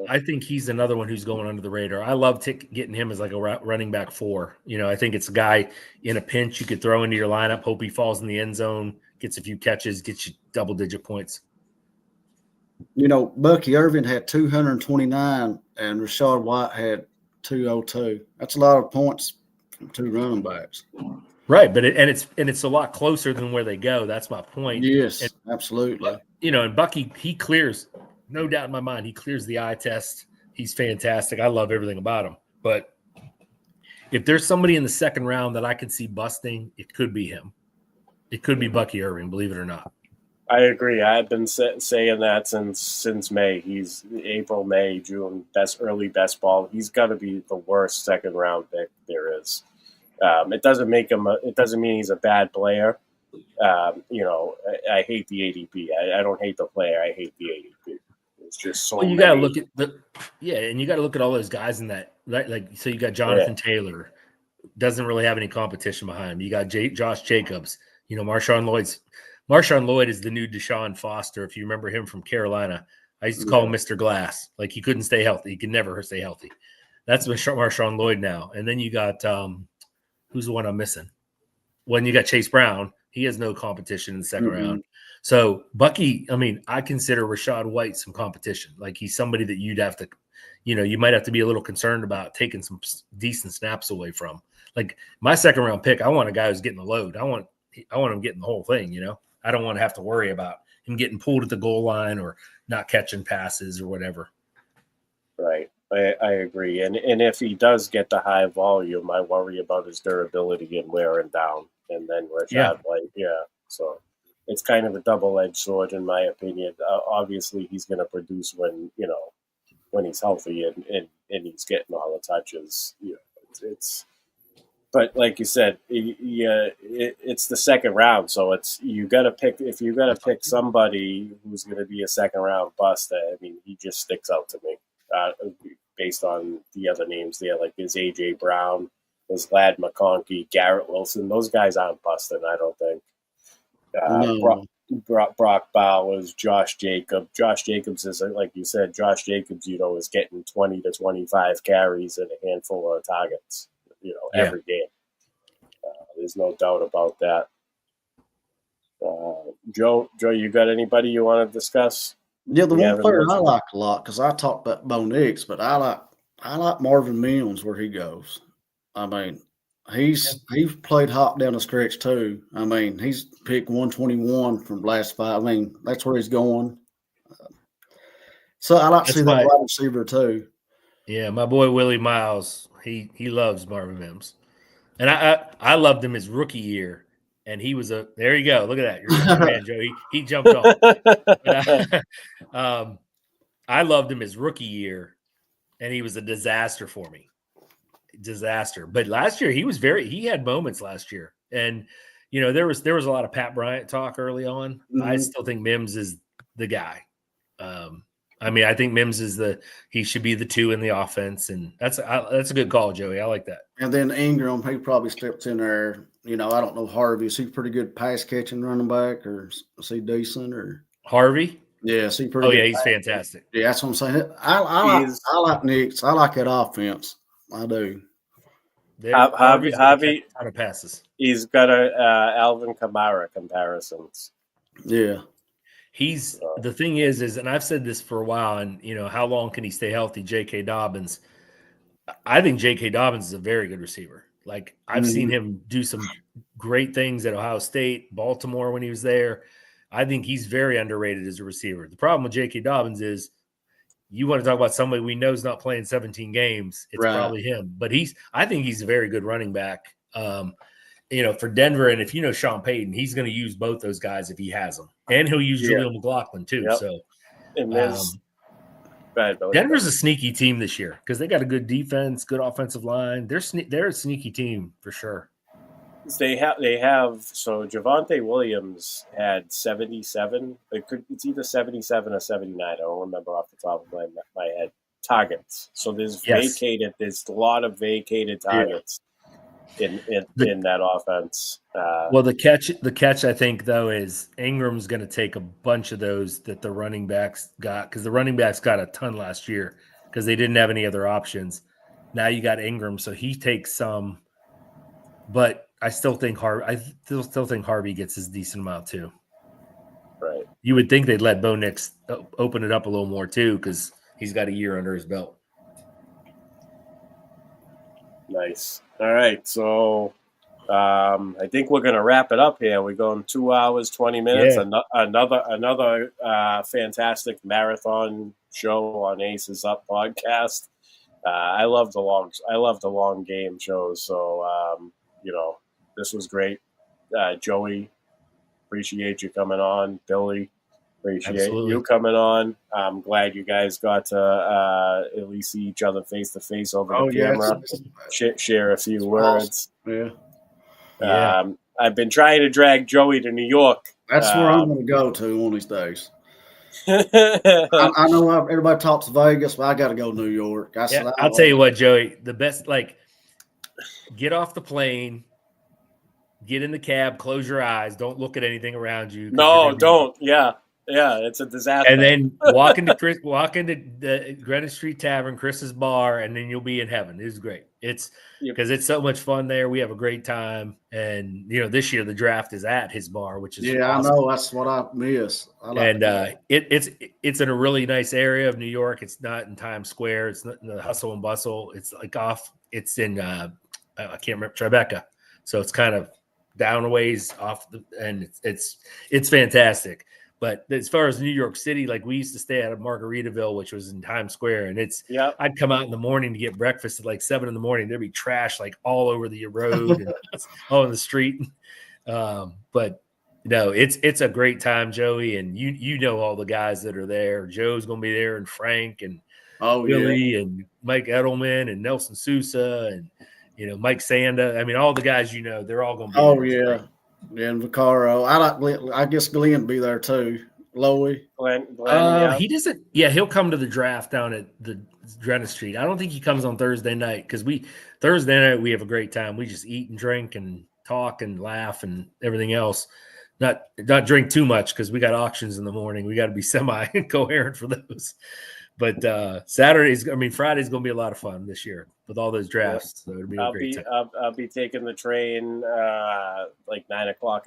I think he's another one who's going under the radar. I love getting him as like a running back 4. I think it's a guy in a pinch you could throw into your lineup, hope he falls in the end zone, gets a few catches, gets you double-digit points. Bucky Irving had 229 and Rachaad White had 202. That's a lot of points from 2 running backs. Right, but it's a lot closer than where they go. That's my point. Yes, and, absolutely. And Bucky, he clears, no doubt in my mind, he clears the eye test. He's fantastic. I love everything about him. But if there's somebody in the second round that I could see busting, it could be him. It could be Bucky Irving, believe it or not. I agree. I've been saying that since May. He's April, May, June, early best ball. He's got to be the worst second round pick there is. It doesn't make him. It doesn't mean he's a bad player. I hate the ADP. I don't hate the player. I hate the ADP. It's just so. Well, you got to look at and you got to look at all those guys in that. Like, so you got Jonathan Taylor, doesn't really have any competition behind him. You got Josh Jacobs. Marshawn Lloyd is the new Deshaun Foster. If you remember him from Carolina, I used to call him Mr. Glass. Like, he couldn't stay healthy. He could never stay healthy. That's Marshawn Lloyd now. And then you got who's the one I'm missing? When you got Chase Brown, he has no competition in the second round. So Bucky, I consider Rachaad White some competition. Like, he's somebody that you'd have to, you might have to be a little concerned about taking some decent snaps away from. Like, my second round pick, I want a guy who's getting the load. I want him getting the whole thing. I don't want to have to worry about him getting pulled at the goal line or not catching passes or whatever. Right. I agree. And if he does get the high volume, I worry about his durability and wearing down. And then Rachaad White, So it's kind of a double-edged sword, in my opinion. Obviously, he's going to produce when he's healthy and he's getting all the touches. But like you said, it's the second round, so you got to pick. If you got to pick somebody who's going to be a second round bust, he just sticks out to me based on the other names there, like his AJ Brown, his Lad McConkey, Garrett Wilson. Those guys aren't busting, I don't think. No. Brock Bowers, Josh Jacobs. Josh Jacobs is, like you said, is getting 20 to 25 carries and a handful of targets, every game. There's no doubt about that. Joe, you got anybody you want to discuss? Yeah, the one player I like a lot, because I talked about Bo Nix, but I like Marvin Mims where he goes. He's played hot down the stretch too. He's picked 121 from last 5. That's where he's going. So I like to see that wide receiver too. Yeah, my boy Willie Miles, he loves Marvin Mims, and I loved him his rookie year, and he was there you go. Look at that, you're a man, Joe. He jumped on. I loved him his rookie year, and he was a disaster for me. Disaster. But last year he had moments last year, and there was a lot of Pat Bryant talk early on. I still think Mims is the guy. I think Mims he should be the 2 in the offense, and that's a good call, Joey. I like that. And then Ingram, he probably steps in there. I don't know Harvey. Is he pretty good pass catching running back, or is he decent? Or Harvey? Yeah, is he pretty? Yeah, he's fantastic. Yeah, that's what I'm saying. I like Nix. I like that offense. I do. Harvey out of passes. He's got a Alvin Kamara comparisons. Yeah. The thing is, and I've said this for a while, and how long can he stay healthy? J.K. Dobbins. I think J.K. Dobbins is a very good receiver. Like, I've seen him do some great things at Ohio State, Baltimore when he was there. I think he's very underrated as a receiver. The problem with J.K. Dobbins is, you want to talk about somebody we know is not playing 17 games, it's probably him. But I think he's a very good running back. For Denver, and if Sean Payton, he's going to use both those guys if he has them, and he'll use Jaleel McLaughlin too. Yep. So, and Denver's a sneaky team this year because they got a good defense, good offensive line. They're a sneaky team for sure. They have. So Javonte Williams had 77. It's either 77 or 79. I don't remember off the top of my head. Targets. So there's a lot of vacated targets in that offense. Well, the catch I think though is Ingram's going to take a bunch of those that the running backs got, because the running backs got a ton last year because they didn't have any other options. Now you got Ingram, so he takes some, but I still think Harvey gets his decent amount too. Right. You would think they'd let Bo Nix open it up a little more too, because he's got a year under his belt. Nice. All right. So I think we're going to wrap it up here. We're going 2 hours, 20 minutes. Yeah. Another fantastic marathon show on Aces Up podcast. I love the long game shows. So, this was great. Joey, appreciate you coming on. Billy, appreciate you coming on. I'm glad you guys got to at least see each other face to face over the camera. Share a few words. Awesome. Yeah. I've been trying to drag Joey to New York. That's where I'm going to go to one of these days. I know everybody talks Vegas, but I got to go to New York. I'll tell you what, Joey, the best, get off the plane, get in the cab, close your eyes, don't look at anything around you. No, don't. Yeah, it's a disaster. And then walk into the Greenwich Street Tavern, Chris's bar, and then you'll be in heaven. It's great. It's because it's so much fun there. We have a great time, and this year the draft is at his bar, which is awesome. I know that's what I miss. It's in a really nice area of New York. It's not in Times Square. It's not in the hustle and bustle. It's It's in I can't remember, Tribeca, so it's kind of down a ways off, and it's fantastic. But as far as New York City, we used to stay out of Margaritaville, which was in Times Square, and I'd come out in the morning to get breakfast at 7 a.m. There'd be trash all over the road and all in the street. But no, it's a great time, Joey, and you know all the guys that are there. Joe's gonna be there, and Frank and Billy and Mike Edelman and Nelson Sousa and Mike Sanda. I mean, all the guys they're all gonna be there. And Vaccaro. I guess Glenn be there too. Lowy. Glenn, he doesn't. Yeah, he'll come to the draft down at the Greenwich Street. I don't think he comes on Thursday night because Thursday night we have a great time. We just eat and drink and talk and laugh and everything else. Not drink too much because we got auctions in the morning. We got to be semi-coherent for those. But Friday's going to be a lot of fun this year with all those drafts. So it'll be a great time. I'll be taking the train 9 o'clock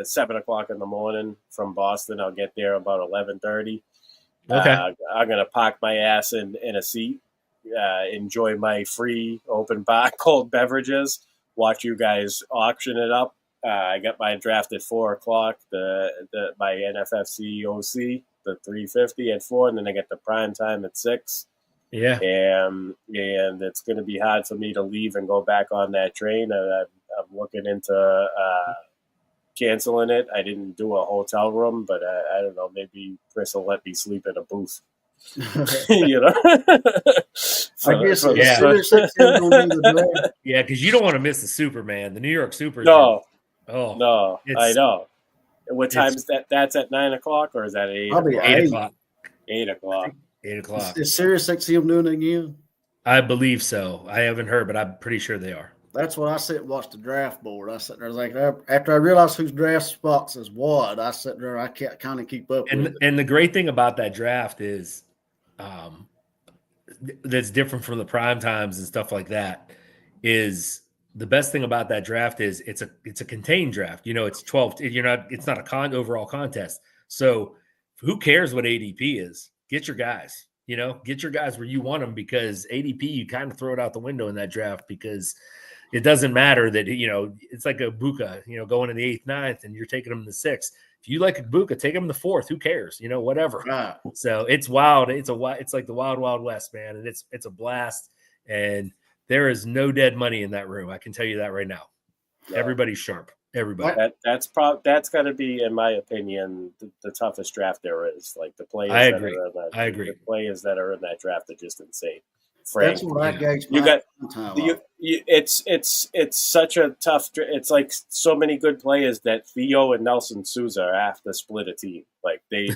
7 o'clock in the morning from Boston. I'll get there about 11:30. Okay. I'm going to park my ass in a seat, enjoy my free open bar cold beverages, watch you guys auction it up. I got my draft at 4 o'clock, my NFFC OC, the 350 at 4, and then I get the prime time at 6. Yeah. And it's going to be hard for me to leave and go back on that train. And I'm looking into canceling it. I didn't do a hotel room, but I don't know. Maybe Chris will let me sleep in a booth. I guess. Yeah, because you don't want to miss the Superman, the New York Super. No. I know. What time is that? That's at 9 o'clock, or is that 8? Probably 8 o'clock. 8 o'clock. 8 o'clock. Is Sirius XM doing it again? I believe so. I haven't heard, but I'm pretty sure they are. That's what I sit and watch the draft board. I sat there after I realized whose draft spots is what, I sat there. I can't kind of keep up with it. And the great thing about that draft is, that's different from the prime times and stuff like that. Is the best thing about that draft is it's a contained draft. It's 12. It's not a overall contest. So who cares what ADP is? Get your guys. Get your guys where you want them, because ADP, you kind of throw it out the window in that draft, because it doesn't matter that, it's like a Buka, going in the 8th, 9th, and you're taking them in the 6th. If you like a Buka, take them in the 4th. Who cares? Whatever. Right. So it's wild. It's like the wild, wild west, man. And it's a blast. And there is no dead money in that room. I can tell you that right now. Yeah. Everybody's sharp. Everybody. That's got to be, in my opinion, the toughest draft there is. The players. I agree. The players that are in that draft are just insane. Frank, that's what I gauge. It's such a tough. It's like so many good players that Theo and Nelson Sousa have to split a team. They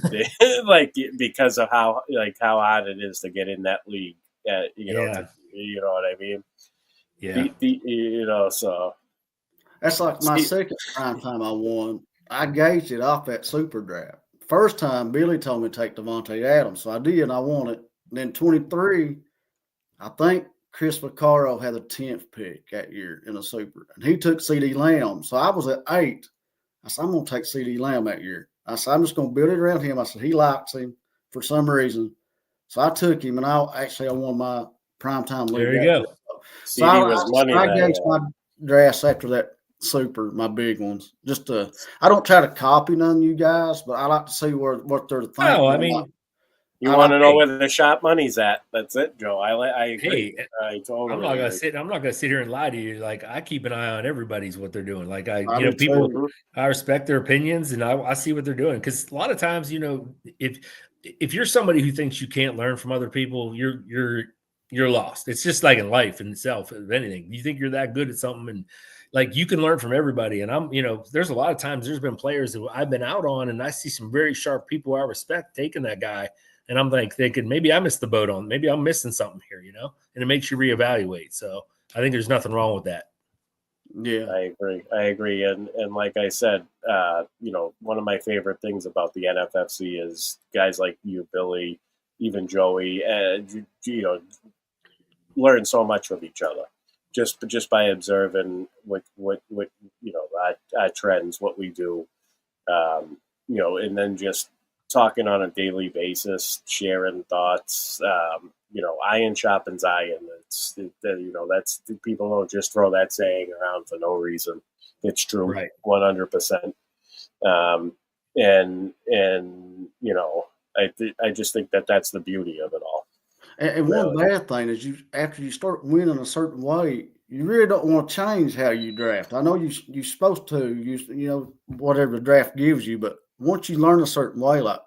because of how hard it is to get in that league. You know what I mean? Yeah. So that's like my second prime time I won. I gauged it off that super draft. First time Billy told me to take Devontae Adams, so I did, and I won it. And then 23, I think Chris Vaccaro had the 10th pick that year in a super, and he took CD Lamb. So I was at 8. I said, I'm going to take CD Lamb that year. I said, I'm just going to build it around him. I said, he likes him for some reason. So I took him, and I won my primetime league. There you go. So I gauged drafts after that super, my big ones. I don't try to copy none of you guys, but I like to see what they're thinking. Oh, I mean, you want to know where the sharp money's at. That's it, Joe. I agree. Hey, I totally I'm not gonna sit here and lie to you. Like, I keep an eye on everybody's what they're doing. Like, people, I respect their opinions and I see what they're doing. Because a lot of times, if you're somebody who thinks you can't learn from other people, you're lost. It's just like in life in itself. If anything, you think you're that good at something, and like you can learn from everybody. And there's a lot of times there's been players that I've been out on, and I see some very sharp people I respect taking that guy. And I'm like thinking maybe I missed the boat on, maybe I'm missing something here, and it makes you reevaluate. So I think there's nothing wrong with that. Yeah, I agree. And like I said, one of my favorite things about the NFFC is guys like you, Billy, even Joey, learn so much from each other just by observing what our trends, what we do, and then just talking on a daily basis, sharing thoughts. Iron sharpens iron. That's people don't just throw that saying around for no reason. It's true, right? 100%. I just think that that's the beauty of it all. And really. One bad thing is after you start winning a certain way, you really don't want to change how you draft. I know you're supposed to whatever the draft gives you, but once you learn a certain way, like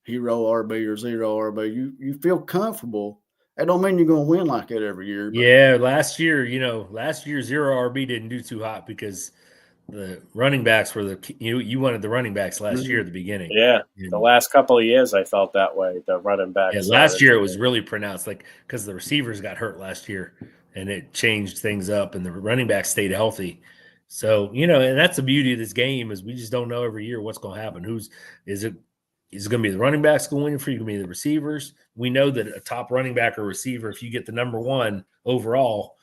hero RB or zero RB, you feel comfortable. That don't mean you're going to win like that every year. But. Yeah, last year zero RB didn't do too hot because the running backs were you wanted the running backs last year at the beginning. Yeah, the last couple of years I felt that way. The running backs. Yeah, last year it was really pronounced, like because the receivers got hurt last year, and it changed things up, and the running backs stayed healthy. So and that's the beauty of this game is we just don't know every year what's going to happen. Is it going to be the running backs going for you? Going to be the receivers? We know that a top running back or receiver, if you get the number one overall,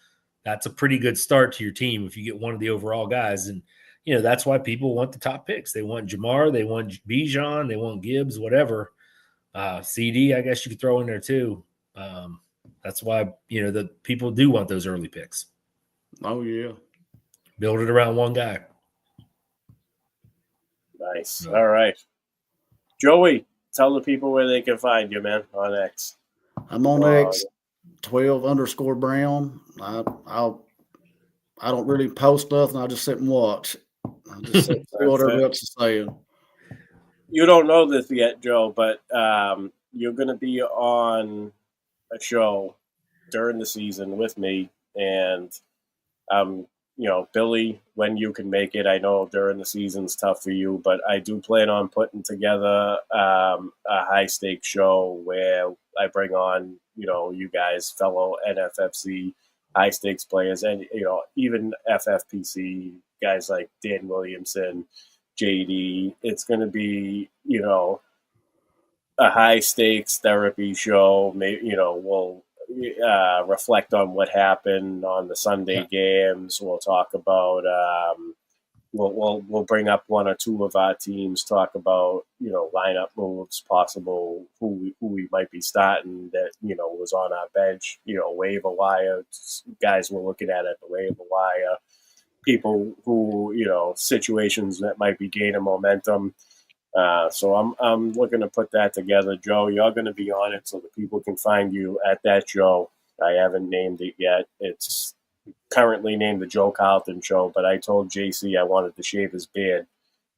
that's a pretty good start to your team. If you get one of the overall guys, and that's why people want the top picks. They want Jamar, they want Bijan, they want Gibbs, whatever. CD, I guess you could throw in there too. That's why the people do want those early picks. Oh yeah, build it around one guy. Nice. All right, Joey, tell the people where they can find you, man, on X. I'm on X, 12_Brown. I don't really post nothing. I just sit and watch. I just see whatever else is saying. You don't know this yet, Joe, but you're going to be on a show during the season with me, and Billy, when you can make it. I know during the season's tough for you, but I do plan on putting together a high stakes show where I bring on you guys, fellow NFFC high stakes players, and even FFPC guys like Dan Williamson, JD. It's going to be a high stakes therapy show. Maybe we'll reflect on what happened on the Sunday games. We'll talk about we'll bring up one or two of our teams, talk about lineup moves, possible who we might be starting that was on our bench, waiver wire guys we're looking at the waiver wire, people who situations that might be gaining momentum. So I'm looking to put that together. Joe, you're going to be on it so that people can find you at that show. I haven't named it yet. It's currently named the Joe Carlton Show, but I told JC I wanted to shave his beard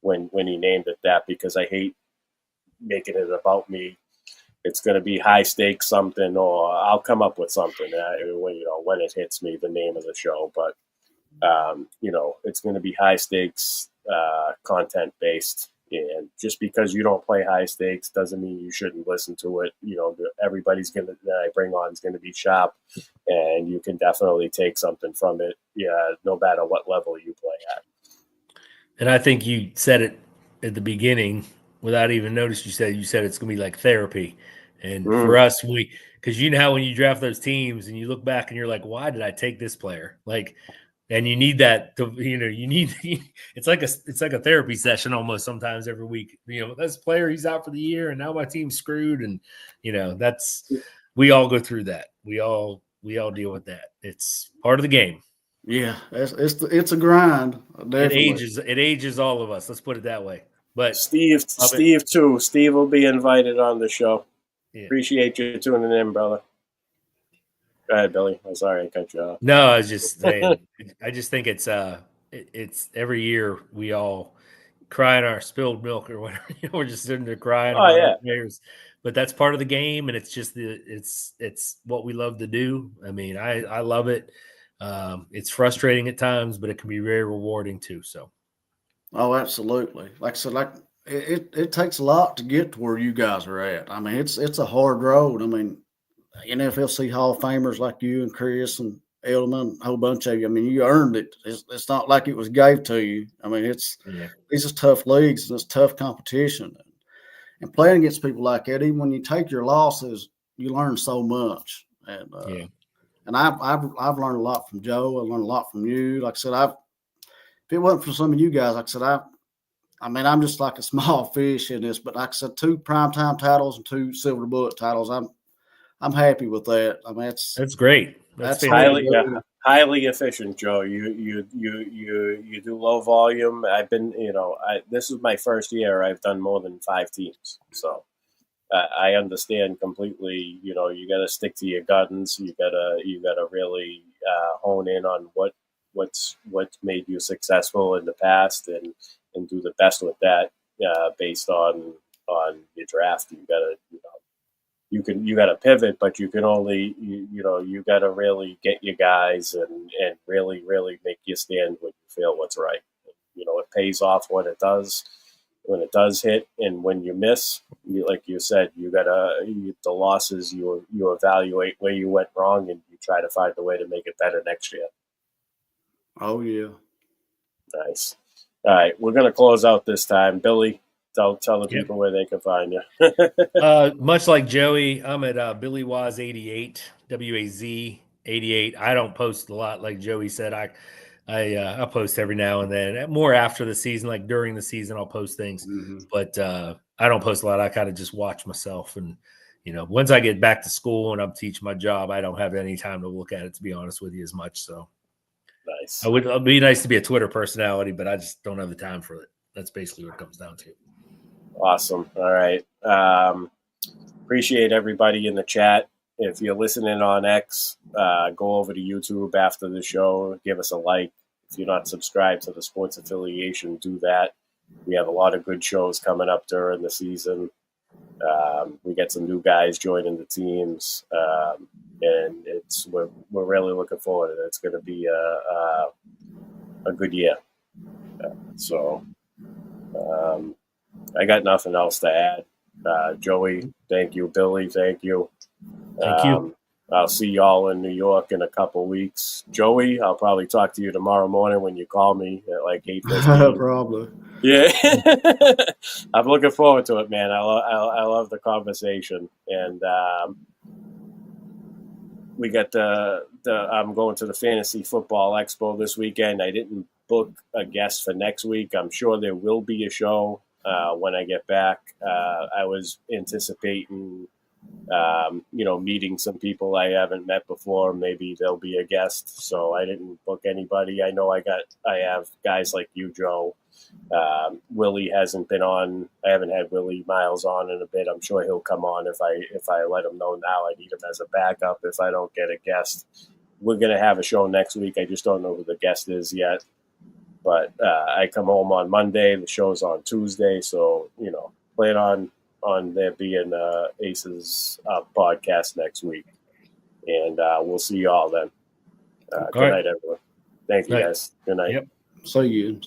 when he named it that because I hate making it about me. It's going to be high stakes something, or I'll come up with something when it hits me, the name of the show. But it's going to be high stakes, content based. And just because you don't play high stakes doesn't mean you shouldn't listen to it. Everybody's that I bring on is going to be sharp, and you can definitely take something from it, no matter what level you play at. And I think you said it at the beginning without even notice. You said it's going to be like therapy. And for us, because how when you draft those teams and you look back and you're like, why did I take this player? And you need that to, it's like a therapy session almost sometimes every week. This player, he's out for the year, and now my team's screwed. And we all go through that. We all deal with that. It's part of the game. Yeah, it's a grind. Definitely. It ages all of us. Let's put it that way. But Steve too. Steve will be invited on the show. Yeah. Appreciate you tuning in, brother. Go ahead, Billy. I'm sorry I cut you off. No, I was just saying. I just think it's every year we all cry in our spilled milk or whatever. We're just sitting there crying about our players, but that's part of the game, and it's just it's what we love to do. I mean, I love it. It's frustrating at times, but it can be very rewarding too. So, oh, absolutely. Like I said, it takes a lot to get to where you guys are at. I mean, it's a hard road. I mean, NFLC Hall of Famers like you and Chris and Edelman, a whole bunch of you. I mean, you earned it. It's not like it was gave to you. I mean, these are tough leagues and it's tough competition. And playing against people like that, even when you take your losses, you learn so much. And and I've learned a lot from Joe. I learned a lot from you. Like I said, if it wasn't for some of you guys, like I said, I mean, I'm just like a small fish in this. But like I said, 2 primetime titles and 2 silver bullet titles. I'm happy with that. I mean, that's great. That's highly efficient, Joe. You do low volume. I've been, this is my first year. I've done more than 5 teams, so I understand completely. You got to stick to your guns. You gotta really hone in on what's made you successful in the past, and do the best with that based on your draft. You gotta you got to pivot, but you can only, you got to really get your guys and really, really make you stand when you feel what's right. It pays off when it does hit. And when you miss, like you said, the losses, you evaluate where you went wrong and you try to find a way to make it better next year. Oh yeah. Nice. All right. We're going to close out this time. Billy, tell the people where they can find you. Much like Joey, I'm at Billy Waz 88, WAZ 88. I don't post a lot, like Joey said. I post every now and then, more after the season, like during the season, I'll post things. Mm-hmm. But I don't post a lot. I kind of just watch myself, and once I get back to school and I'm teaching my job, I don't have any time to look at it, to be honest with you, as much. So nice. It'd be nice to be a Twitter personality, but I just don't have the time for it. That's basically what it comes down to. Awesome. All right. Appreciate everybody in the chat. If you're listening on X, go over to YouTube after the show. Give us a like. If you're not subscribed to the sports affiliation, do that. We have a lot of good shows coming up during the season. We get some new guys joining the teams, and we're really looking forward to it. It's going to be a good year. I got nothing else to add. Joey, thank you. Billy, thank you. Thank you. I'll see y'all in New York in a couple weeks. Joey, I'll probably talk to you tomorrow morning when you call me at like 8:15. Probably. Yeah. I'm looking forward to it, man. I love the conversation. And we got I'm going to the Fantasy Football Expo this weekend. I didn't book a guest for next week. I'm sure there will be a show when I get back. I was anticipating, meeting some people I haven't met before. Maybe there'll be a guest. So I didn't book anybody. I know I have guys like you, Joe. Willie hasn't been on. I haven't had Willie Miles on in a bit. I'm sure he'll come on if I let him know now. I need him as a backup if I don't get a guest. We're going to have a show next week. I just don't know who the guest is yet. But I come home on Monday. The show's on Tuesday. So, plan on there being Aces podcast next week. And we'll see you all then. Good night, everyone. Thank you, guys. Good night. Yep. See you.